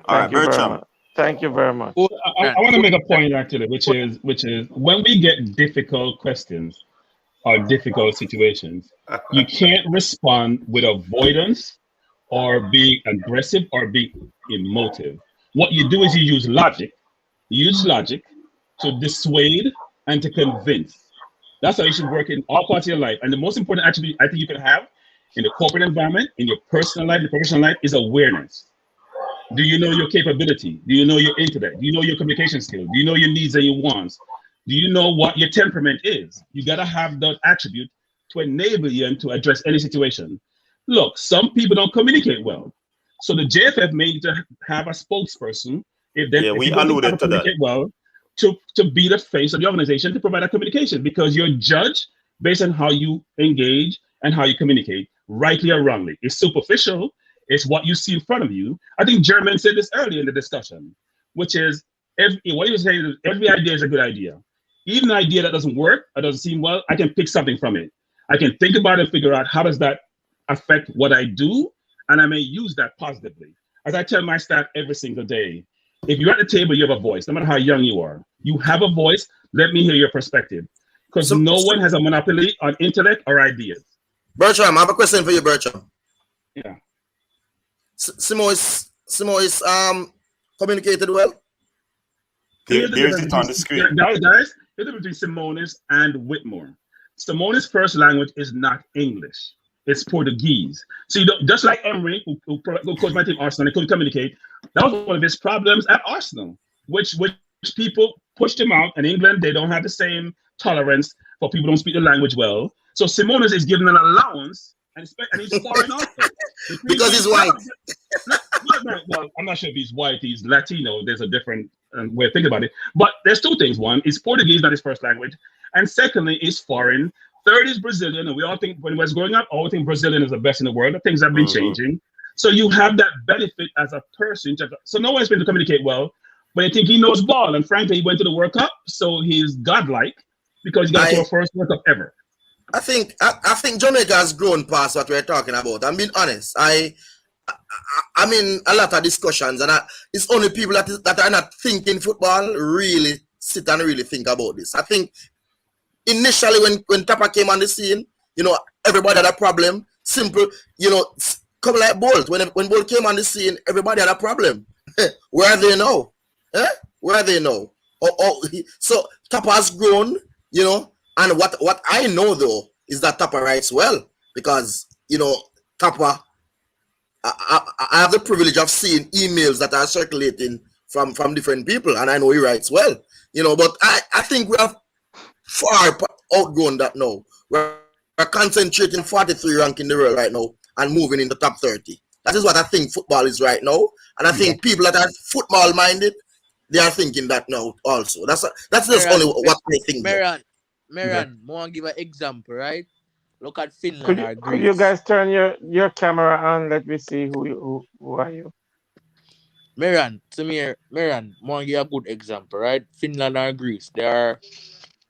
Thank you very much. Thank you very much. I want to make a point actually, which is when we get difficult questions or difficult situations, you can't respond with avoidance or being aggressive or being emotive. What you do is you use logic. Use logic to dissuade and to convince. That's how you should work in all parts of your life. And the most important attribute I think you can have in the corporate environment, in your personal life, the professional life, is awareness. Do you know your capability? Do you know your intellect? Do you know your communication skills? Do you know your needs and your wants? Do you know what your temperament is? You got to have that attribute to enable you and to address any situation. Look, some people don't communicate well. So the JFF may need to have a spokesperson we alluded to that. Well, to be the face of the organization to provide a communication, because you're judged based on how you engage and how you communicate, rightly or wrongly. It's superficial. It's what you see in front of you. I think German said this earlier in the discussion, which is what he was saying is every idea is a good idea. Even an idea that doesn't work or doesn't seem well, I can pick something from it. I can think about it and figure out how does that affect what I do, and I may use that positively. As I tell my staff every single day, if you're at the table, you have a voice, no matter how young you are. You have a voice. Let me hear your perspective, because no one has a monopoly on intellect or ideas. Bertram, I have a question for you, Bertram. Yeah. Simo is communicated well. There's it on the screen. Guys, here's the difference between Simonis and Whitmore. Simonis' first language is not English. It's Portuguese. So you don't, just like Emery, who coached my team Arsenal, they couldn't communicate. That was one of his problems at Arsenal, which people pushed him out. In England, they don't have the same tolerance for people who don't speak the language well. So Simonis is given an allowance, and he's foreign also. Because he's white. Well, I'm not sure if he's white, he's Latino. There's a different way of thinking about it. But there's two things. One is Portuguese, not his first language. And secondly, is foreign. Third is Brazilian. And we all think, when we was growing up, all think Brazilian is the best in the world. But things have been changing. So you have that benefit as a person. So no one's been to communicate well, but I think he knows ball. And frankly, he went to the World Cup, so he's godlike because he got to a first World Cup ever. I think Jamaica has grown past what we're talking about. I'm being honest. I mean, a lot of discussions, and it's only people that are not thinking football really sit and really think about this. I think initially when Tapa came on the scene, you know, everybody had a problem. Simple, you know, come like Bolt. When Bolt came on the scene, everybody had a problem. Where are they now? Where are they now? So Tapa has grown, you know. And what I know though is that Tapa writes well, because you know Tapa, I have the privilege of seeing emails that are circulating from different people, and I know he writes well, you know. But I think we have far outgrown that now. We're concentrating 43 rank in the world right now and moving in the top 30. That is what I think football is right now, and I think people that are football minded, they are thinking that now also. That's just only what I think. Merron, I want to give an example, right? Look at Finland or Greece. Could you guys turn your camera on? Let me see who are you. Merron, I want to give a good example, right? Finland or Greece, they are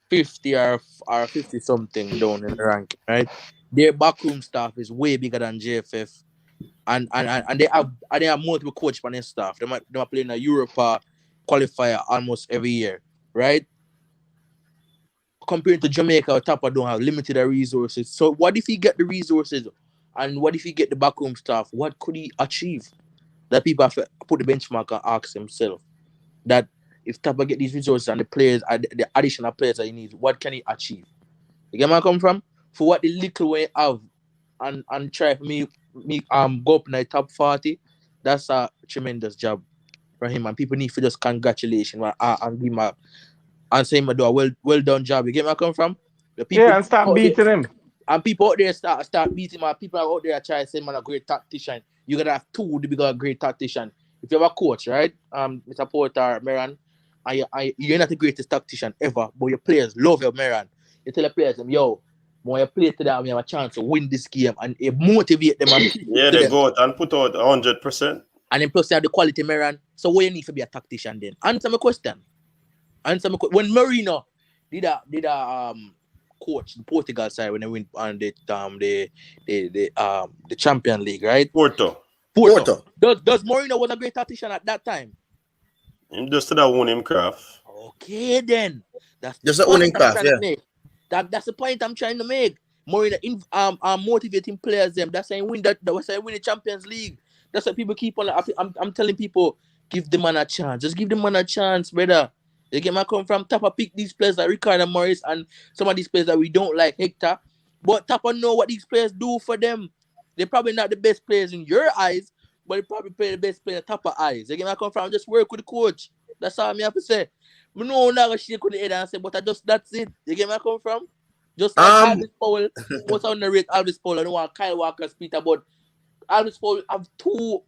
50 or 50 something down in the ranking, right? Their backroom staff is way bigger than JFF, and they have multiple coach on their staff. They might play in a Europa qualifier almost every year, right? Compared to Jamaica, Tapa don't have limited resources. So what if he get the resources, and what if he get the backroom staff? What could he achieve? That people have to put the benchmark and ask himself that if Tapa get these resources and the players, the additional players that he needs, what can he achieve? You get where I come from? For what the little way have, and try for me go up in the top 40, that's a tremendous job for him, and people need to just congratulations and give him and say him do a well done job. You get where I come from? The people and start beating him. And people out there start beating him. People out there try to say man a great tactician. You gotta have two to become a great tactician. If you have a coach, right? Mr. Porter, Merron, you're not the greatest tactician ever, but your players love your Merron. You tell the players, yo, When you play to that, we have a chance to win this game and motivate them and Yeah, they go out and put out 100%. And then plus they have the quality, Merron. So what you need to be a tactician then? Answer my question. When Marino did a coach the Portugal side when they win on the Champion League, right? Porto. Does Marino was a great tactician at that time? Him just to that won him craft. Okay then. That's just the owning craft, yeah. That's the point I'm trying to make. Marino motivating players them. That's how you win that's how you win the Champions League. That's why people keep on. I'm telling people, give the man a chance. Just give the man a chance, brother. You get my come from. Tapa pick these players like Ricardo Morris and some of these players that we don't like, Hector. But Tapa know what these players do for them. They're probably not the best players in your eyes, but they probably play the best player in Tapa eyes. You get my come from. Just work with the coach. That's all I have to say. I know I'm not gonna shake with the head and say, but that's it. You get my come from. Just like Alvis Powell. What's on the rate Alvis Powell? I don't want Kyle Walker's Peter, but Alvis Powell have two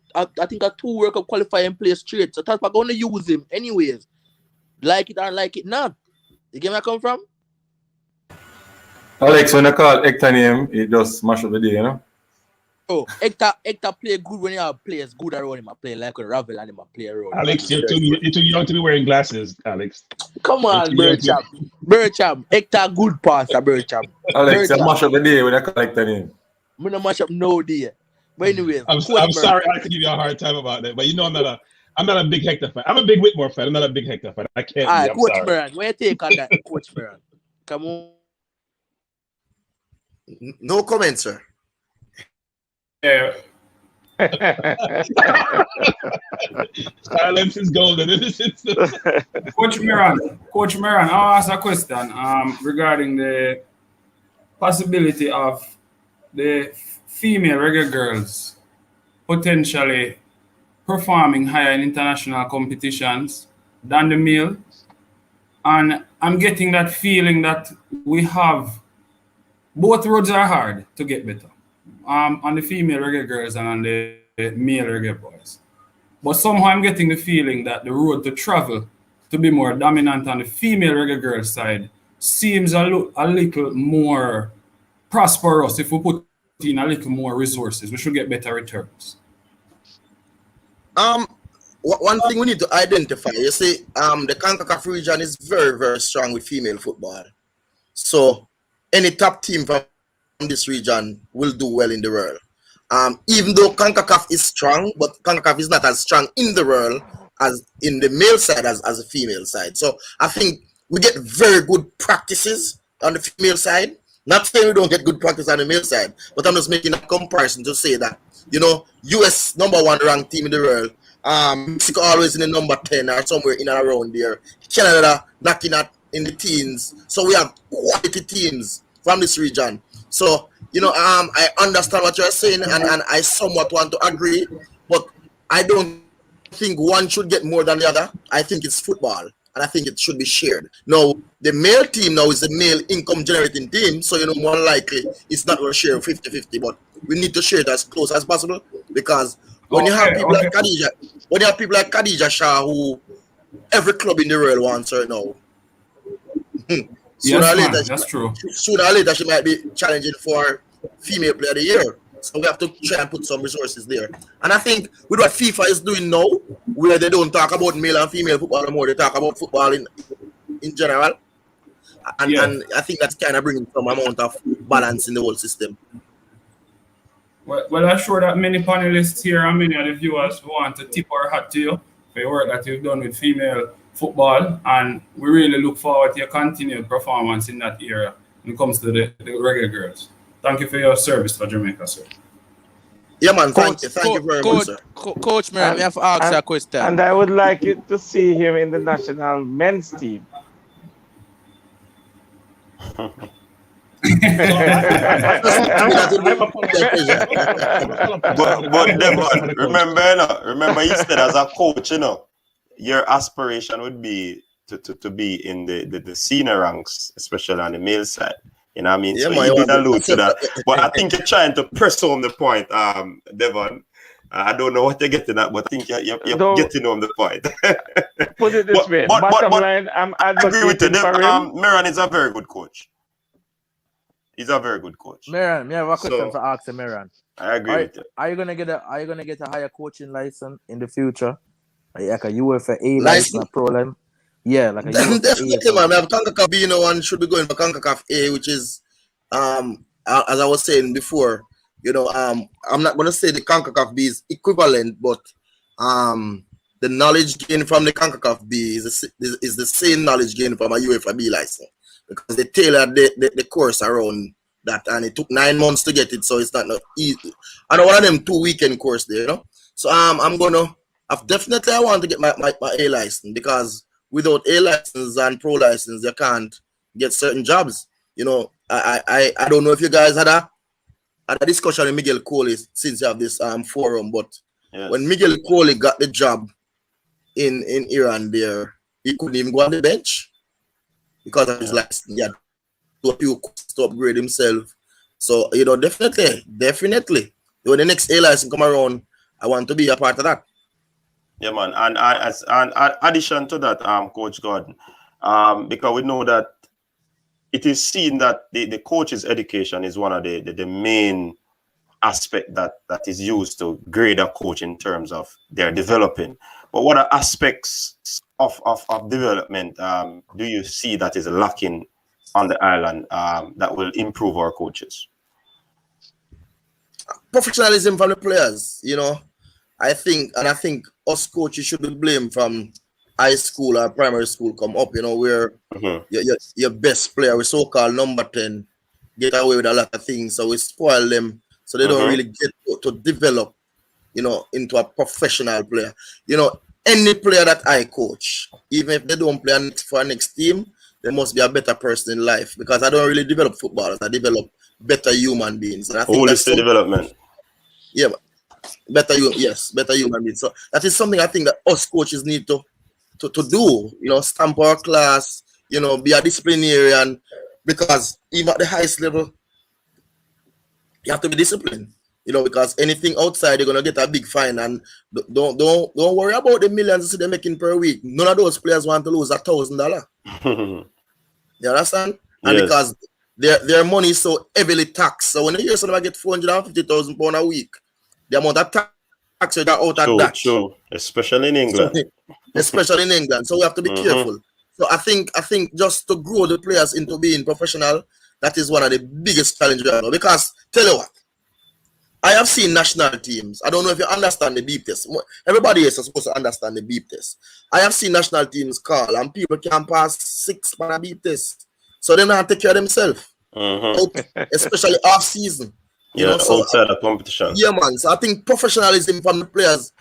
World Cup qualifying players straight. So Tapa gonna use him anyways. Like it or like it not. You get where I come from? Alex, when I call Hector name, it just smash up the day, you know? Oh, Hector play good when you have players good around him. I play like with Ravel and him play around. Alex, you're too young to be wearing glasses, Alex. Come on, Bercham. Hector good passer, Bercham. Alex, you mash up the day when I call Hector name. I'm not mash up no day. But anyways, I'm sorry I have to give you a hard time about that, but you know I'm not a big Hector fan. I'm a big Whitmore fan. I'm not a big Hector fan. I can't. All right, Coach Merron, what you take on that, Coach Merron? Come on. No comment, sir. Yeah. Silence is golden. Coach Merron, I'll ask a question regarding the possibility of the female reggae girls potentially performing higher in international competitions than the male. And I'm getting that feeling that we have both roads are hard to get better. On the female reggae girls and on the male reggae boys. But somehow I'm getting the feeling that the road to travel to be more dominant on the female reggae girl side seems a little more prosperous if we put in a little more resources. We should get better returns. One thing we need to identify, you see, the CONCACAF region is very, very strong with female football. So any top team from this region will do well in the world. Even though CONCACAF is strong, but CONCACAF is not as strong in the world as in the male side as the female side. So I think we get very good practices on the female side. Not saying we don't get good practice on the male side, but I'm just making a comparison to say that, you know, US #1 ranked team in the world, Mexico always in the number 10 or somewhere in and around there, Canada knocking at in the teens. So we have quality teams from this region. So, you know, I understand what you're saying and I somewhat want to agree, but I don't think one should get more than the other. I think it's football. And I think it should be shared. Now, the male team now is the male income generating team. So, you know, more likely it's not going to share 50-50, but we need to share it as close as possible. Because when you have people like Khadija Shah, who every club in the world wants her now. That's true. Sooner or later, she might be challenging for female player of the year. So we have to try and put some resources there. And I think with what FIFA is doing now, where they don't talk about male and female football anymore, they talk about football in general. And I think that's kind of bringing some amount of balance in the whole system. Well, I'm sure that many panelists here and many of the viewers want to tip our hat to you for your work that you've done with female football. And we really look forward to your continued performance in that area when it comes to the reggae girls. Thank you for your service for Jamaica, sir. Yeah, man. Thank you very much, sir. Coach Merron, I have to ask a question. And I would like you to see him in the national men's team. But Devon, remember you said as a coach, you know, your aspiration would be to be in the senior ranks, especially on the male side. You know what I mean? Yeah, so you did allude to that. But I think you're trying to press home the point, Devon. I don't know what you're getting at, but I think you're getting home the point. Put it this way. Bottom line, I'm I agree with you. advocating for him. Merron is a very good coach. He's a very good coach. Merron, me have a question So for ask Merron. I agree with you. Are you gonna get a higher coaching license in the future? Like a UFA A license, License? a pro license? Yeah, like a UFA A. Definitely, man. We have CONCACAF B, one should be going for CONCACAF A, which is as I was saying before, I'm not gonna say the CONCACAF B is equivalent, but the knowledge gained from the CONCACAF B is the same knowledge gained from a UEFA B license, because they tailored the course around that, and it took 9 months to get it, so it's not easy. I don't want them 2 weekend course there, So I want to get my A license, because without A license and pro license, you can't get certain jobs. I don't know if you guys had a discussion with Miguel Coley since you have this forum, but when Miguel Coley got the job in Iran there, he couldn't even go on the bench because of his license. He had to few to upgrade himself. So definitely when the next A license come around, I want to be a part of that. Yeah, man. And as an addition to that, Coach Gordon, because we know that it is seen that the coach's education is one of the main aspect that is used to grade a coach in terms of their developing. But what are aspects of development do you see that is lacking on the island that will improve our coaches? Professionalism from the players, I think us coaches should be blamed from high school or primary school come up, where your best player, with so-called number 10, get away with a lot of things. So we spoil them, so they don't really get to develop, into a professional player. Any player that I coach, even if they don't play for our next team, they must be a better person in life, because I don't really develop footballers. I develop better human beings. And I think that's development. Yeah, better human beings. So that is something I think that us coaches need to do. Stamp our class. Be a disciplinarian, because even at the highest level, you have to be disciplined. Because anything outside, you're gonna get a big fine, and don't worry about the millions they're making per week. None of those players want to lose $1,000. You understand? And because their money is so heavily taxed, so when you hear somebody get £450,000 a week, the amount of tax you got out of that. True, especially in England. So we have to be careful. So I think just to grow the players into being professional, that is one of the biggest challenges we have. Because tell you what, I have seen national teams. I don't know if you understand the beep test. Everybody is supposed to understand the beep test. I have seen national teams call, and people can pass 6 on a beep test. So they don't take care of themselves, especially off season. Outside the competition. Yeah, man. So I think professionalism from the players,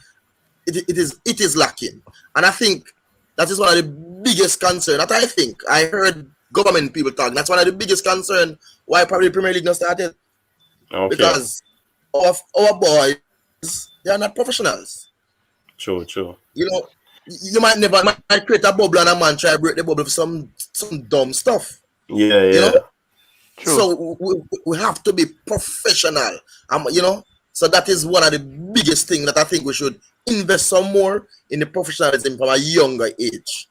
it is lacking, and I think that is one of the biggest concerns. That I think I heard government people talk. That's one of the biggest concerns why probably the Premier League not started, because our boys, they are not professionals. True. You might create a bubble and a man try to break the bubble for some dumb stuff. Yeah. True. So we have to be professional. So that is one of the biggest things that I think we should invest some more in the professionalism from a younger age.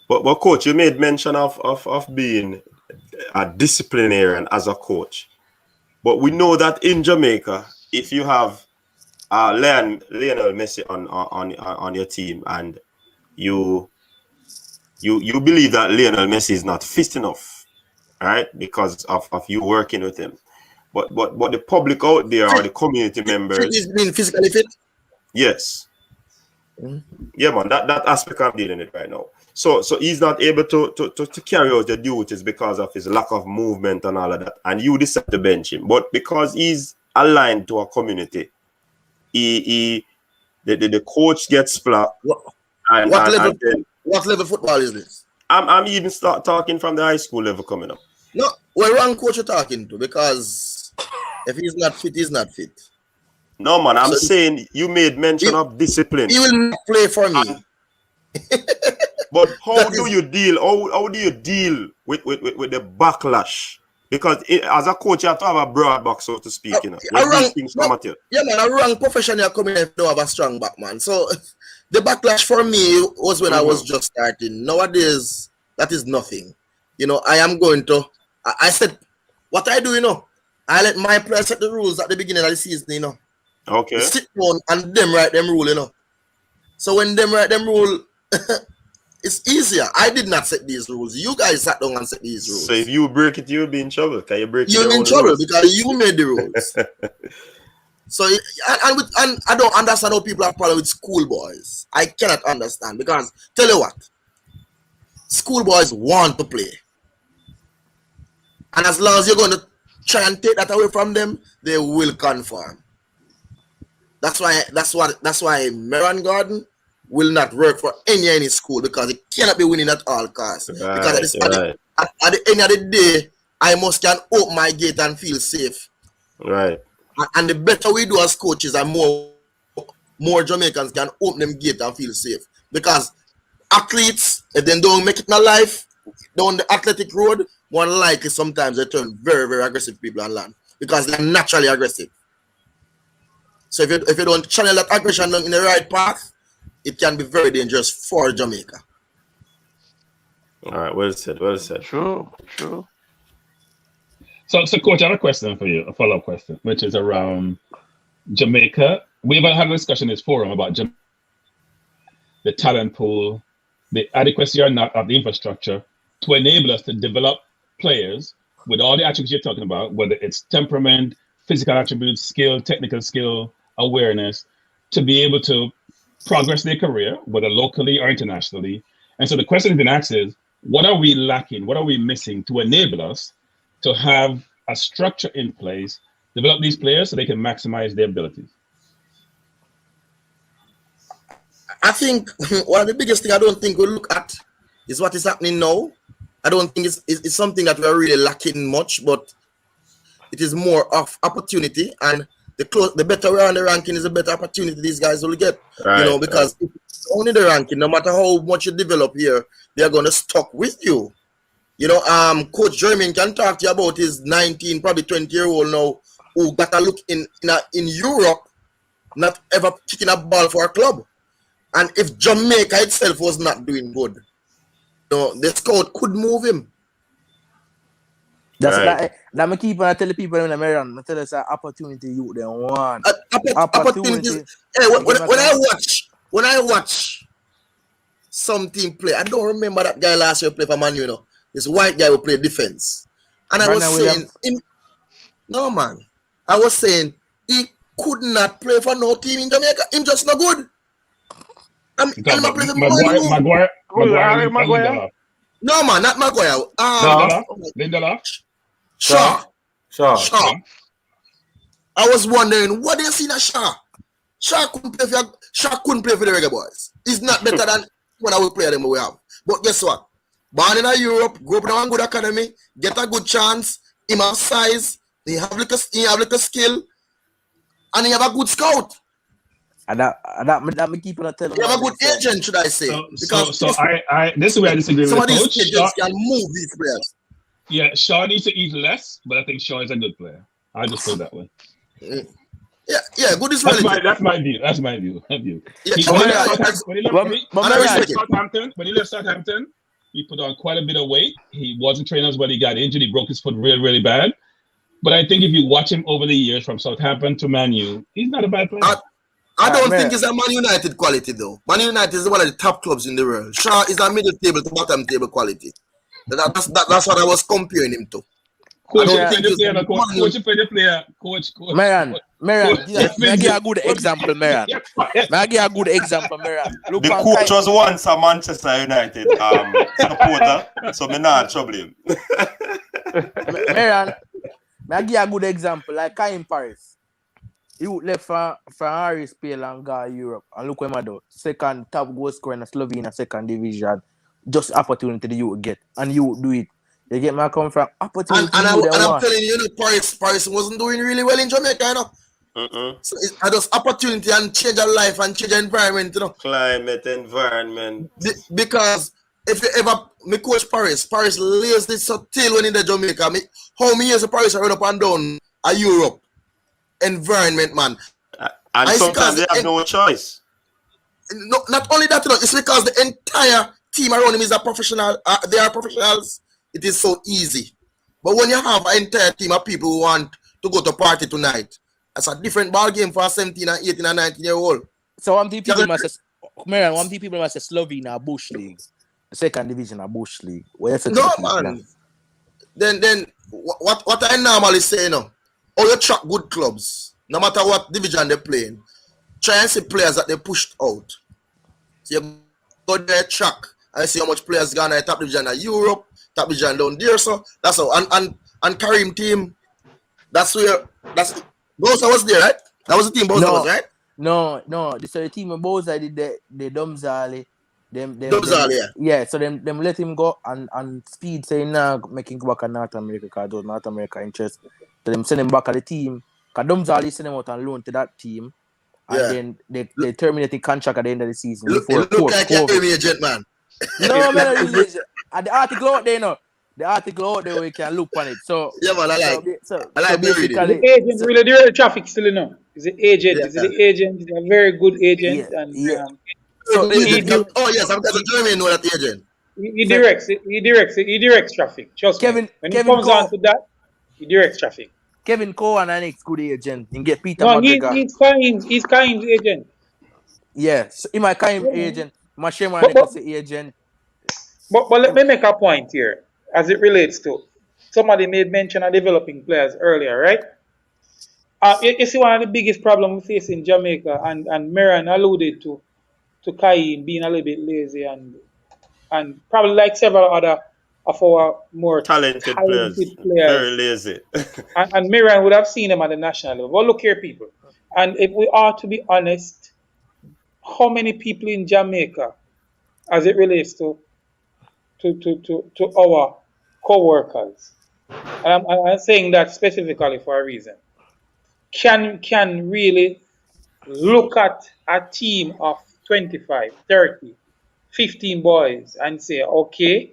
But coach, you made mention of being a disciplinarian as a coach. But we know that in Jamaica, if you have Lionel Messi on your team, and you believe that Lionel Messi is not fit enough, right? Because of you working with him. But the public out there, or the community members, Fit mean physically fit? Yes. Yeah, man, that aspect I'm dealing with right now. So he's not able to carry out the duties because of his lack of movement and all of that. And you decide to bench him. But because he's aligned to a community, the coach gets flat. What level football is this? I'm even start talking from the high school level coming up. No, what wrong coach you're talking to? Because if he's not fit, he's not fit. No, man, I'm saying you made mention of discipline. He will not play for me. But how do you deal with the backlash? Because as a coach, you have to have a broad back, so to speak. Things come at you. Yeah, man, a wrong profession you're coming in if you don't have a strong back, man. So the backlash for me was when I was just starting. Nowadays, that is nothing. I am going to. I said What I do, I let my players set the rules at the beginning of the season, Okay. Sit down and them write them rule, So when them write them rule, it's easier. I did not set these rules. You guys sat down and set these rules. So if you break it, you'll be in trouble. Can you break You'll your be in own trouble rules? because you made the rules. So and I don't understand how people have problem with schoolboys. I cannot understand because tell you what, schoolboys want to play, and as long as you're going to try and take that away from them, they will conform. That's why Merron Garden will not work for any school because it cannot be winning at all costs. Right, Because at the end of the day, I must can open my gate and feel safe. Right. And the better we do as coaches, and more Jamaicans can open them gate and feel safe. Because athletes, if they don't make it in life down the athletic road, one likely sometimes they turn very, very aggressive people on land because they're naturally aggressive. So if you don't channel that aggression in the right path, it can be very dangerous for Jamaica. All right, well said, well said. True. So, Coach, I have a question for you, a follow-up question, which is around Jamaica. We've had a discussion in this forum about the talent pool, the adequacy or not of the infrastructure to enable us to develop players with all the attributes you're talking about, whether it's temperament, physical attributes, skill, technical skill, awareness, to be able to progress their career, whether locally or internationally. And so the question has been asked is, what are we lacking? What are we missing to enable us to have a structure in place, develop these players so they can maximize their abilities? I think one of the biggest thing I don't think we look at is what is happening now. I don't think it's something that we're really lacking much, but it is more of opportunity, and the better we're on the ranking is the better opportunity these guys will get. Right, because if it's only the ranking, no matter how much you develop here, they're gonna stuck with you. Coach Jeremy can talk to you about his 19, probably 20-year-old now who got a look in Europe, not ever kicking a ball for a club. And if Jamaica itself was not doing good, the scout could move him. That's Right. that me keep on telling people in Merron, I tell us an opportunity you they want. Opportunities. Hey, when I watch some team play, I don't remember that guy last year play for Man U. This white guy who played defense, and I was saying, no man, I was saying he could not play for no team in Jamaica. Him just not good. Maguire. No man, not Maguire. Lindelof. Shaw. Sure. I was wondering, what do you see in Shaw? Shaw couldn't play for the Reggae Boys. He's not better than when I will play them we have. But guess what? Born in Europe, grew up in a good academy, get a good chance, him have size, he have like a skill, and he have a good scout. And that me keep on telling You have a good agent, should I say? So I this is where I disagree with some of the these coach. agents can move these players. Yeah, Shaw needs to eat less, but I think Shaw is a good player. I'll just put it that way. Yeah, good is relative. That's my view. That's my view. Yeah, When he left Southampton, he put on quite a bit of weight. He wasn't training as well. He got injured. He broke his foot really, really bad. But I think if you watch him over the years from Southampton to Man U, he's not a bad player. I don't think it's a Man United quality though. Man United is one of the top clubs in the world. Shaw is a middle table to bottom table quality. That's what I was comparing him to. Coach, you play the player. Coach. Merron, may I give a good example, Merron. Look, the coach was once a Manchester United supporter, so me not trouble him. Merron, may I give a good example, like Kaim Paris. He left from Harris Pale and go Europe, and look what I do. Second top goal scorer in Slovenia, second division. Just opportunity that you would get, and you would do it. You get my come from opportunity. And I'm telling you, Paris wasn't doing really well in Jamaica, So it's just opportunity and change of life and change of environment, Climate, environment. Because if you ever me coach Paris lays this tail when in the Jamaica. How many years of Paris I run up and down a Europe environment, man. And sometimes they have no choice. No, not only that, it's because the entire team around him is a professional. They are professionals. It is so easy. But when you have an entire team of people who want to go to party tonight, that's a different ball game for a 17 and 18 and 19-year-old. So one thing people must say, Merron, one thing people must say Slovenia Bush League, the second division of Bush League. No, man. Then what I normally say, you know, all you track good clubs, no matter what division they're playing, try and see players that they pushed out. So you go there, track, and see how much players gone at top division of Europe, top division down there. So that's how. And Karim team, that's where Bosa was there, right? That was the team Bosa was, right? No. So the team of Bosa did the Dumzali. Yeah. So them let him go and Speed saying nah, make him go back to North America because those North America interest. So them send him back at the team. Because Dumzali send him out on loan to that team. And then they terminate the contract at the end of the season. Look like you're an agent, man. No, man, the article out there, you know. The article out there, we can look on it. So yeah, man, I like basically, the agent really do the traffic still, you know. Is the agent? Is the agent? Is a very good agent, So yes, I'm the German know that agent. He directs traffic. Trust me. When he comes on to that, he directs traffic. Kevin Cohen an ex good agent and get Peter No, McGregor. he's kind agent. Yeah, so he my kind agent. My shame was the agent. But let me make a point here as it relates to somebody made mention of developing players earlier, right? You see one of the biggest problems we face in Jamaica, and Merron alluded to Kaim being a little bit lazy and probably like several other of our more talented players. Very lazy. and Merron would have seen them at the national level. But look here, people. And if we are to be honest, how many people in Jamaica, as it relates to our co-workers, and I'm saying that specifically for a reason, can really look at a team of 25, 30, 15 boys and say, okay,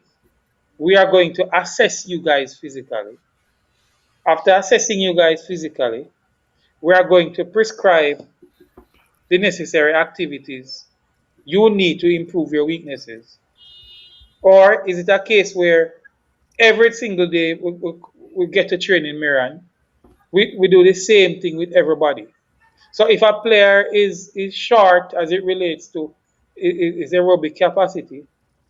we are going to assess you guys physically. After assessing you guys physically, we are going to prescribe the necessary activities you need to improve your weaknesses. Or is it a case where every single day we get to train in Merron, we do the same thing with everybody? So if a player is short as it relates to his aerobic capacity,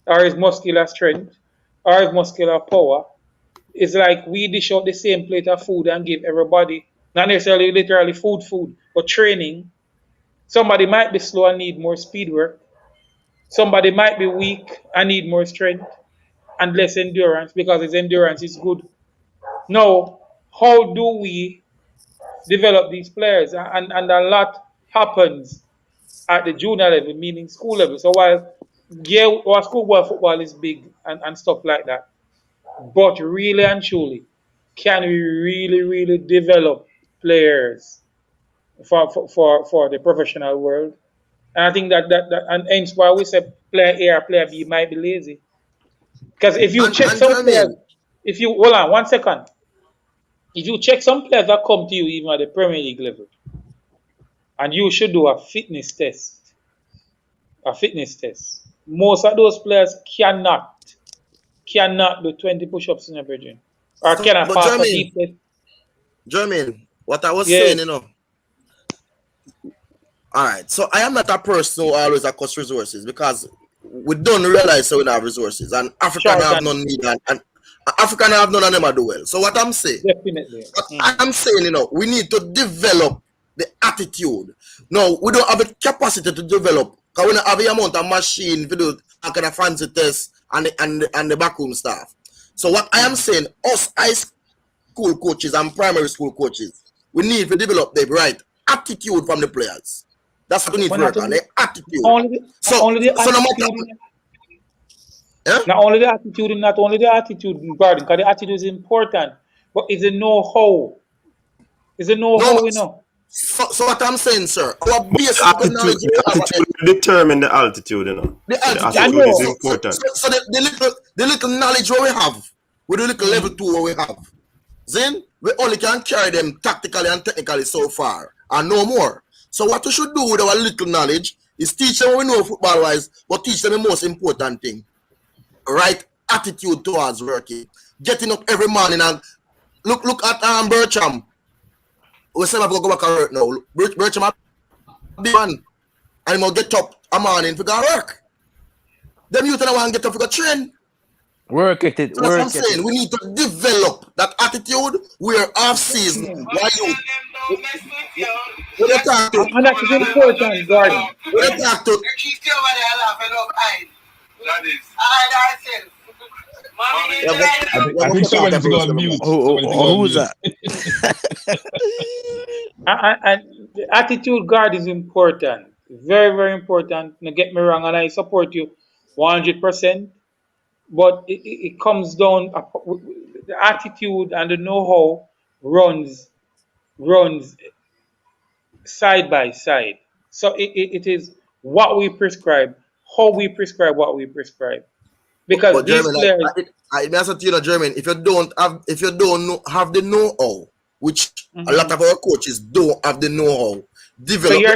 or his muscular strength, or his muscular power, it's like we dish out the same plate of food and give everybody, not necessarily literally food, but training. Somebody might be slow and need more speed work. Somebody might be weak and need more strength and less endurance because his endurance is good. Now, how do we develop these players? And a lot happens at the junior level, meaning school level. So while our schoolboy football is big and stuff like that, but really and truly, can we really develop players for the professional world? And I think that and hence why we say player A or player B might be lazy. Because if you check some players, hold on 1 second. If you check some players that come to you even at the Premier League level, and you should do a fitness test. Most of those players cannot do 20 push-ups in a virgin. Or cannot pass a deep test. Jermaine, what I was saying, you know. Alright, so I am not a person who always accosts resources because we don't realize so we don't have resources and Africa have none neither and Africa have none of them do well. So what I'm saying, definitely. I'm saying, you know, we need to develop the attitude. No, we don't have the capacity to develop because we don't have the amount of machine to do kind of fancy tests and the backroom staff. So what I am saying, us high school coaches and primary school coaches, we need to develop the right attitude from the players. That's what we need to work on, the attitude. Not only the attitude, because the attitude is important, but it's a know-how. It's a know-how, you know. So what I'm saying, sir, our basic attitude will determine the altitude, you know. The attitude is important. So the little knowledge what we have, with the little level 2 what we have, then we only can carry them tactically and technically so far, and no more. So what we should do with our little knowledge is teach them what we know football-wise, but teach them the most important thing. Right attitude towards working. getting up every morning and look at Bertram. We say I go back and work now. Bertram a big man, and he will get up a morning to go work. Them youth don't want to get up to go train. Work it. So that's what I'm saying. We need to develop that attitude where off season, why you when you talk to And that is important, Gordon. when you talk to I think someone needs to go on mute. Who's that? And the attitude guard is important. Very, very important. Don't get me wrong, and I support you 100%. But it comes down, the attitude and the know-how runs side by side. So it is what we prescribe, how we prescribe what we prescribe. Because but these German, players, I message you know, German, if you don't have the know-how, which a lot of our coaches don't have the know-how, develop the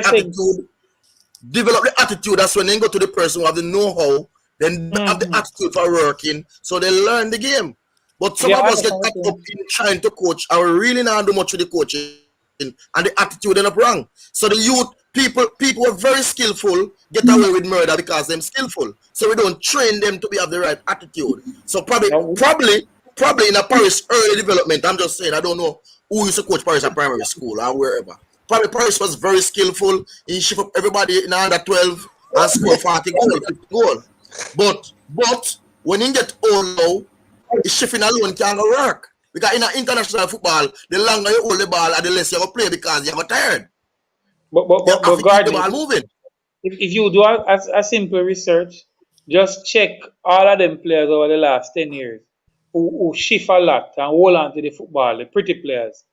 attitude. That's when they go to the person who have the know-how, then have the attitude for working, so they learn the game. But some of us get caught up in trying to coach, and we really not do much with the coaching, and the attitude end up wrong. So the youth, people who are very skillful get away with murder because they're skillful. So we don't train them to have the right attitude. So probably in a Paris early development, I'm just saying, I don't know who used to coach Paris at primary school or wherever. Probably Paris was very skillful. He shift up everybody in under 12 and score 40 goals, 50 goals. But when you get old now, shifting alone can't go work. Because in international football, the longer you hold the ball, the less you go play because you get tired. but keep the ball moving. if you do a simple research, just check all of them players over the last 10 years who shift a lot and hold on to the football, the pretty players.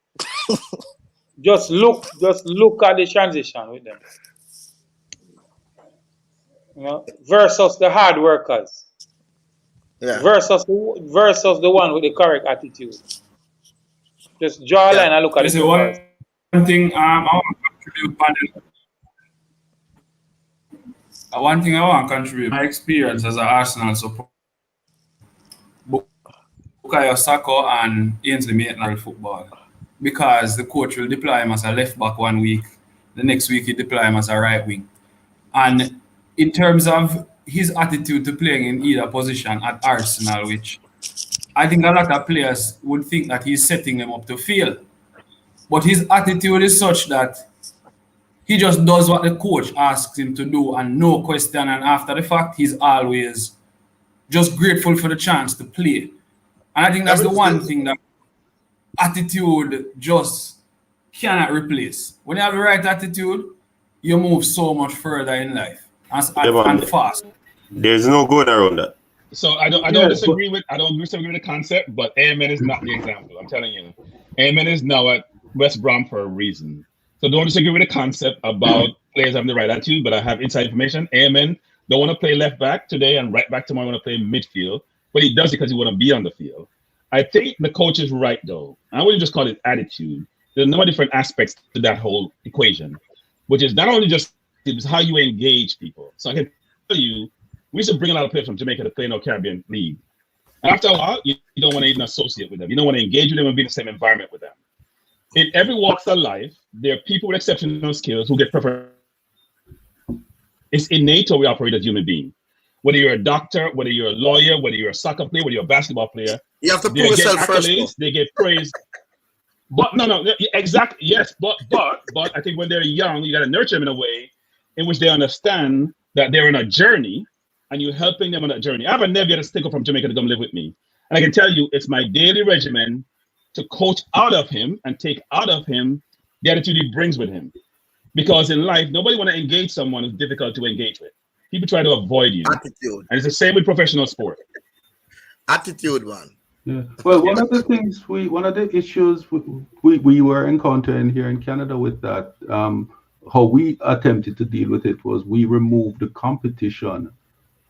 just look at the transition with them. You know, versus the hard workers. Yeah. Versus the one with the correct attitude. Just draw a line and look at Listen, the comparison. one thing I want to contribute one thing I want to contribute my experience as an Arsenal supporter. Bukayo Saka and Ainsley Maitland football, because the coach will deploy him as a left back one week, the next week he deploy him as a right wing, and in terms of his attitude to playing in either position at Arsenal, which I think a lot of players would think that he's setting them up to fail, but his attitude is such that he just does what the coach asks him to do and no question, and after the fact he's always just grateful for the chance to play. And I think that's the one thing that attitude just cannot replace. When you have the right attitude, you move so much further in life and fast. There's no going around that. So I don't disagree with the concept, but AMN is not the example. I'm telling you, AMN is now at West Brom for a reason. So don't disagree with the concept about players having the right attitude, but I have inside information. AMN don't want to play left back today and right back tomorrow. Want to play midfield, but he does it because he want to be on the field. I think the coach is right though. I wouldn't just call it attitude. There's no different aspects to that whole equation, which is not only just how you engage people. So I can tell you, we used to bring a lot of players from Jamaica to play in our Caribbean League. And after a while, you don't want to even associate with them. You don't want to engage with them and be in the same environment with them. In every walks of life, there are people with exceptional skills who get preferred. It's innate how we operate as human beings. Whether you're a doctor, whether you're a lawyer, whether you're a soccer player, whether you're a basketball player, you have to prove yourself first. They get praise. But no, exactly, yes. But I think when they're young, you got to nurture them in a way in which they understand that they're on a journey, and you're helping them on that journey. I have a nephew that's sticker from Jamaica to come live with me, and I can tell you, it's my daily regimen to coach out of him and take out of him the attitude he brings with him. Because in life, nobody want to engage someone who's difficult to engage with. People try to avoid you. Attitude. And it's the same with professional sport. Attitude, man. Yeah. Well, one of the issues we were encountering here in Canada with that, how we attempted to deal with it was we removed the competition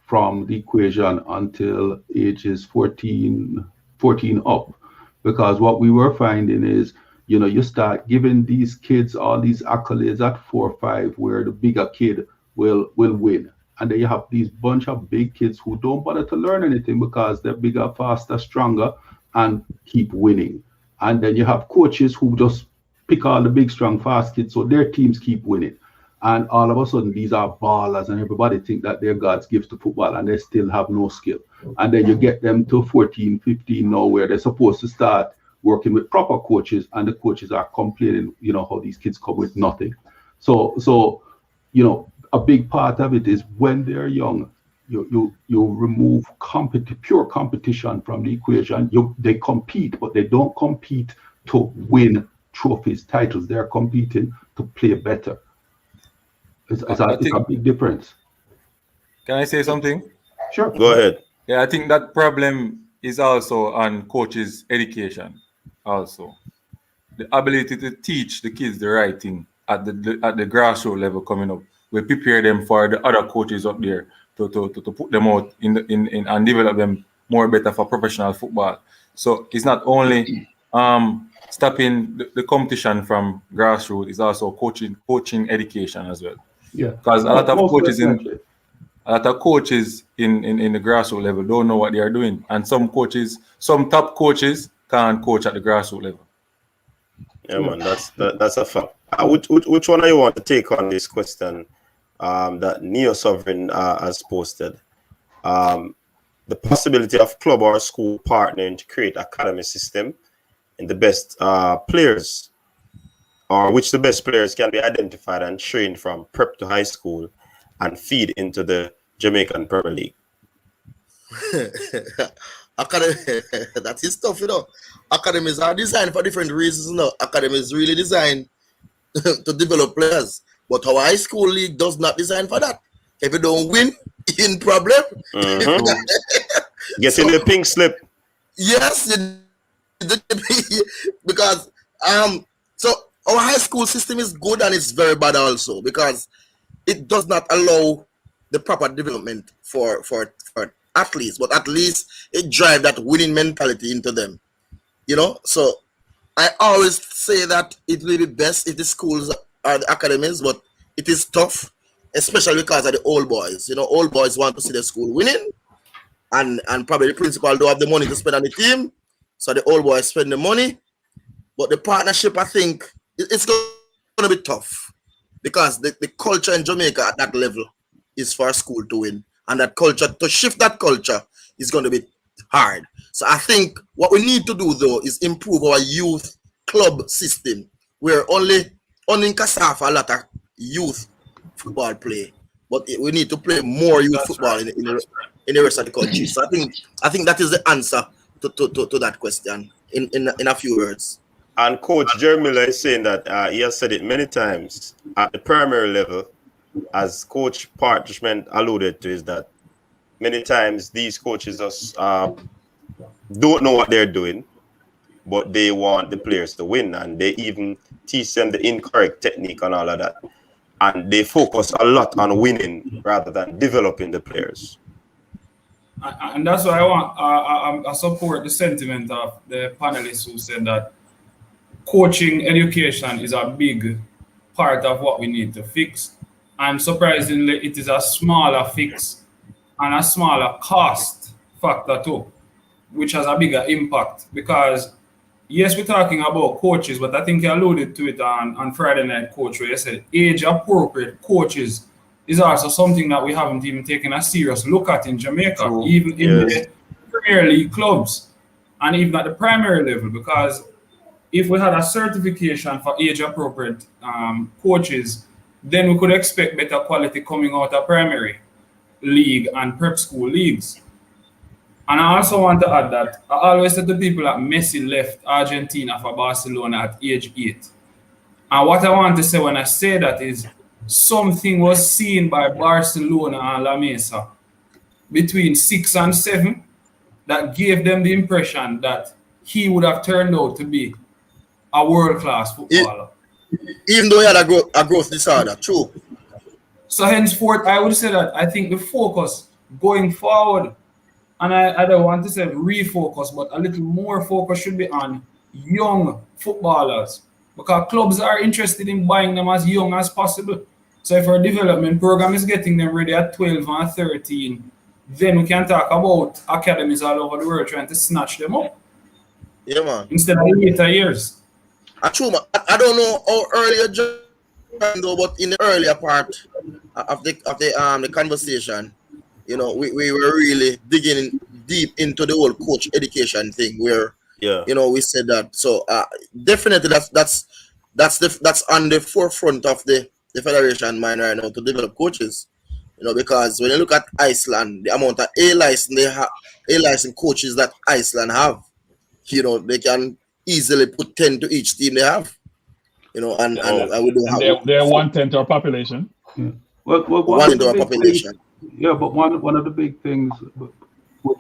from the equation until ages 14 up. Because what we were finding is, you start giving these kids all these accolades at 4 or 5, where the bigger kid will win. And then you have these bunch of big kids who don't bother to learn anything because they're bigger, faster, stronger, and keep winning. And then you have coaches who just pick all the big, strong, fast kids, so their teams keep winning. And all of a sudden, these are ballers, and everybody think that they're God's gifts to football, and they still have no skill. And then you get them to 14, 15 now, where they're supposed to start working with proper coaches, and the coaches are complaining, how these kids come with nothing. So a big part of it is when they're young, you remove pure competition from the equation. They compete, but they don't compete to win trophies, titles. They're competing to play better. It's a big difference. Can I say something? Sure. Go ahead. Yeah, I think that problem is also on coaches' education. Also, the ability to teach the kids the right thing at the grassroots level coming up will prepare them for the other coaches up there to put them out in and develop them more better for professional football. So it's not only stopping the competition from grassroots, it's also coaching education as well. Yeah, because a lot of coaches in the grassroots level don't know what they are doing, and some top coaches can't coach at the grassroots level. Yeah, man, that's a fact. Which one do you want to take on this question that Neo Sovereign has posted? The possibility of club or school partnering to create academy system in the best players, or which the best players can be identified and trained from prep to high school and feed into the Jamaican Premier League. Academy, that is tough, Academies are designed for different reasons, Academy is really designed to develop players, but our high school league does not design for that. If you don't win, you're in problem. Get in the pink slip. Yes, because so our high school system is good and it's very bad also, because it does not allow the proper development for athletes, but at least it drives that winning mentality into them. So I always say that it will be best if the schools are the academies, but it is tough, especially because of the old boys. Old boys want to see the school winning, and probably the principal don't have the money to spend on the team, so the old boys spend the money. But the partnership, I think, it's going to be tough, because the culture in Jamaica at that level is for a school to win, and that culture, to shift that culture, is going to be hard. So I think what we need to do, though, is improve our youth club system, where only in Kasafa a lot of youth football play, but we need to play more youth football in the rest of the country. So I think that is the answer to that question in a few words. And Coach Jerry Miller is saying that he has said it many times at the primary level, as Coach Parchment alluded to, is that many times these coaches just don't know what they're doing, but they want the players to win, and they even teach them the incorrect technique and all of that. And they focus a lot on winning rather than developing the players. And that's why I support the sentiment of the panelists who said that coaching education is a big part of what we need to fix. And surprisingly, it is a smaller fix and a smaller cost factor too, which has a bigger impact. Because yes, we're talking about coaches, but I think you alluded to it on Friday Night Coach, where you said age-appropriate coaches is also something that we haven't even taken a serious look at in Jamaica, even in the Premier League clubs and even at the primary level. Because if we had a certification for age-appropriate coaches, then we could expect better quality coming out of primary league and prep school leagues. And I also want to add that I always said to people that Messi left Argentina for Barcelona at age 8. And what I want to say when I say that is something was seen by Barcelona and La Mesa between 6 and 7 that gave them the impression that he would have turned out to be a world-class footballer. Even though he had a growth disorder, true. So henceforth, I would say that I think the focus going forward, and I don't want to say refocus, but a little more focus should be on young footballers, because clubs are interested in buying them as young as possible. So if our development program is getting them ready at 12 and 13, then we can talk about academies all over the world trying to snatch them up. Yeah, man. Instead of later years. True, man. I don't know how early you joined though, but in the earlier part of the conversation, you know, we were really digging deep into the whole coach education thing where you know we said that. So definitely that's on the forefront of the federation mind right now to develop coaches. You know, because when you look at Iceland, the amount of A license coaches that Iceland have, you know, they can easily put 10 to each team they have. You know, and we do have they're 1/10 of our population. Yeah. Well, one into our population. Yeah, but one of the big things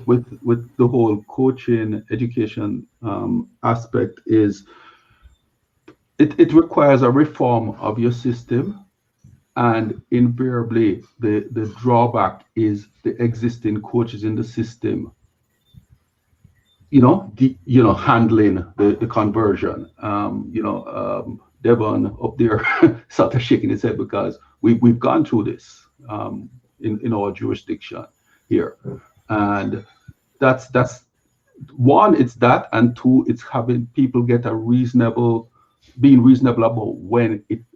with the whole coaching education aspect is it requires a reform of your system, and invariably the drawback is the existing coaches in the system. Handling the conversion. Devon up there sort of shaking his head because we've gone through this in our jurisdiction here, and that's one. It's that, and two, it's having people get being reasonable about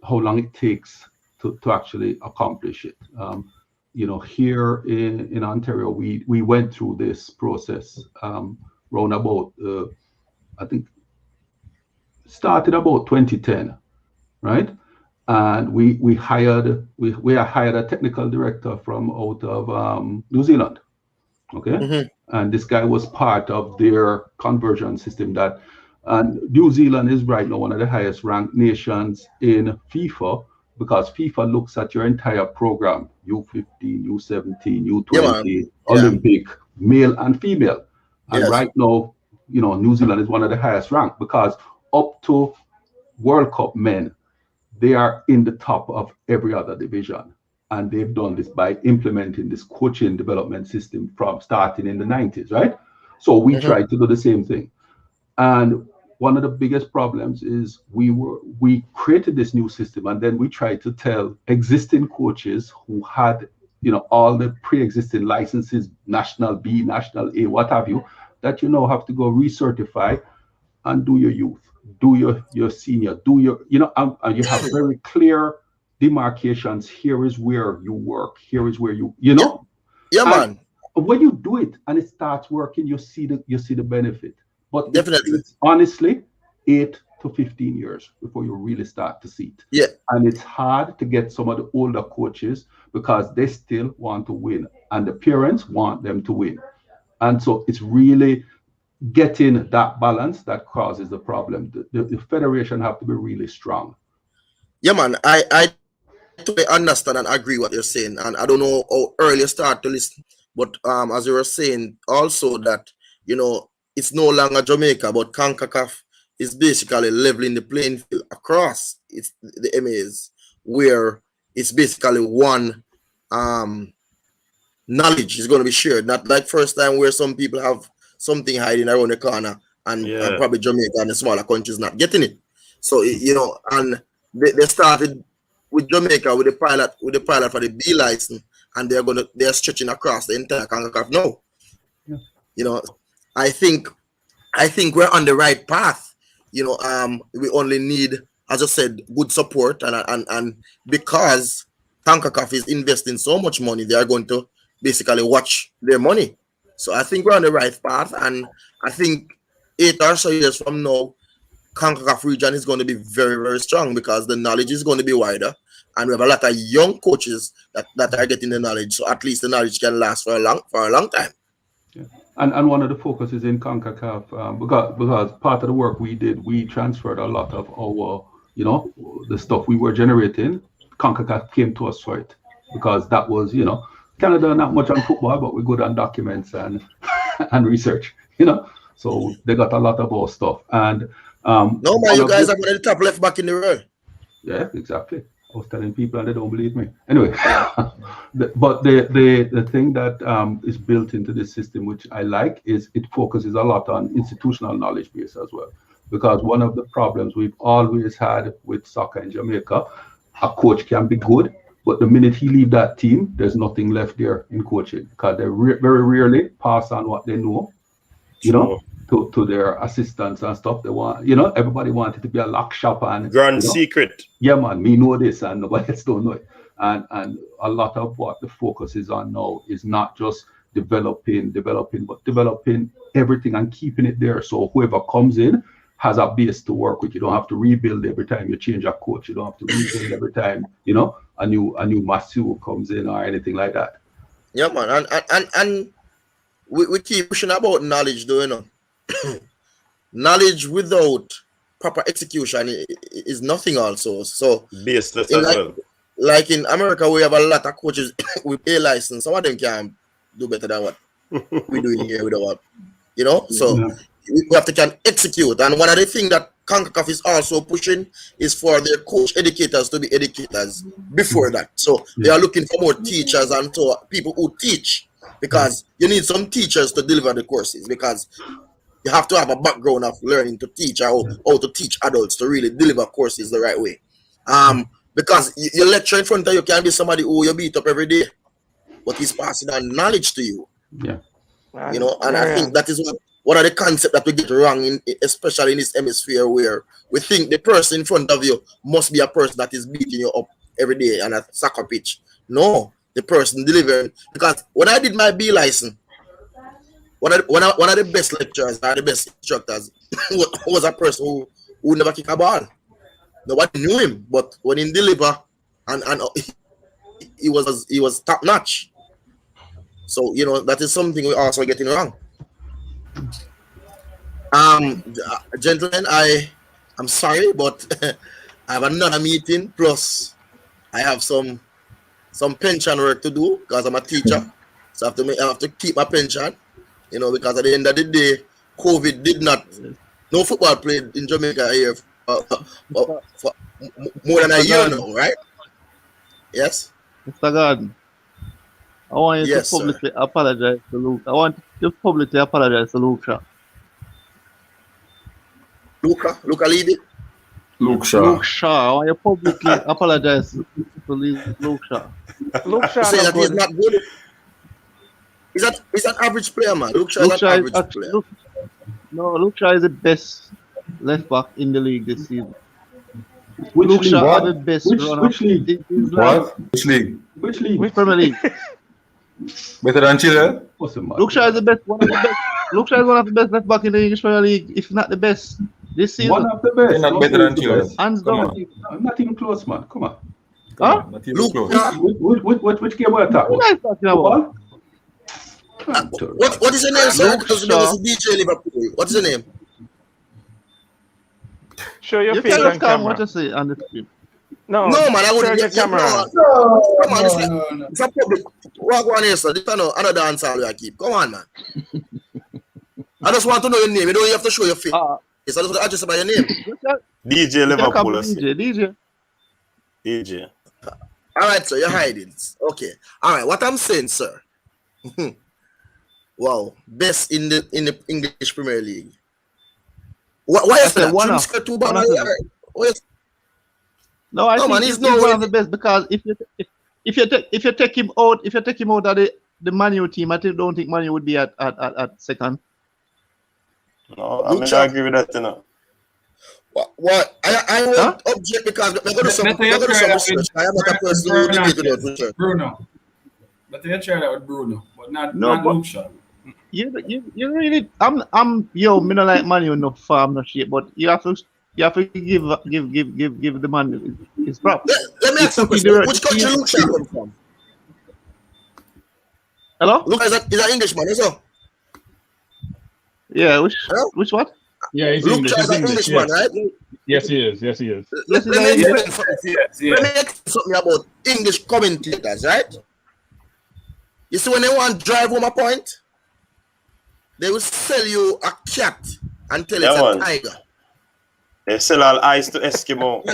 how long it takes to actually accomplish it. Here in Ontario, we went through this process round about I think started about 2010, right? And we hired a technical director from out of New Zealand, okay? And this guy was part of their conversion system and New Zealand is right now one of the highest ranked nations in FIFA because FIFA looks at your entire program, U15, U17, U20, Olympic, male and female. And right now, New Zealand is one of the highest ranked because up to World Cup men, they are in the top of every other division. And they've done this by implementing this coaching development system from starting in the 90s, right? So we tried to do the same thing. And one of the biggest problems is we created this new system and then we tried to tell existing coaches who had all the pre-existing licenses, National B, National A, what have you, that have to go recertify and do your youth, do your senior, do your, and you have very clear demarcations. Here is where you work. Here is where Yeah, man. When you do it and it starts working, you see the benefit. But definitely, it's honestly 8 to 15 years before you really start to see it. Yeah. And it's hard to get some of the older coaches because they still want to win and the parents want them to win. And so it's really getting that balance that causes the problem. The federation have to be really strong. Yeah, man. I totally understand and agree what you're saying. And I don't know how early you start to listen, but as you were saying also that, it's no longer Jamaica, but CONCACAF is basically leveling the playing field across the MAs, where it's basically one knowledge is going to be shared. Not like first time where some people have something hiding around the corner and probably Jamaica and the smaller countries not getting it. So, and they started with Jamaica with the pilot for the B license, and they're stretching across the entire CONCACAF now. Yeah. I think we're on the right path. We only need, as I said, good support, and because CONCACAF is investing so much money, they are going to basically watch their money. So I think we're on the right path, and I think 8 or so years from now, CONCACAF region is going to be very, very strong because the knowledge is going to be wider, and we have a lot of young coaches that are getting the knowledge. So at least the knowledge can last for a long time. Yeah. And one of the focuses in CONCACAF, because part of the work we did, we transferred a lot of our, the stuff we were generating. CONCACAF came to us for it because that was, Canada not much on football, but we're good on documents and research, So they got a lot of our stuff. And no man, you guys are one of the top left back in the world. Yeah, exactly. I was telling people and they don't believe me. Anyway, but the thing that is built into this system, which I like, is it focuses a lot on institutional knowledge base as well. Because one of the problems we've always had with soccer in Jamaica, a coach can be good, but the minute he leaves that team, there's nothing left there in coaching because they very rarely pass on what they know, to their assistants and stuff. They want, everybody wanted to be a lock shop and Grand secret. Yeah, man, me know this and nobody else don't know it. And a lot of what the focus is on now is not just developing, but developing everything and keeping it there. So whoever comes in has a base to work with. You don't have to rebuild every time you change a coach. You don't have to rebuild every time, a new masseur comes in or anything like that. Yeah, man. And we keep pushing about knowledge, though, knowledge without proper execution is nothing also. So baseless as well. Like in America, we have a lot of coaches with a license. Some of them can do better than what we do in here with our, So we have to can execute. And one of the things that CONCACAF is also pushing is for their coach educators to be educators before that. So they are looking for more teachers and so people who teach, because you need some teachers to deliver the courses, because you have to have a background of learning to teach or how to teach adults to really deliver courses the right way. Because your lecture in front of you can be somebody who you beat up every day, but he's passing on knowledge to you. Yeah. And I think that is one of the concepts that we get wrong, especially in this hemisphere, where we think the person in front of you must be a person that is beating you up every day on a soccer pitch. No, the person delivering. Because when I did my B license, one of the best lecturers or the best instructors was a person who never kicked a ball. Nobody knew him, but when he deliver, and he was top notch. So that is something we also getting wrong. Gentlemen, I'm sorry, but I have another meeting. Plus, I have some pension work to do because I'm a teacher. So I have to keep my pension. Because at the end of the day, COVID no football played in Jamaica here for more than a year now, right? Yes? Mr. Gordon, I want you to publicly apologize to Luke. I want you to publicly apologize to Luke Shaw. Luca Levy? Luke Shaw. Luke Shaw. I want you to publicly apologize to Luke Shaw. Luke Shaw say that he's not good. He's an average player, man. Luke Shaw is an average player. Luke Shaw is the best left back in the league this season. Which Luke league? Shaw is the best runner. Which league? What? Which league? Which league? Which Premier League? Better than Chile? Luke Shaw is the best. One of the best. Luke Shaw is one of the best left back in the English Premier League, if not the best this season. One of the best. Not better than Chile. Hands down. Not even close, man. Come on. Huh? Not even close. Which game were you talking What are you talking about? What is your name, sir? Because there was a DJ Liverpool. What is your name? Show your You face can on just come camera. what you say on the screen. No, man, I wouldn't Turn your camera on. Come on, it's a public. Walk on here, sir. This is another answer we keep. Come on, man. I just want to know your name. You don't have to show your face. I just want to address by your name. DJ Liverpool. DJ. All right, sir. You're hiding. Okay. All right. What I'm saying, sir. Wow, best in the English Premier League. Why is that? One of No, I think he's one of the best, because if you take him out of the Man U team, I don't think Man U would be at second. No, I mean, I agree with that, What? I won't object because I'm going to do some research. I am not a person who will do research. Bruno. But they try that with Bruno, but not Luke Shaw. You really me not like Man U enough for I'm not shit, but you have to give the man his props. Let me ask you a question. Which country Luke Shaw come from? Hello? Luke is an Englishman, is it? Yeah, which what? Yeah, he's Luke English. Shaw is He's an English. Englishman, Yes. right? Yes, he is. Yes, he is. Let me explain something about English commentators, right? You see, when they want to drive home a point, they will sell you a cat and tell it's a tiger. They sell all ice to Eskimo.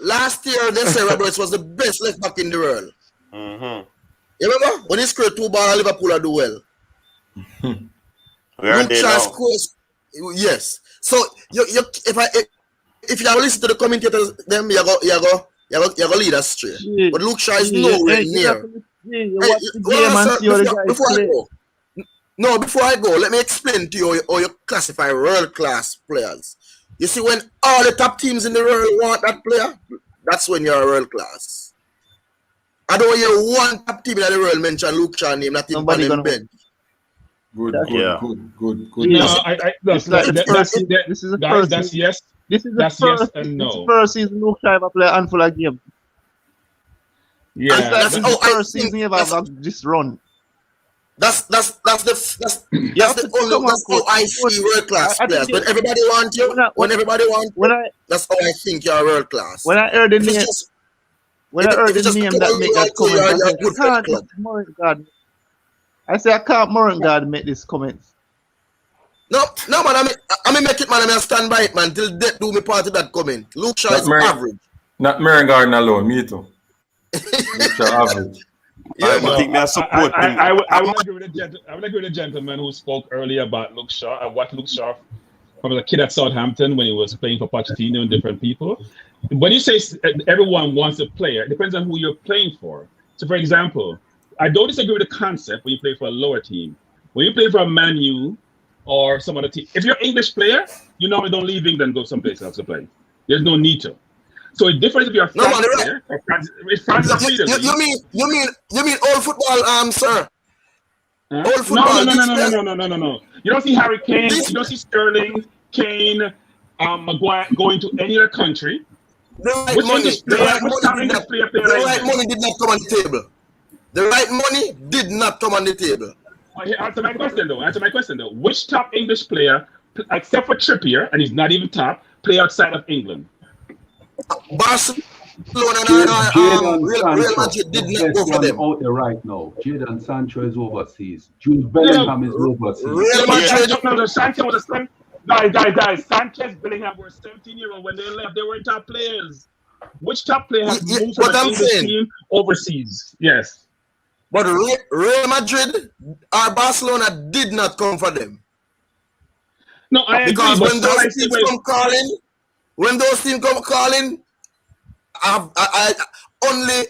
Last year, they said Roberts was the best left back in the world. Mm-hmm. You remember? When he scored 2 balls, Liverpool do well. Where are they now? Scores, yes. So if you have listened to the commentators, then you go lead us straight. But Luke Shaw is nowhere near. No, before I go, let me explain to you how you classify world-class players. You see, when all the top teams in the world want that player, that's when you're world-class. I don't hear one top team in the world mention Luke Shaw name, not even on them bench. Good. Yeah. No, This is the first. This is the guys, first. that's yes. This is the That's first. yes and This is the no. first season Luke Shaw ever play a handful of games. Yeah, This is the first season he ever have this run. That's the only. That's how I see world class players. When everybody wants you, when everybody wants you, that's how I think you're world class. When I heard the If it's name, just- when I if heard it's the just name people that make who that like you, comment, I you're said, good for the can't club. Merron God. I said, I can't Merron God make this comment. No, man. I mean, make it, man. I stand by it, man. Till death do me part of that comment. Luke Shaw is average. Not Merron Garden alone, me too. Luke Shaw average. Yeah, I think I support him. I would agree with the gentleman who spoke earlier about Luke Shaw. I watched Luke Shaw from a kid at Southampton when he was playing for Pochettino and different people. When you say everyone wants a player, it depends on who you're playing for. So, for example, I don't disagree with the concept when you play for a lower team. When you play for a Man U or some other team, if you're an English player, you normally don't leave England and go someplace else to play. There's no need to. So it's different if you're a France player. Or France You mean old football, sir? Huh? Old football. No. You don't see Harry Kane. You don't see Sterling, Kane, Maguire going to any other country. The right money did not come on the table. The right money did not come on the table. Answer my question though. Which top English player, except for Trippier, and he's not even top, play outside of England? Barcelona Jadon Real Madrid did not go for them. Out there right now. Jadon Sancho is overseas. Jude Bellingham is overseas. Real Madrid. No, Sancho was a guys. Sanchez, Bellingham were 17-year-old when they left. They were top players. Which top player has moved from an English team overseas? Yes. But Real Madrid or Barcelona did not come for them. No, I agree. Because when those teams come calling, I only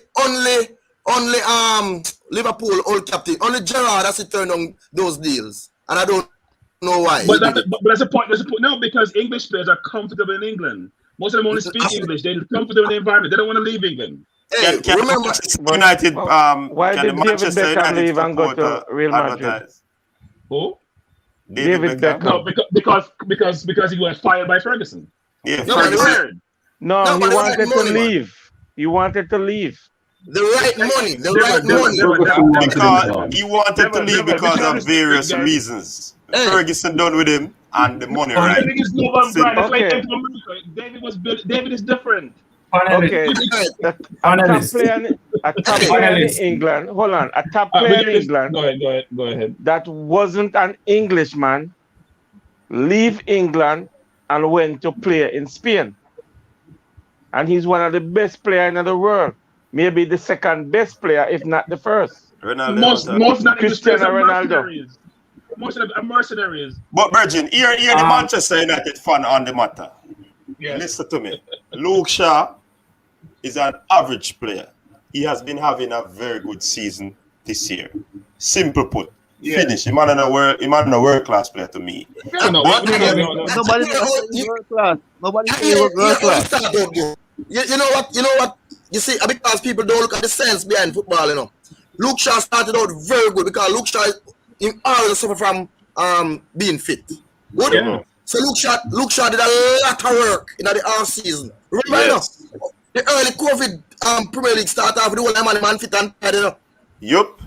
Liverpool old captain, only Gerrard has to turn on those deals, and I don't know why. But that's a point. No, because English players are comfortable in England. Most of them only speak English. They're comfortable in the environment. They don't want to leave England. Hey, remember United. Why did David Beckham leave and go to Real Madrid? Who? David Beckham. No, because he was fired by Ferguson. Yeah, Ferguson. No, he wanted to leave. He wanted to leave. The right money. Because he wanted to leave because of various reasons. Ferguson done with him and the money, right? David is different. Okay. A top player in England. Hold on. A top player in England. Go ahead. That wasn't an Englishman. Leave England and went to play in Spain. And he's one of the best players in the world. Maybe the second best player, if not the first. Most Cristiano Ronaldo. Most of them are mercenaries. But Virgin, here the Manchester United fan on the matter. Yes. Listen to me. Luke Shaw is an average player. He has been having a very good season this year. Simple put. Yeah. Finish. He's not a world-class player to me. Nobody is world-class. Nobody is world-class. You know what? You see, because people don't look at the sense behind football, you know. Luke Shaw started out very good because Luke Shaw always suffer from being fit. Good? Yeah. So Luke Shaw did a lot of work in the off season. Remember, yes. The early COVID Premier League start off with the whole man fit and tired, you know. Yup.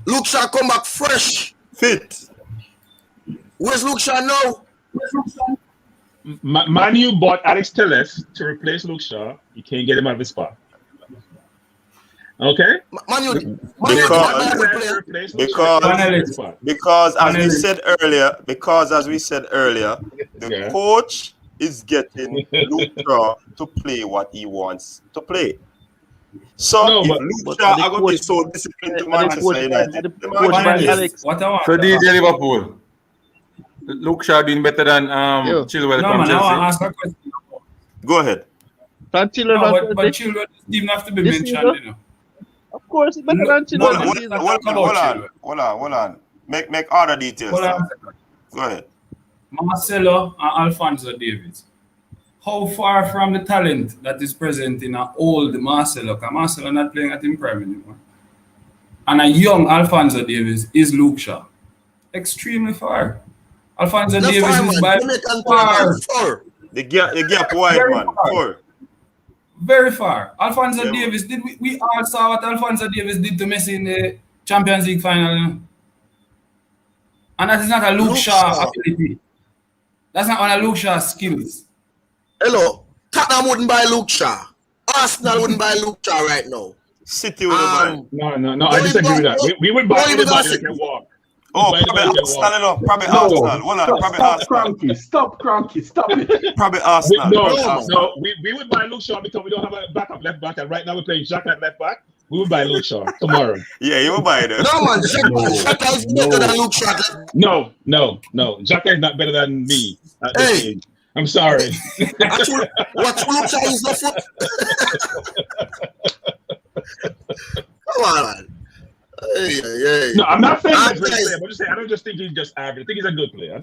Luke Shaw come back fresh. Fit. Where's Luke Shaw now? Manu bought Alex Telles to replace Luke Shaw. You can't get him out of his spot. Okay? Because as we said earlier, the coach is getting Luke Shaw to play what he wants to play. So Luke Shaw are going to be so disciplined to Manchester United. So DJ Liverpool. Luke Shaw doing better than Chilwell from Chelsea. I ask a question. Go ahead. But Chilwell didn't have to be mentioned, you know. Of course, better than Chilwell. Hold on. Make other details. Hold on Sir. a second. Go ahead. Marcelo and Alphonso Davies. How far from the talent that is present in an old Marcelo, because Marcelo not playing at him prime anymore, and a young Alphonso Davies is Luke Shaw? Extremely far. Alphonso The Davies far, is man. by Jamaican far. player, far. The gap wide, Very man. far. Four. Very far. Alphonso Yeah, man. Davies, we all saw what Alphonso Davies did to Messi in the Champions League final. You know? And that is not a Luke Luke Shaw Shaw. ability. That's not one of Luke Shaw's skills. Hello. Tottenham wouldn't buy Luke Shaw. Arsenal wouldn't buy Luke Shaw right now. City would buy. No, I disagree with that. We would buy Going anybody back- that can walk. Oh, Buy probably anybody that can walk. Arsenal. Probably No, Arsenal. Hold on. Probably stop Arsenal. cranky. Stop cranky. Stop it. Probably Arsenal. No, we would buy Luke Shaw because we don't have a backup left back, and right now we're playing Jack at left back. We would buy Luke Shaw tomorrow. Yeah, you will buy it. No, man. Xhaka is better than Luke Shaw. No. Jack is not better than me at this Hey. age. I'm sorry. Actually, what Luke Shaw is the foot? Come on, man. Hey. No, I'm not saying he's a Guys. great player. I'm just saying I don't just think he's just average. I think he's a good player.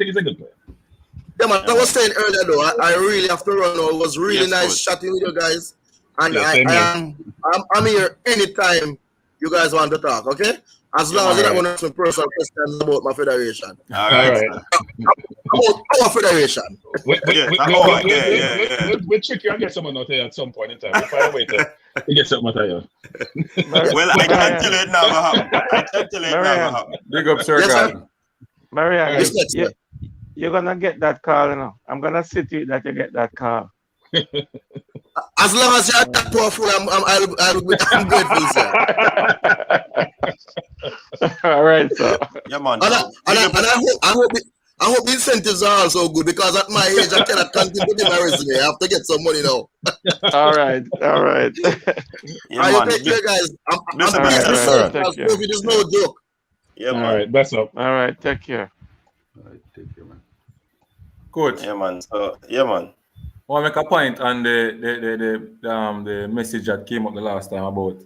Yeah, man. I was saying earlier though, I really have to run now. It was really Yes, nice coach. chatting with you guys, and Yeah, same here. I'm here anytime you guys want to talk. Okay, as long as you don't want to ask me personal questions about my federation, All right. about our federation. We'll Yeah. trick you and get someone out here at some point in time. We'll find a way to get something out of you. Well, I can't tell it now. Big up, sir. Yes, God. sir. Marianne, Yes, next, sir. you're gonna get that call, you know. I'm gonna sit with you that you get that call. As long as you're that powerful, I'm grateful, sir. All right, so Yeah, man. I hope the incentives are also good, because at my age I cannot continue to do my resume. I have to get some money now. all right. Yeah, I man. take care, guys. I'm Listen, all right, pleased to all serve, right, because take care. COVID is no joke. Yeah, All man. right, best up. All right, take care. All right, take care, man. Coach, Yeah, man. So, yeah, man. I want to make a point on the message that came up the last time about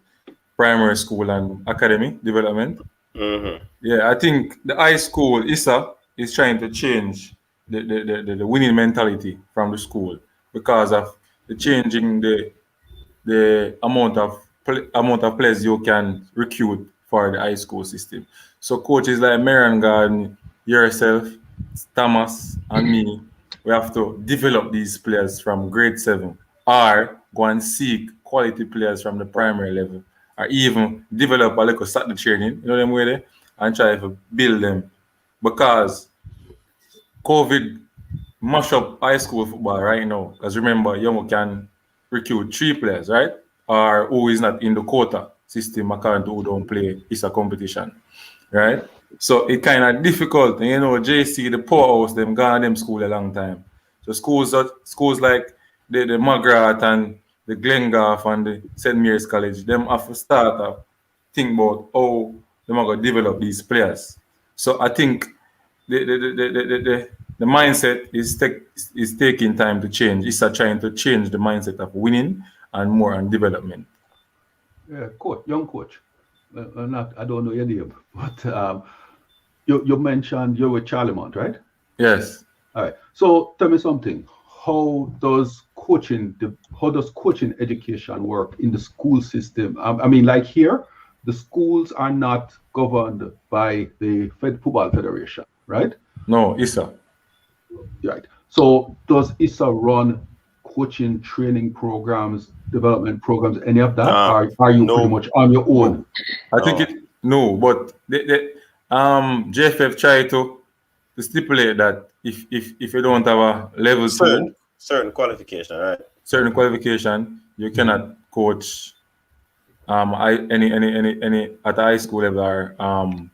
primary school and academy development. Mm-hmm. Yeah, I think the high school ISA is trying to change the winning mentality from the school because of the changing the amount of players you can recruit for the high school system. So coaches like Merron Garden, yourself, Thomas, and me, we have to develop these players from grade 7 or go and seek quality players from the primary level, or even develop a little start the training, you know them way there, and try to build them. Because COVID mash up high school football right now. Because remember, you can recruit 3 players, right? Or who is not in the quota system according to who don't play is a competition, right? So it kind of difficult. And, JC, the poorhouse, them gone them school a long time. So schools like the McGrath and the Glengarth and the St. Mary's College, them have to start to think about how they're going to develop these players. So I think the mindset is taking time to change. It's trying to change the mindset of winning and more on development. Yeah, young coach. I don't know your name, but you mentioned you're with Charlemont, right? Yes. All right. So tell me something. How does coaching education work in the school system? I mean, like here, the schools are not governed by the Football Federation, right? No, ISA. Right. So does ISA run coaching training programs, development programs, any of that? Or are you pretty much on your own? I think but the JFF try to stipulate that if you don't have a level certain qualification, right? Certain qualification, you cannot coach any at the high school level or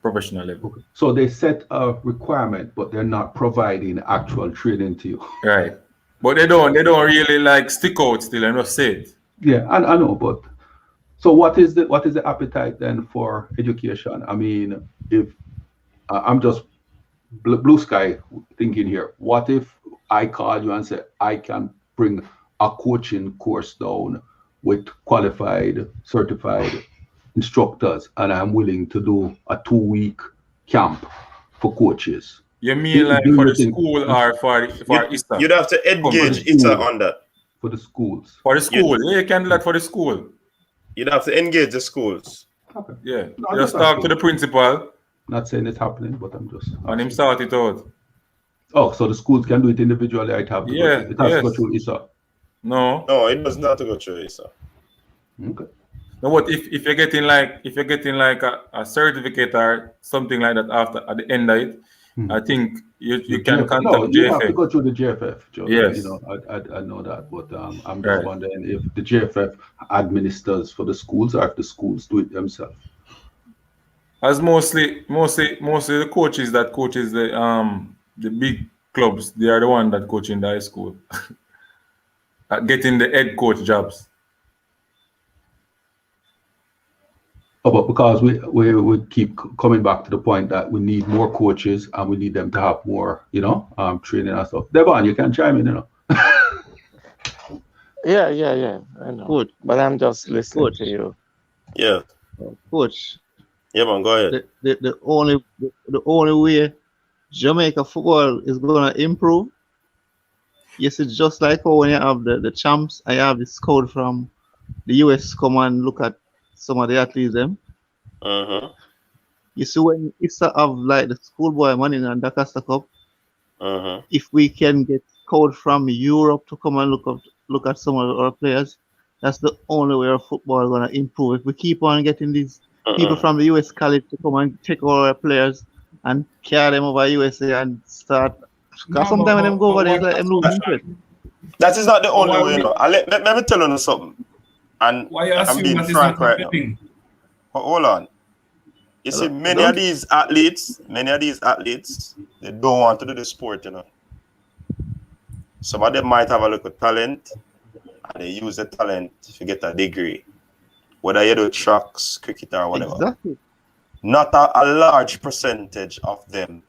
professional level. Okay. So they set a requirement, but they're not providing actual training to you. Right. But they don't really like stick out still and just say it. Yeah, I know, but so what is the appetite then for education? I mean, if I'm just blue sky thinking here, what if I call you and say I can bring a coaching course down with qualified, certified instructors, and I'm willing to do a 2-week camp for coaches? You mean like Do for you the think- school or for ISTA? You'd have to engage ISA on that. For the schools. For the school, yeah, you can do that for the school. You'd have to engage the schools. Okay. Yeah, No, I'm just just talk to asking. the principal Not saying it's happening, but I'm just and him asking. sort it out. Oh, so the schools can do it individually. It have to Yeah, go. It has to go yes. through ISA. No, No, it doesn't have to go through ISA. Okay. no. But if you're getting like a certificate or something like that after at the end of it, I think you can No, contact you have to JFF. go through the JFF, Joe. Yes. You know, I know that, but I'm just Right. wondering if the JFF administers for the schools or if the schools do it themselves. As mostly the coaches that coaches the big clubs, they are the one that coach in the high school. Getting the head coach jobs. Oh, but because we keep coming back to the point that we need more coaches and we need them to have more, training and stuff. Devon, you can chime in, Yeah. I know. Good. But I'm just listening Good. to you. Yeah. Coach, Yeah, man, go ahead. the only way Jamaica football is gonna improve, yes, it's just like how when you have the champs, I have this code from the US come and look at some of the athletes them. Uh-huh. You see when it's have like the schoolboy money and the Costa Cup, Uh-huh. if we can get code from Europe to come and look at some of our players, that's the only way our football is gonna improve. If we keep on getting these people from the US college to come and take over our players and carry them over USA and start. Because sometimes when them go over there, it's like them lose interest. That is not the only why way, we- Let me tell you something. And Why you I'm assume being that it's frank not right now. happening? But hold on. You see, many of these athletes, they don't want to do the sport, Some of them might have a little talent, and they use the talent to get a degree. Whether you do tracks, cricket, or whatever. Exactly. Not a large percentage of them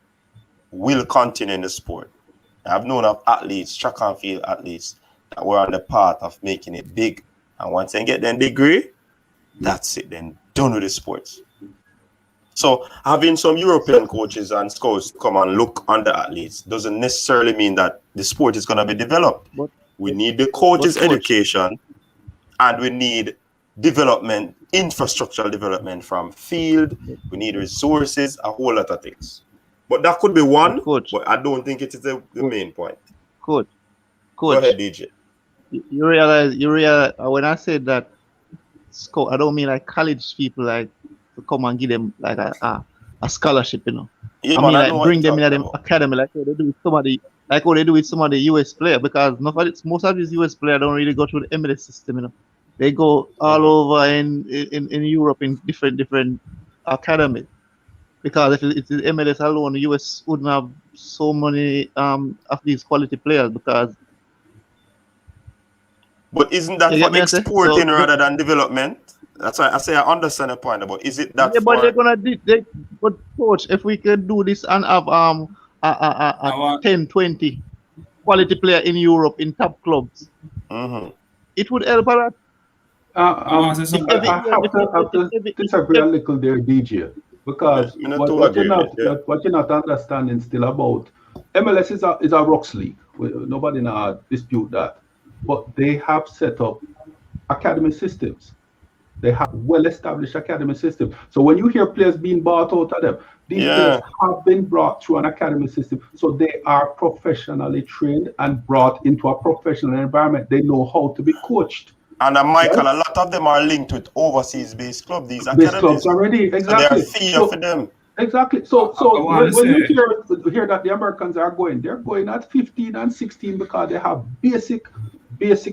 will continue in the sport. I've known of athletes, track and field athletes, that were on the path of making it big. And once they get their degree, that's it. Then done with the sports. So having some European coaches and scouts come and look on the athletes doesn't necessarily mean that the sport is going to be developed. We need the coaches' education, and we need development, infrastructural development from field. We need resources, a whole lot of things. But that could be one, but I don't think it is the main point. Coach. Go ahead, DJ. You realize when I said that I don't mean like college people like to come and give them like a scholarship, Yeah, I man, mean I know like what bring you're them in talking them academy like how they do with some of the US player, because most of these US players don't really go through the MLS system, They go all over in Europe in different academies. Because if it's the MLS alone, the US wouldn't have so many of these quality players, because. But isn't that for exporting rather than development? That's why I say I understand the point, but is it that? Yeah, but they're gonna but coach, if we could do this and have a 10, 20 quality player in Europe in top clubs, it would help a lot. I have to disagree a little there, DJ, because what you're not understanding still about MLS is a rocks league. Nobody now dispute that, but they have set up academy systems. They have well-established academy systems. So when you hear players being bought out of them, these players have been brought through an academy system. So they are professionally trained and brought into a professional environment. They know how to be coached. And Michael, a lot of them are linked with overseas-based clubs. These academies clubs already, exactly. So they are for them. Exactly. So when you hear that the Americans are going, they're going at 15 and 16 because they have basic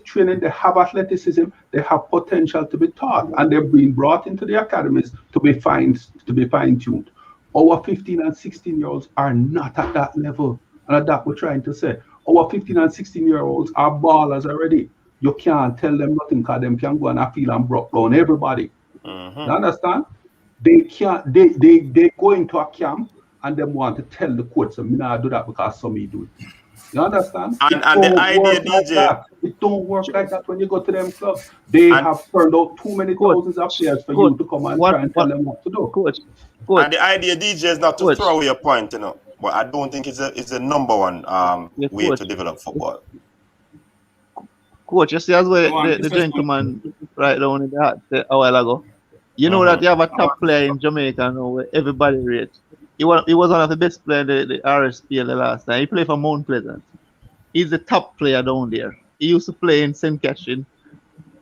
training, they have athleticism, they have potential to be taught, and they're being brought into the academies to be fine-tuned. Our 15 and 16-year-olds are not at that level, and that's what we're trying to say. Our 15 and 16-year-olds are ballers already. You can't tell them nothing because them can go and feel and broke down everybody. You understand? They can't. They go into a camp and them want to tell the coach, "So me not do that because some me do it." You understand? And It the don't idea, work like DJ, that. It don't work like that when you go to them clubs. They and have turned out too many Coach, thousands of players for coach, you to come and try and tell them what to do. coach, the idea, DJ, is not to coach, throw away a point, you know. But I don't think it's a number one way coach, to develop football. coach. You see, as well, Go on, the Professor. gentleman right down in a while ago. You know that you have a top player in Jamaica now where everybody rates. He was one of the best players in the RSPL the last time. He played for Mount Pleasant. He's the top player down there. He used to play in St. Catherine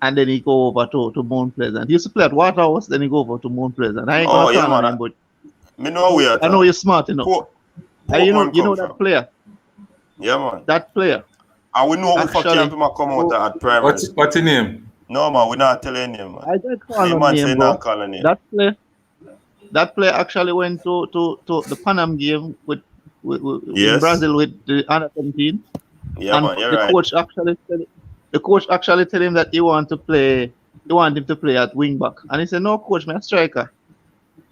and then he go over to Mount Pleasant. He used to play at Waterhouse, then he go over to Mount Pleasant. I ain't gonna call on him, but me know where I know you're smart enough. And you know that player. Yeah, man. That player. And we know who for camp him come out at primary. What's his name? No, man, we're not telling him, man. I did call on name, bro. That player actually went to the Panam game with in Brazil with the under 17. Yeah, and man, you're the right. coach actually tell him that he want him to play at wing back. And he said, no, coach, I'm a striker.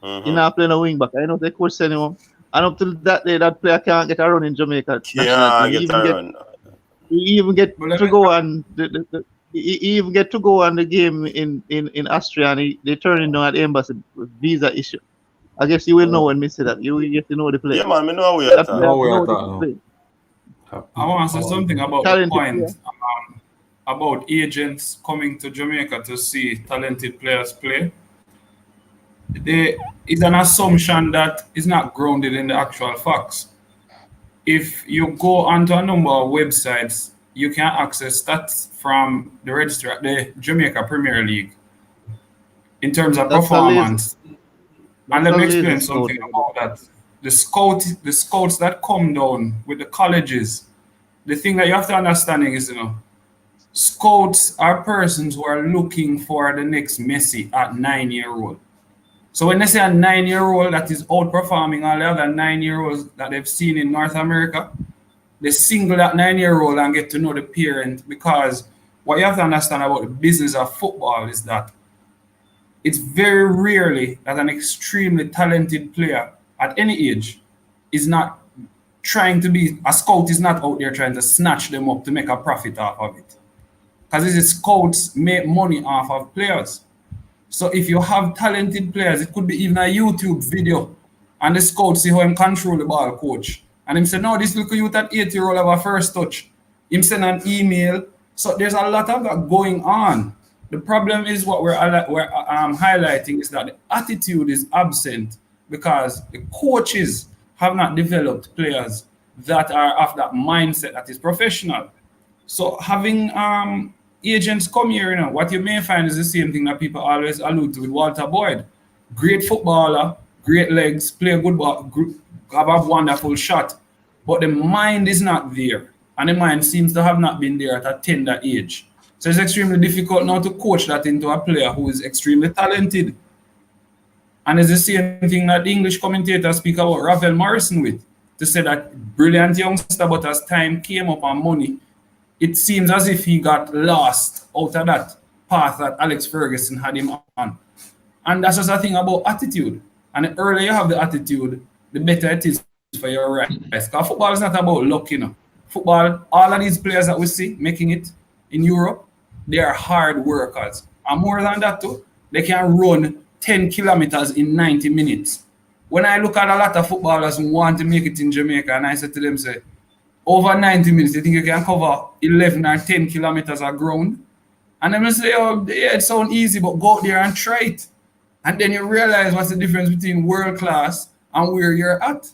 He not playing a wing back. I know the coach sent him. And up till that day, that player can't get a run in Jamaica. Yeah, he even get to go on he even get to go on the game in Austria, and they turn him down at the embassy with visa issue. I guess you will know when me say that. You will get to know the player. Yeah, man, me know where that you're I want to say something about the point about agents coming to Jamaica to see talented players play. There is an assumption that is not grounded in the actual facts. If you go onto a number of websites, you can access stats from the register at the Jamaica Premier League in terms of performance. And let me explain something about that. The scouts that come down with the colleges, the thing that you have to understand is, scouts are persons who are looking for the next Messi at 9-year-old. So when they say a 9-year-old that is outperforming all the other 9-year-olds that they've seen in North America, they single that 9-year-old and get to know the parent, because what you have to understand about the business of football is that it's very rarely that an extremely talented player at any age is not trying to be, a scout is not out there trying to snatch them up to make a profit off of it. Because these scouts make money off of players. So if you have talented players, it could be even a YouTube video, and the scout see how him control the ball, coach. And him say, no, this little youth at 8-year-old have a first touch. Him send an email. So there's a lot of that going on. The problem is what we're highlighting is that the attitude is absent because the coaches have not developed players that are of that mindset that is professional. So having agents come here, what you may find is the same thing that people always allude to with Walter Boyd. Great footballer, great legs, play a good ball, have a wonderful shot, but the mind is not there. And the mind seems to have not been there at a tender age. So it's extremely difficult now to coach that into a player who is extremely talented. And it's the same thing that the English commentators speak about Ravel Morrison with, to say that brilliant youngster, but as time came up and money, it seems as if he got lost out of that path that Alex Ferguson had him on. And that's just a thing about attitude. And the earlier you have the attitude, the better it is for your rise. Because football is not about luck, Football, all of these players that we see making it in Europe, they are hard workers. And more than that too, they can run 10 kilometers in 90 minutes. When I look at a lot of footballers who want to make it in Jamaica, and I said to them, say, over 90 minutes, you think you can cover 11 or 10 kilometers of ground? And then I say, oh, yeah, it sounds easy, but go out there and try it. And then you realize what's the difference between world class and where you're at.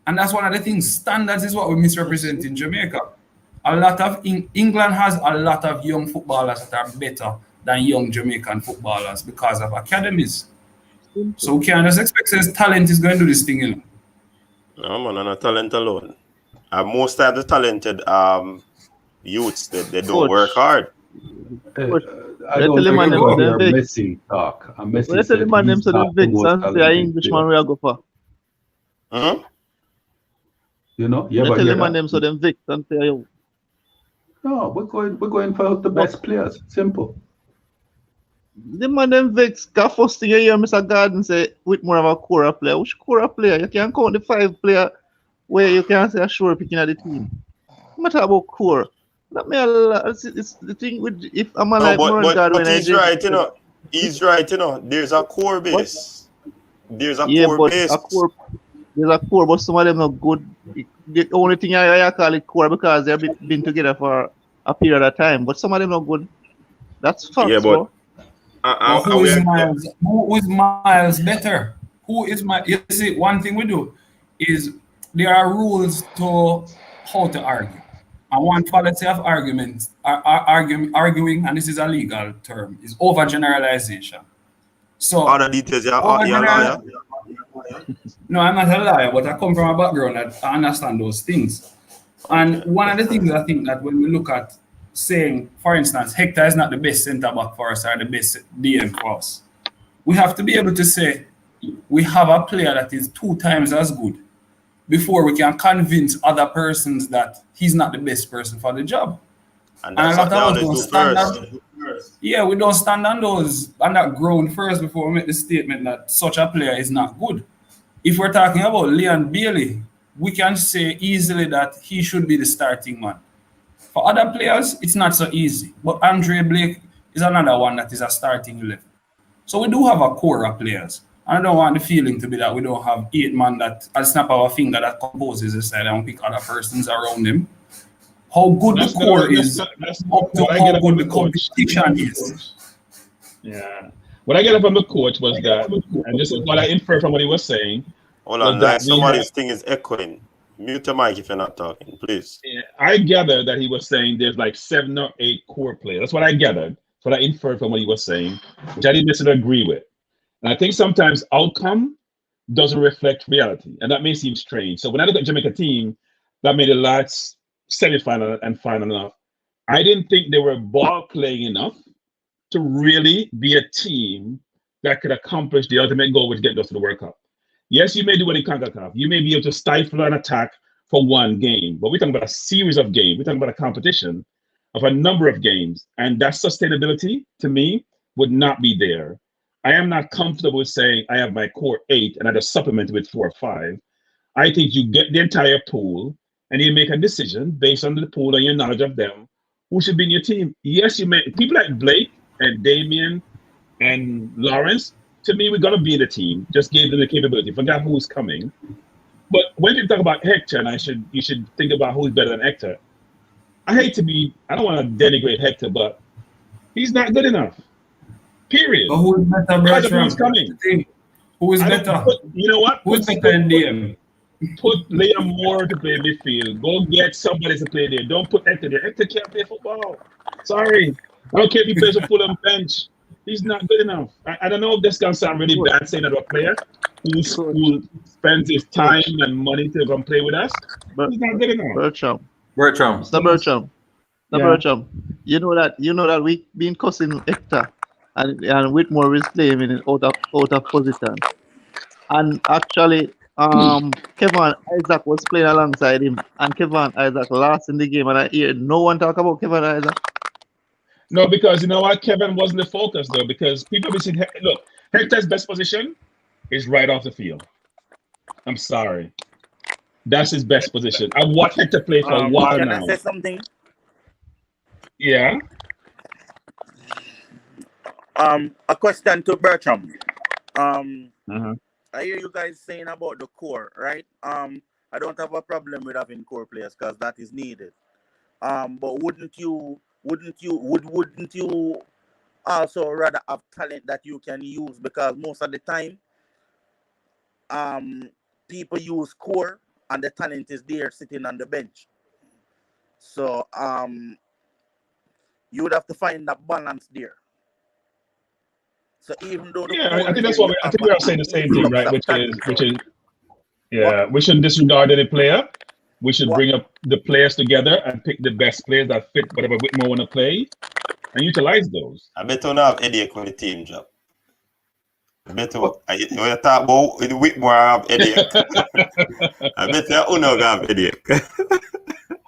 And that's one of the things. Standards is what we misrepresent in Jamaica. A lot of England has a lot of young footballers that are better than young Jamaican footballers because of academies. So we can't just expect that talent is going to do this thing, No, man, not talent alone. Most of the talented youths, they don't work hard. I don't think about Messi talk. Messi said the man them so the Vicks and say Englishman we go for. Huh? Yeah, but tell the man them so them Vicks and say you. No, we're going for the best players. Simple. The man them Vicks, cause first thing you hear Mr. Garden say Whitmore have a Cora player. Which Cora player? You can't count the 5 player where you can say a sure picking of the team. No matter about core. That may it's the thing with if a man No, like Merron God but when I he's did. right, you know. He's right, you know. There's a core But base. There's a yeah, core but base. a core there's a core, but some of them are good. The only thing I call it core because they've been together for a period of time. But some of them are good. That's Yeah, facts, but bro. But who is Miles? Who is Miles better? Who is my? You see, one thing we do is there are rules to how to argue, and one fallacy of arguments, arguing, and this is a legal term, is overgeneralization. So all the details, you're a liar. No, I'm not a liar, but I come from a background that I understand those things. And one of the things I think that when we look at saying, for instance, Hector is not the best centre back for us or the best DM for us, we have to be able to say we have a player that is 2 times as good before we can convince other persons that he's not the best person for the job. And that's what they always do first. Yeah, we don't stand on that ground first before we make the statement that such a player is not good. If we're talking about Leon Bailey, we can say easily that he should be the starting man. For other players, it's not so easy. But Andre Blake is another one that is a starting 11. So we do have a core of players. I don't want the feeling to be that we don't have 8 men that I'll snap our finger that composes the side and pick other persons around him. How good the core is up to how good the competition is. Yeah. What I get from the coach was that, and this is what I infer from what he was saying. Hold on, like somebody's thing is echoing. Mute your mic if you're not talking, please. Yeah, I gather that he was saying there's like 7 or 8 core players. That's what I gathered. That's what I inferred from what he was saying, which I didn't necessarily agree with. And I think sometimes outcome doesn't reflect reality, and that may seem strange. So when I look at Jamaica team that made the last semi-final and final enough, I didn't think they were ball playing enough to really be a team that could accomplish the ultimate goal, which get us to the World Cup. Yes, you may do it in CONCACAF. You may be able to stifle an attack for one game, but we're talking about a series of games. We're talking about a competition of a number of games, and that sustainability, to me, would not be there. I am not comfortable with saying I have my core 8 and I just supplement with 4 or 5. I think you get the entire pool and you make a decision based on the pool and your knowledge of them, who should be in your team. Yes, you may people like Blake and Damien and Lawrence. To me, we're gonna be in the team. Just gave them the capability. Forgot who's coming. But when you talk about Hector, and you should think about who's better than Hector. I don't want to denigrate Hector, but he's not good enough. Period. But who is better, Bertram? Who's coming? Who is better? You know what? Who is better in DM? Put Liam Moore to play midfield. Go get somebody to play there. Don't put Hector there. Hector can't play football. Sorry. I don't care if he plays a Fulham bench. He's not good enough. I don't know if this can sound really bad saying that a player who spends his time and money to come play with us, but he's not good enough. Bertram. Mr. Bertram. Bertram. You know that we been cussing Hector and Whitmore is playing in out of position. And actually Kevin Isaac was playing alongside him, and Kevin Isaac lost in the game, and I hear no one talk about Kevin Isaac. No, because you know what? Kevin wasn't the focus, though, because people be saying, look, Hector's best position is right off the field. I'm sorry. That's his best position. I watched Hector play for a while now. Can I say something? Yeah. A question to Bertram. I hear you guys saying about the core, right? I don't have a problem with having core players because that is needed. But wouldn't you also rather have talent that you can use? Because most of the time, people use core and the talent is there sitting on the bench. So you would have to find that balance there. So even though I think that's what I think we are saying the same thing, right? Which is we shouldn't disregard any player. We should bring up the players together and pick the best players that fit whatever Whitmore want to play and utilize those. I bet you don't have headache with the team job. I bet you when you talk about Whitmore have headache. I bet you don't have headache.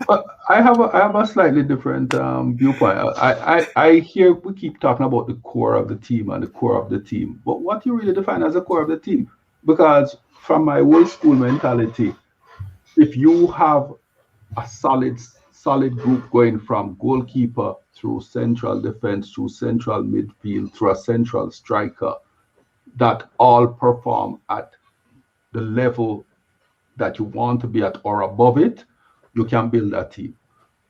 But I have a slightly different viewpoint. I hear we keep talking about the core of the team and the core of the team. But what you really define as a core of the team? Because from my old school mentality, if you have a solid group going from goalkeeper through central defense, through central midfield, through a central striker, that all perform at the level that you want to be at or above it, you can build a team.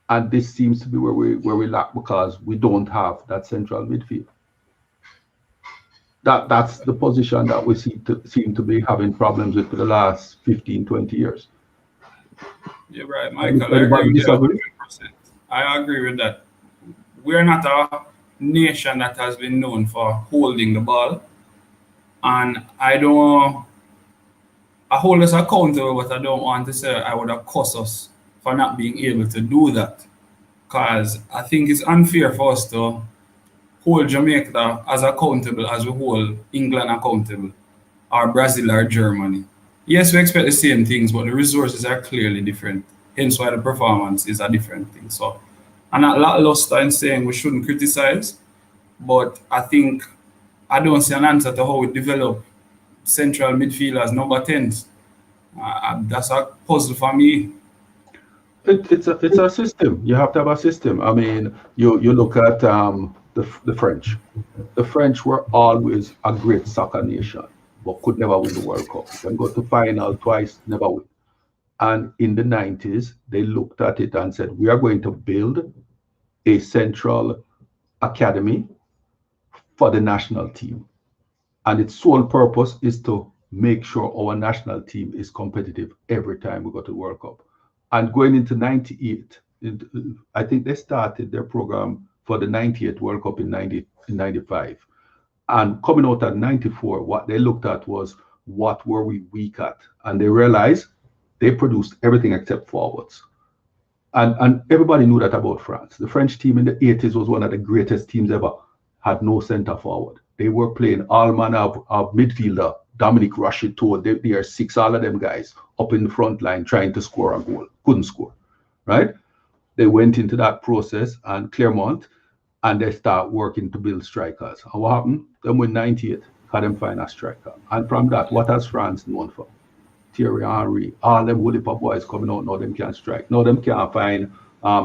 And this seems to be where we lack, because we don't have that central midfield. That's the position that we seem to be having problems with for the last 15, 20 years. You're right, Michael. Anybody disagree? I agree with that. We're not a nation that has been known for holding the ball. And I hold us accountable, but I don't want to say I would accuse us for not being able to do that. Because I think it's unfair for us to hold Jamaica as accountable as we hold England accountable, or Brazil or Germany. Yes, we expect the same things, but the resources are clearly different. Hence why the performance is a different thing. So I'm not lackluster in saying we shouldn't criticize, but I think I don't see an answer to how we develop central midfielders, number 10s. That's a puzzle for me. It's a system. You have to have a system. I mean, you look at the French. The French were always a great soccer nation, but could never win the World Cup. They go to final twice, never win. And in the 90s, they looked at it and said, we are going to build a central academy for the national team. And its sole purpose is to make sure our national team is competitive every time we go to the World Cup. And going into 98, I think they started their program for the 98 World Cup in 95. And coming out at 94, what they looked at was, what were we weak at? And they realized they produced everything except forwards. And everybody knew that about France. The French team in the 80s was one of the greatest teams ever, had no center forward. They were playing all manner of midfielder, Dominic Rocheteau, they are 6, all of them guys up in the front line trying to score a goal. Couldn't score, right? They went into that process and Clermont, and they start working to build strikers. And what happened? Then win 98, had them find a striker. And from that, what has France known for? Thierry Henry, all them Woolly boys coming out, now them can't strike. Now them can't find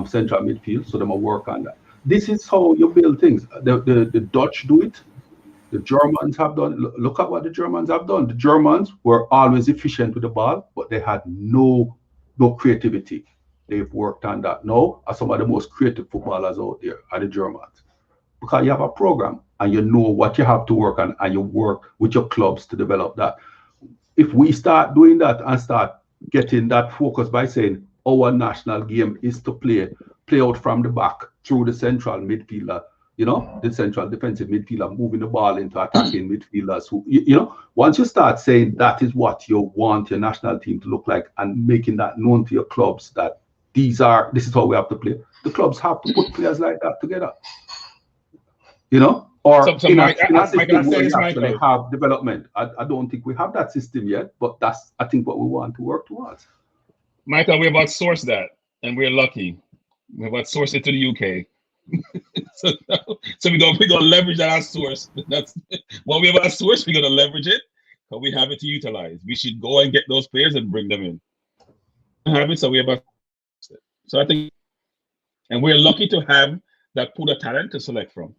central midfield, so them will work on that. This is how you build things. The Dutch do it. The Germans have done. Look at what the Germans have done. The Germans were always efficient with the ball, but they had no creativity. They've worked on that. Now, are some of the most creative footballers out there are the Germans, because you have a program and you know what you have to work on, and you work with your clubs to develop that. If we start doing that and start getting that focus by saying our national game is to play out from the back through the central midfielder, the central defensive midfielder, moving the ball into attacking midfielders who, once you start saying that is what you want your national team to look like, and making that known to your clubs that this is how we have to play, the clubs have to put players like that together, or in a system where you actually have development. I don't think we have that system yet, but that's, I think, what we want to work towards. Michael, we've outsourced that, and we're lucky. We've outsourced it to the UK. so we're gonna leverage that outsource. That's what we have outsourced. We're gonna leverage it, but we have it to utilize. We should go and get those players and bring them in. Have it, so we have it. So I think, and we're lucky to have that pool of talent to select from.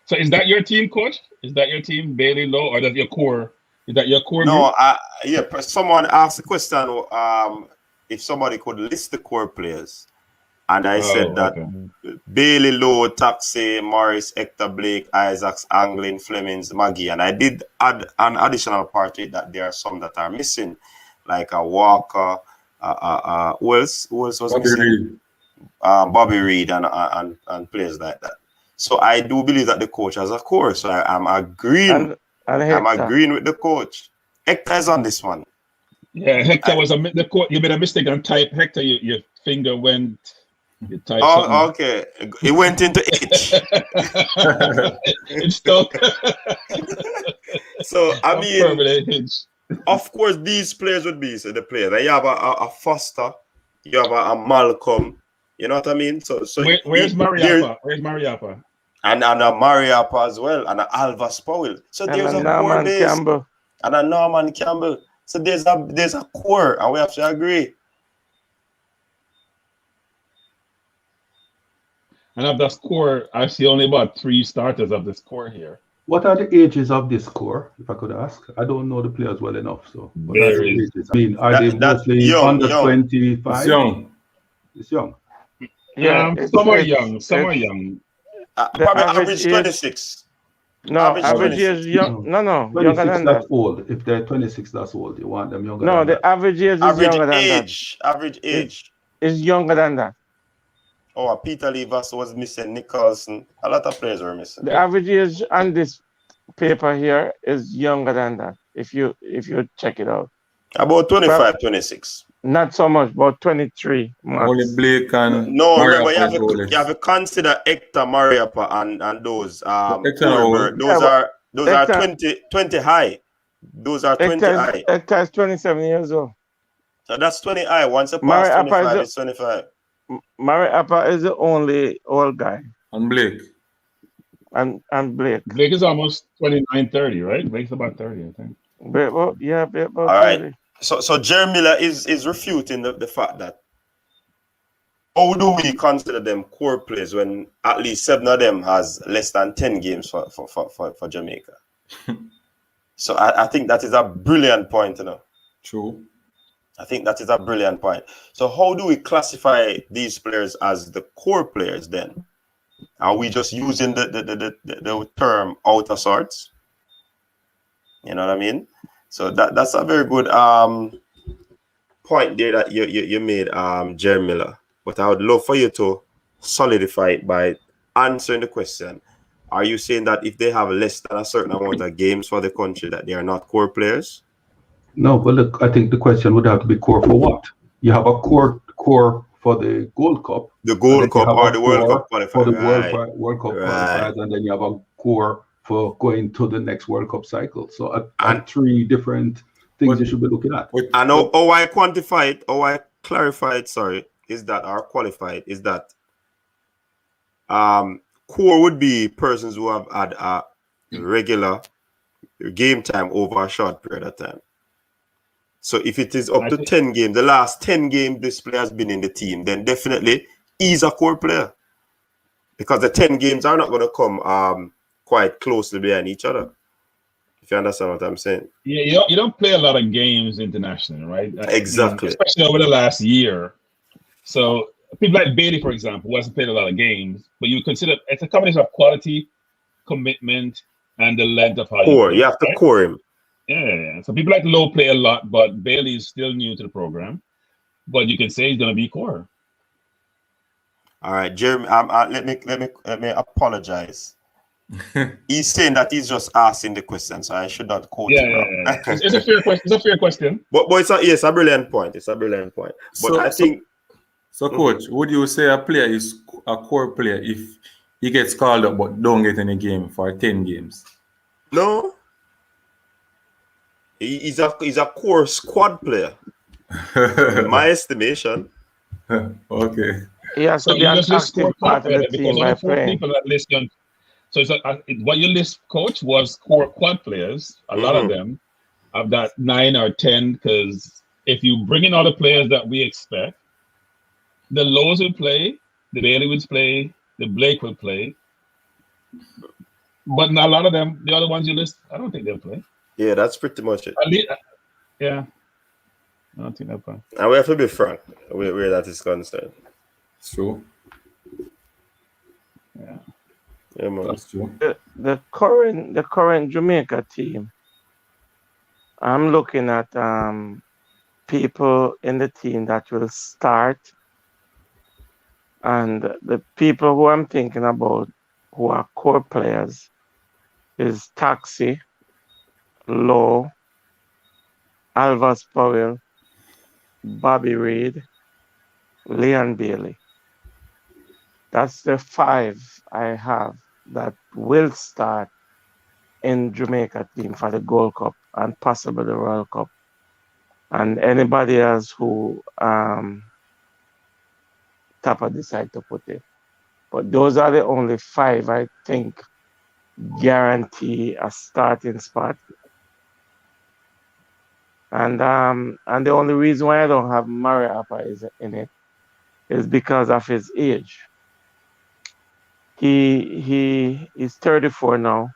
So is that your team, coach? Is that your team, Bailey Lowe, or that your core? Is that your core? No, someone asked the question if somebody could list the core players, and I said that Bailey Lowe, Taxi, Morris, Hector Blake, Isaacs, Anglin, Flemings, Maggie, and I did add an additional party that there are some that are missing, like a Walker, who else was Bobby missing? Reed. Bobby Reed and players like that. So I do believe that the coach has a core. So I'm agreeing. I'm agreeing with the coach. Hector is on this one. Yeah, Hector was you made a mistake on type. Hector, your finger went. You typed something. Okay. It went into H. It's stuck. So I mean, of course, these players would be the players. You have a Foster, You have a Malcolm. You know what I mean? So where's Mariappa? Where's Mariappa? And a Mariappa as well, and a Alvas Powell. So And there's a a core Norman base. Campbell. And a Norman Campbell. So there's a core, and we have to agree. And of the score, I see only about 3 starters of the score here. What are the ages of this core, if I could ask? I don't know the players well enough, so what are the ages? I mean, are they mostly under 25? It's young. It's young. Yeah, some are young. Some are young. Probably average 26. No, average is young. No, younger 26, than that's that. old. If they're 26, that's old. You want them younger No, than the that. average age is younger than that. Average age. Is younger than that. Oh, Peter Levas was missing. Nicholson. A lot of players were missing. The average age on this paper here is younger than that. If you check it out. About 25, 26. Not so much, about 23. Max. Only Blake and no, remember Mariappa you have to consider Hector Mariappa and those Hector, those are 20 high. Those are 20 high. Hector is 27 years old. So that's 20 high. Once you pass 25, it's 25. Mariappa is the only old guy. And Blake. And Blake. Blake is almost 29, 30, right? Blake's about 30, I think. About all 30. Right. So Jerry Miller is refuting the fact that how do we consider them core players when at least 7 of them has less than 10 games for Jamaica? So I think that is a brilliant point, you know. True. I think that is a brilliant point. So how do we classify these players as the core players then? Are we just using the term out of sorts? You know what I mean? So that's a very good point there that you made, Jerry Miller. But I would love for you to solidify it by answering the question. Are you saying that if they have less than a certain amount of games for the country that they are not core players? No, but look, I think the question would have to be core for what? You have a core for the Gold Cup. The Gold Cup or the World Cup qualifier. For the World Cup qualifiers, and then you have a core for going to the next World Cup cycle. So and 3 different things you should be looking at. And how I quantify it, how I clarify it, is that or qualify it, is that core would be persons who have had a regular game time over a short period of time. So if it is up to 10 games, the last 10 games this player has been in the team, then definitely he's a core player. Because the 10 games are not going to come quite closely behind each other. If you understand what I'm saying. Yeah, you don't play a lot of games internationally, right? Exactly. Especially over the last year. So people like Bailey, for example, who hasn't played a lot of games, but you consider it's a combination of quality, commitment, and the length of how core. You have to core him. Yeah. So people like Low play a lot, but Bailey is still new to the program. But you can say he's going to be core. All right, Jeremy. Let me apologize. He's saying that he's just asking the question, so I should not quote him. Yeah. It's a fair question. It's a fair question. But it's a brilliant point. It's a brilliant point. But I think. So, Coach, would you say a player is a core player if he gets called up but don't get any game for 10 games? No. He's a core squad player. In my estimation. Okay. Yeah, so you just list active part of the team by playing. People that list on. So it's what you list, Coach, was core quad players. A lot of them have that 9 or 10, because if you bring in all the players that we expect, the Lows will play, the Bailey would play, the Blake will play. But not a lot of them, the other ones you list, I don't think they'll play. Yeah, that's pretty much it. Yeah. I don't think they'll play. And we have to be frank where that is concerned. It's true. Yeah. Yeah, man. That's true. The current Jamaica team, I'm looking at people in the team that will start, and the people who I'm thinking about who are core players is Taxi, Low, Alvas Powell, Bobby Reid, Leon Bailey. That's the 5 I have that will start in Jamaica team for the Gold Cup and possibly the World Cup. And anybody else who Tapa decide to put in. But those are the only 5 I think guarantee a starting spot. And the only reason why I don't have Mariappa is in it is because of his age. He is 34 now,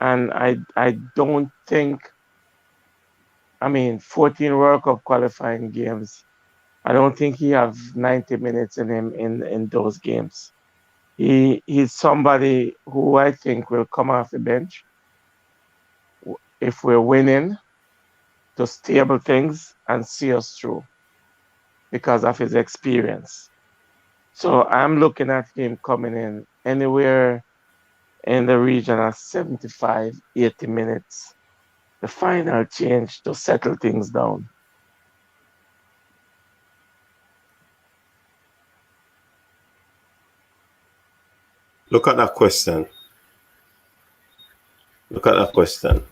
and I don't think, I mean, 14 World Cup qualifying games. I don't think he have 90 minutes in him in those games. He's somebody who I think will come off the bench if we're winning to stable things and see us through because of his experience. So I'm looking at him coming in anywhere in the region of 75, 80 minutes. The final change to settle things down. Look at that question. Look at that question.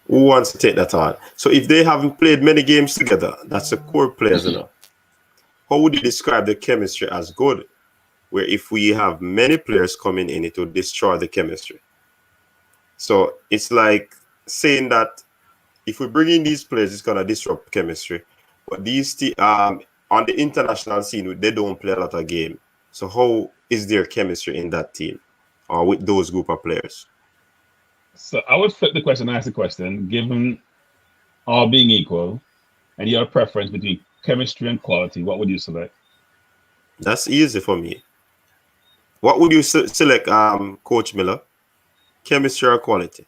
Who wants to take that on? So if they haven't played many games together, that's the core players, you know. How would you describe the chemistry as good? Where if we have many players coming in, it will destroy the chemistry. So it's like saying that if we bring in these players, it's gonna disrupt chemistry. But these on the international scene, they don't play a lot of game. So how is their chemistry in that team or with those group of players? So I would flip the question and ask the question, given all being equal and your preference between chemistry and quality, what would you select? That's easy for me. What would you select, Coach Miller? Chemistry or quality?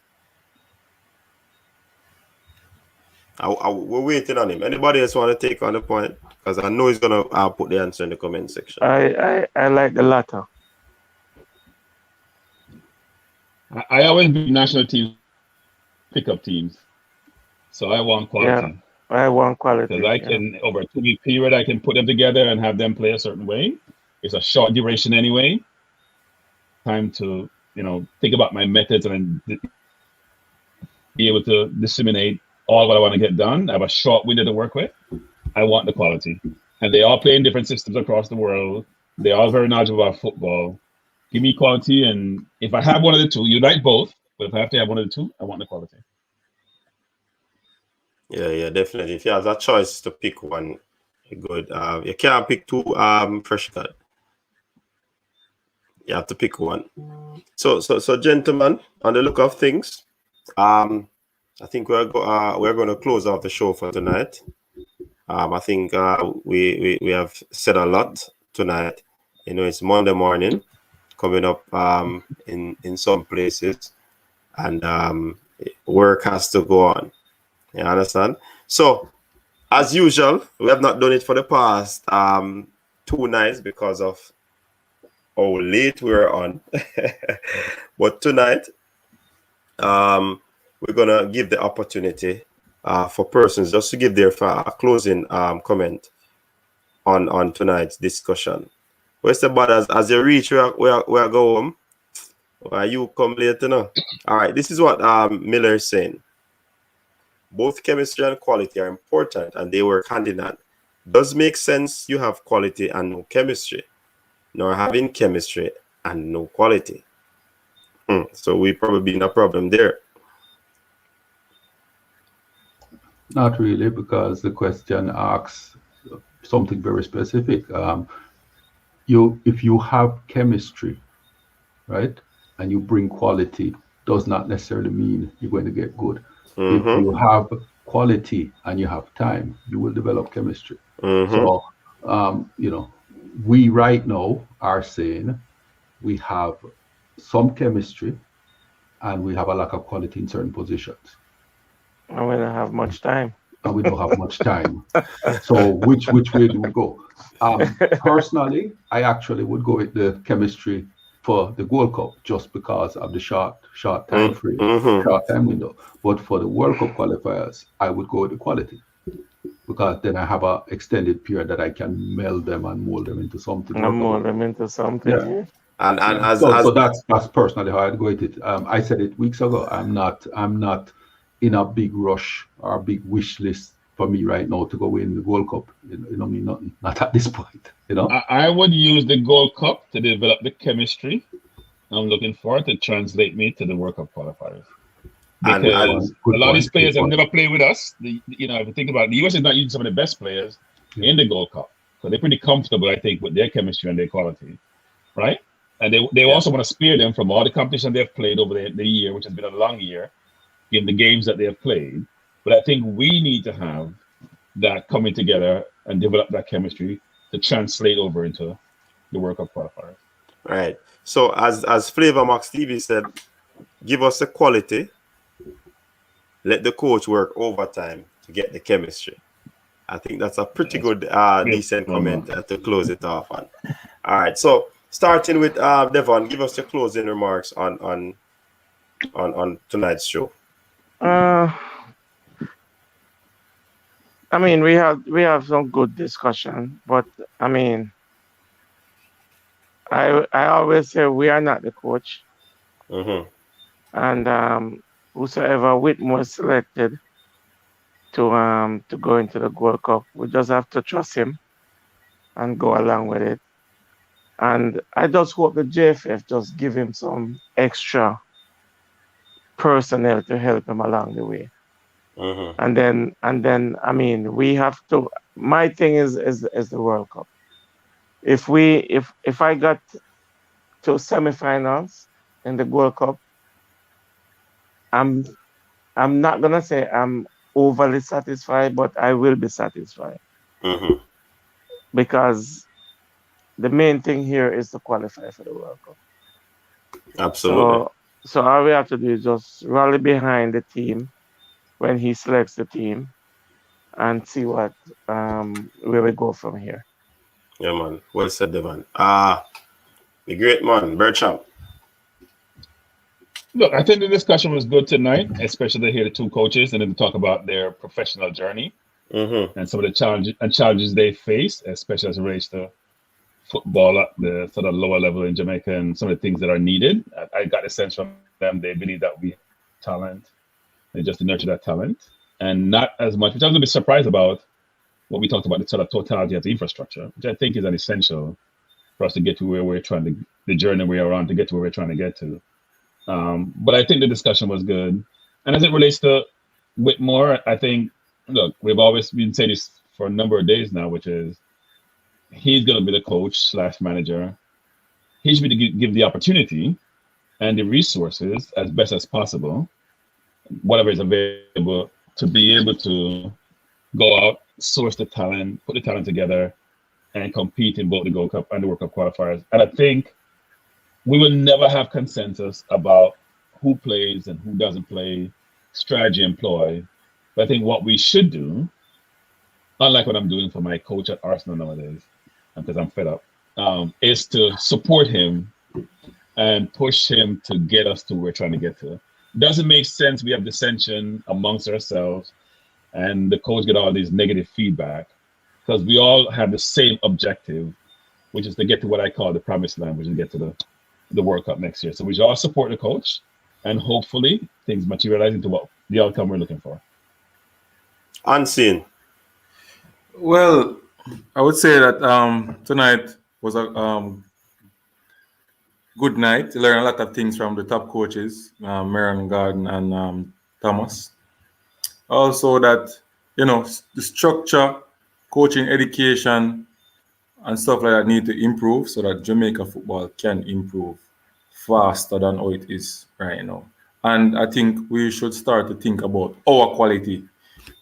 We're waiting on him. Anybody else want to take on the point? Because I know he's going to put the answer in the comment section. I like the latter. I always be national team pickup teams. So I want quality. Yeah, I want quality. Because I can, over a 2-week period, I can put them together and have them play a certain way. It's a short duration anyway. Time to, think about my methods and be able to disseminate all what I want to get done. I have a short window to work with. I want the quality. And they all play in different systems across the world. They're all very knowledgeable about football. Give me quality, and if I have one of the two, you like both, but if I have to have one of the two, I want the quality. Yeah, definitely. If you have that choice to pick one, good. You can't pick two fresh cut. You have to pick one. So gentlemen, on the look of things, I think we're going to close off the show for tonight. I think we have said a lot tonight. It's Monday morning coming up in some places, and work has to go on. You understand? So, as usual, we have not done it for the past 2 nights because of how late we're on. But tonight, we're gonna give the opportunity for persons just to give their closing comment on tonight's discussion. Where's the brothers? As you reach where go home, why you come later now? All right, this is what Miller is saying. Both chemistry and quality are important, and they work hand in hand. Does make sense you have quality and no chemistry, nor having chemistry and no quality. So we probably in a problem there. Not really, because the question asks something very specific. If you have chemistry, right, and you bring quality, does not necessarily mean you're going to get good. If you have quality and you have time, you will develop chemistry. So, we right now are saying we have some chemistry and we have a lack of quality in certain positions. And we don't have much time. And we don't have much time. So which way do we go? Personally, I actually would go with the chemistry for the World Cup just because of the short time frame, short time window. But for the World Cup qualifiers, I would go with the quality because then I have an extended period that I can meld them and mold them into something. Yeah. And so that's personally how I'd go with it. I said it weeks ago. I'm not in a big rush or a big wish list for me right now to go win the World Cup. You know, mean nothing. Not at this point. You know. I would use the Gold Cup to develop the chemistry I'm looking for to translate me to the World Cup qualifiers. Because a lot of these players have never played with us. You know, if you think about it, the US is not using some of the best players in the Gold Cup. So they're pretty comfortable, I think, with their chemistry and their quality, right? And they also want to spare them from all the competition they've played over the year, which has been a long year, in the games that they have played. But I think we need to have that coming together and develop that chemistry to translate over into the World Cup qualifiers. Right. So as Flavor Max TV said, give us the quality. Let the coach work overtime to get the chemistry. I think that's a pretty good, decent comment to close it off on. All right. So starting with Devon, give us your closing remarks on tonight's show. I mean, we have some good discussion, but I mean, I always say we are not the coach, and whosoever Whitmore selected to go into the World Cup, we just have to trust him and go along with it. And I just hope the JFF just give him some extra personnel to help him along the way. And then I mean, we have to. My thing is the World Cup. If I got to semifinals in the World Cup, I'm not gonna say I'm overly satisfied, but I will be satisfied because the main thing here is to qualify for the World Cup. Absolutely. So all we have to do is just rally behind the team when he selects the team and see what where we go from here. Yeah, man. Well said, Devon. The great man, Bertram. Look, I think the discussion was good tonight, especially to hear the two coaches and then to talk about their professional journey and some of the challenges they face, especially as it relates to football at the sort of lower level in Jamaica and some of the things that are needed. I got a sense from them they believe that we have talent and just to nurture that talent, and not as much, which I was a bit surprised about what we talked about, the sort of totality of the infrastructure, which I think is an essential for us to get to where we're trying to, the journey we are on to get to where we're trying to get to. But I think the discussion was good. And as it relates to Whitmore, I think, look, we've always been saying this for a number of days now, which is he's going to be the coach / manager. He should be to give the opportunity and the resources as best as possible, whatever is available, to be able to go out, source the talent, put the talent together, and compete in both the Gold Cup and the World Cup qualifiers. And I think we will never have consensus about who plays and who doesn't play, strategy employed. But I think what we should do, unlike what I'm doing for my coach at Arsenal nowadays, because I'm fed up, is to support him and push him to get us to where we're trying to get to. Doesn't make sense we have dissension amongst ourselves and the coach get all these negative feedback, because we all have the same objective, which is to get to what I call the promised land, which is to get to the World Cup next year. So we should all support the coach, and hopefully things materialize into what the outcome we're looking for. Unseen. Well, I would say that tonight was a good night to learn a lot of things from the top coaches, Merron, Garden, and Thomas. Also that, you know, the structure, coaching, education, and stuff like that need to improve so that Jamaica football can improve faster than how it is right now. And I think we should start to think about our quality.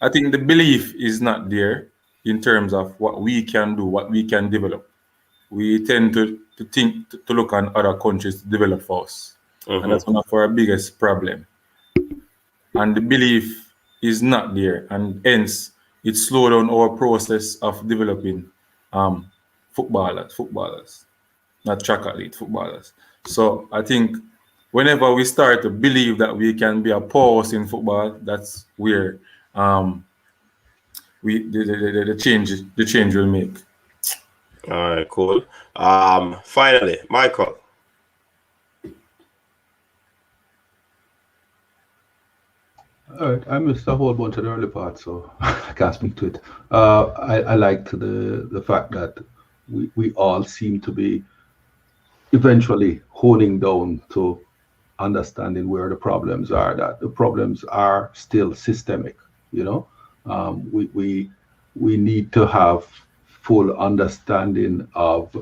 I think the belief is not there in terms of what we can do, what we can develop. We tend to think, to look on other countries to develop for us. And that's one of our biggest problem. And the belief is not there, and hence it slowed down our process of developing footballers, not track athlete footballers. So I think whenever we start to believe that we can be a powerhouse in football, that's where the change will make. All right, cool. Finally, Michael. All right, I missed a whole bunch of the early parts, so I can't speak to it. I liked the fact that we all seem to be eventually honing down to understanding where the problems are, that the problems are still systemic. You know, we need to have full understanding of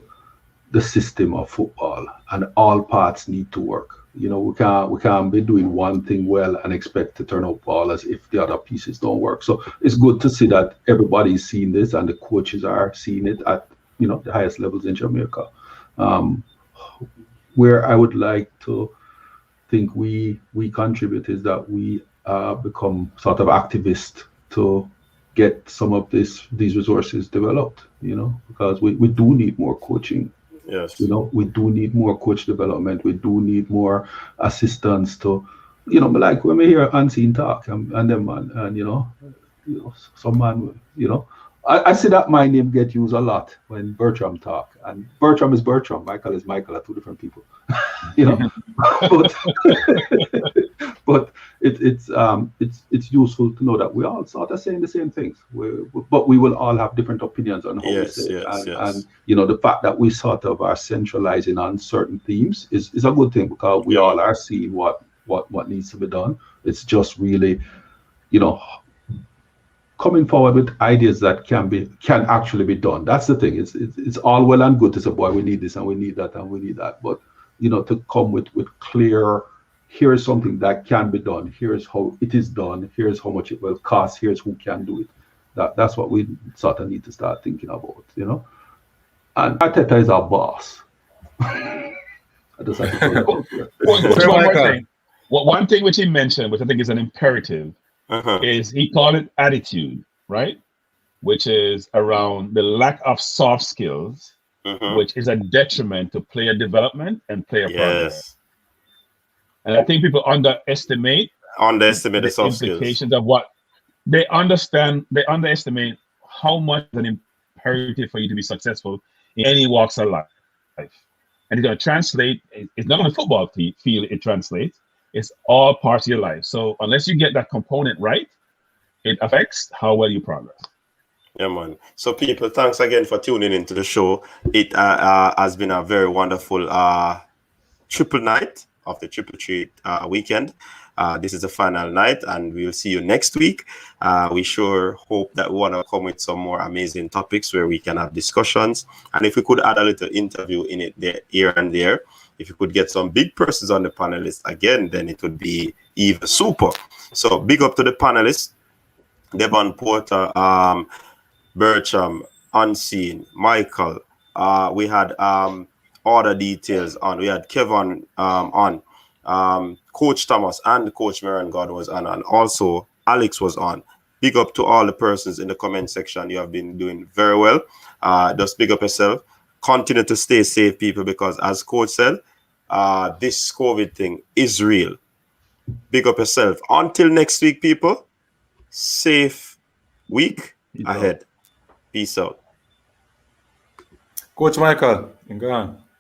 the system of football, and all parts need to work. You know, we can't be doing one thing well and expect to turn out ball as if the other pieces don't work. So it's good to see that everybody's seeing this and the coaches are seeing it at the highest levels in Jamaica. Um, where I would like to think we contribute is that we become sort of activists to get some of these resources developed. Because we do need more coaching. Yes. We do need more coach development. We do need more assistance to, like when we hear Unseen talk and them man, and some man, I see that my name get used a lot when Bertram talk, and Bertram is Bertram, Michael is Michael, are two different people, but but it's useful to know that we all sort of saying the same things, but we will all have different opinions on how we say it, and the fact that we sort of are centralizing on certain themes is a good thing, because we all are seeing what needs to be done. It's just really, coming forward with ideas that can actually be done. That's the thing. It's all well and good to say, boy, we need this and we need that and we need that. But to come with clear, here's something that can be done. Here's how it is done. Here's how much it will cost. Here's who can do it. That's what we sort of need to start thinking about. And Arteta is our boss. I just have to tell you. One thing which he mentioned, which I think is an imperative, is he called it attitude, right? Which is around the lack of soft skills, which is a detriment to player development and player progress. And I think people underestimate the soft implications skills of what they understand. They underestimate how much is an imperative for you to be successful in any walks of life. And it's going to translate. It's not on the football field. It translates. It's all parts of your life. So unless you get that component right, it affects how well you progress. Yeah, man. So people, thanks again for tuning into the show. It has been a very wonderful triple night of the Triple Treat weekend. This is the final night, and we will see you next week. We sure hope that we want to come with some more amazing topics where we can have discussions. And if we could add a little interview in it there, here and there, if you could get some big persons on the panelists again, then it would be even super. So big up to the panelists: Devon Porter, Bertram, Unseen, Michael. We had all the details on. We had Kevin on. Coach Thomas and Coach Merron God was on, and also Alex was on. Big up to all the persons in the comment section. You have been doing very well. Just big up yourself. Continue to stay safe, people, because as Coach said, this COVID thing is real. Big up yourself. Until next week, people. Safe week ahead. Peace out. Coach Michael, go on.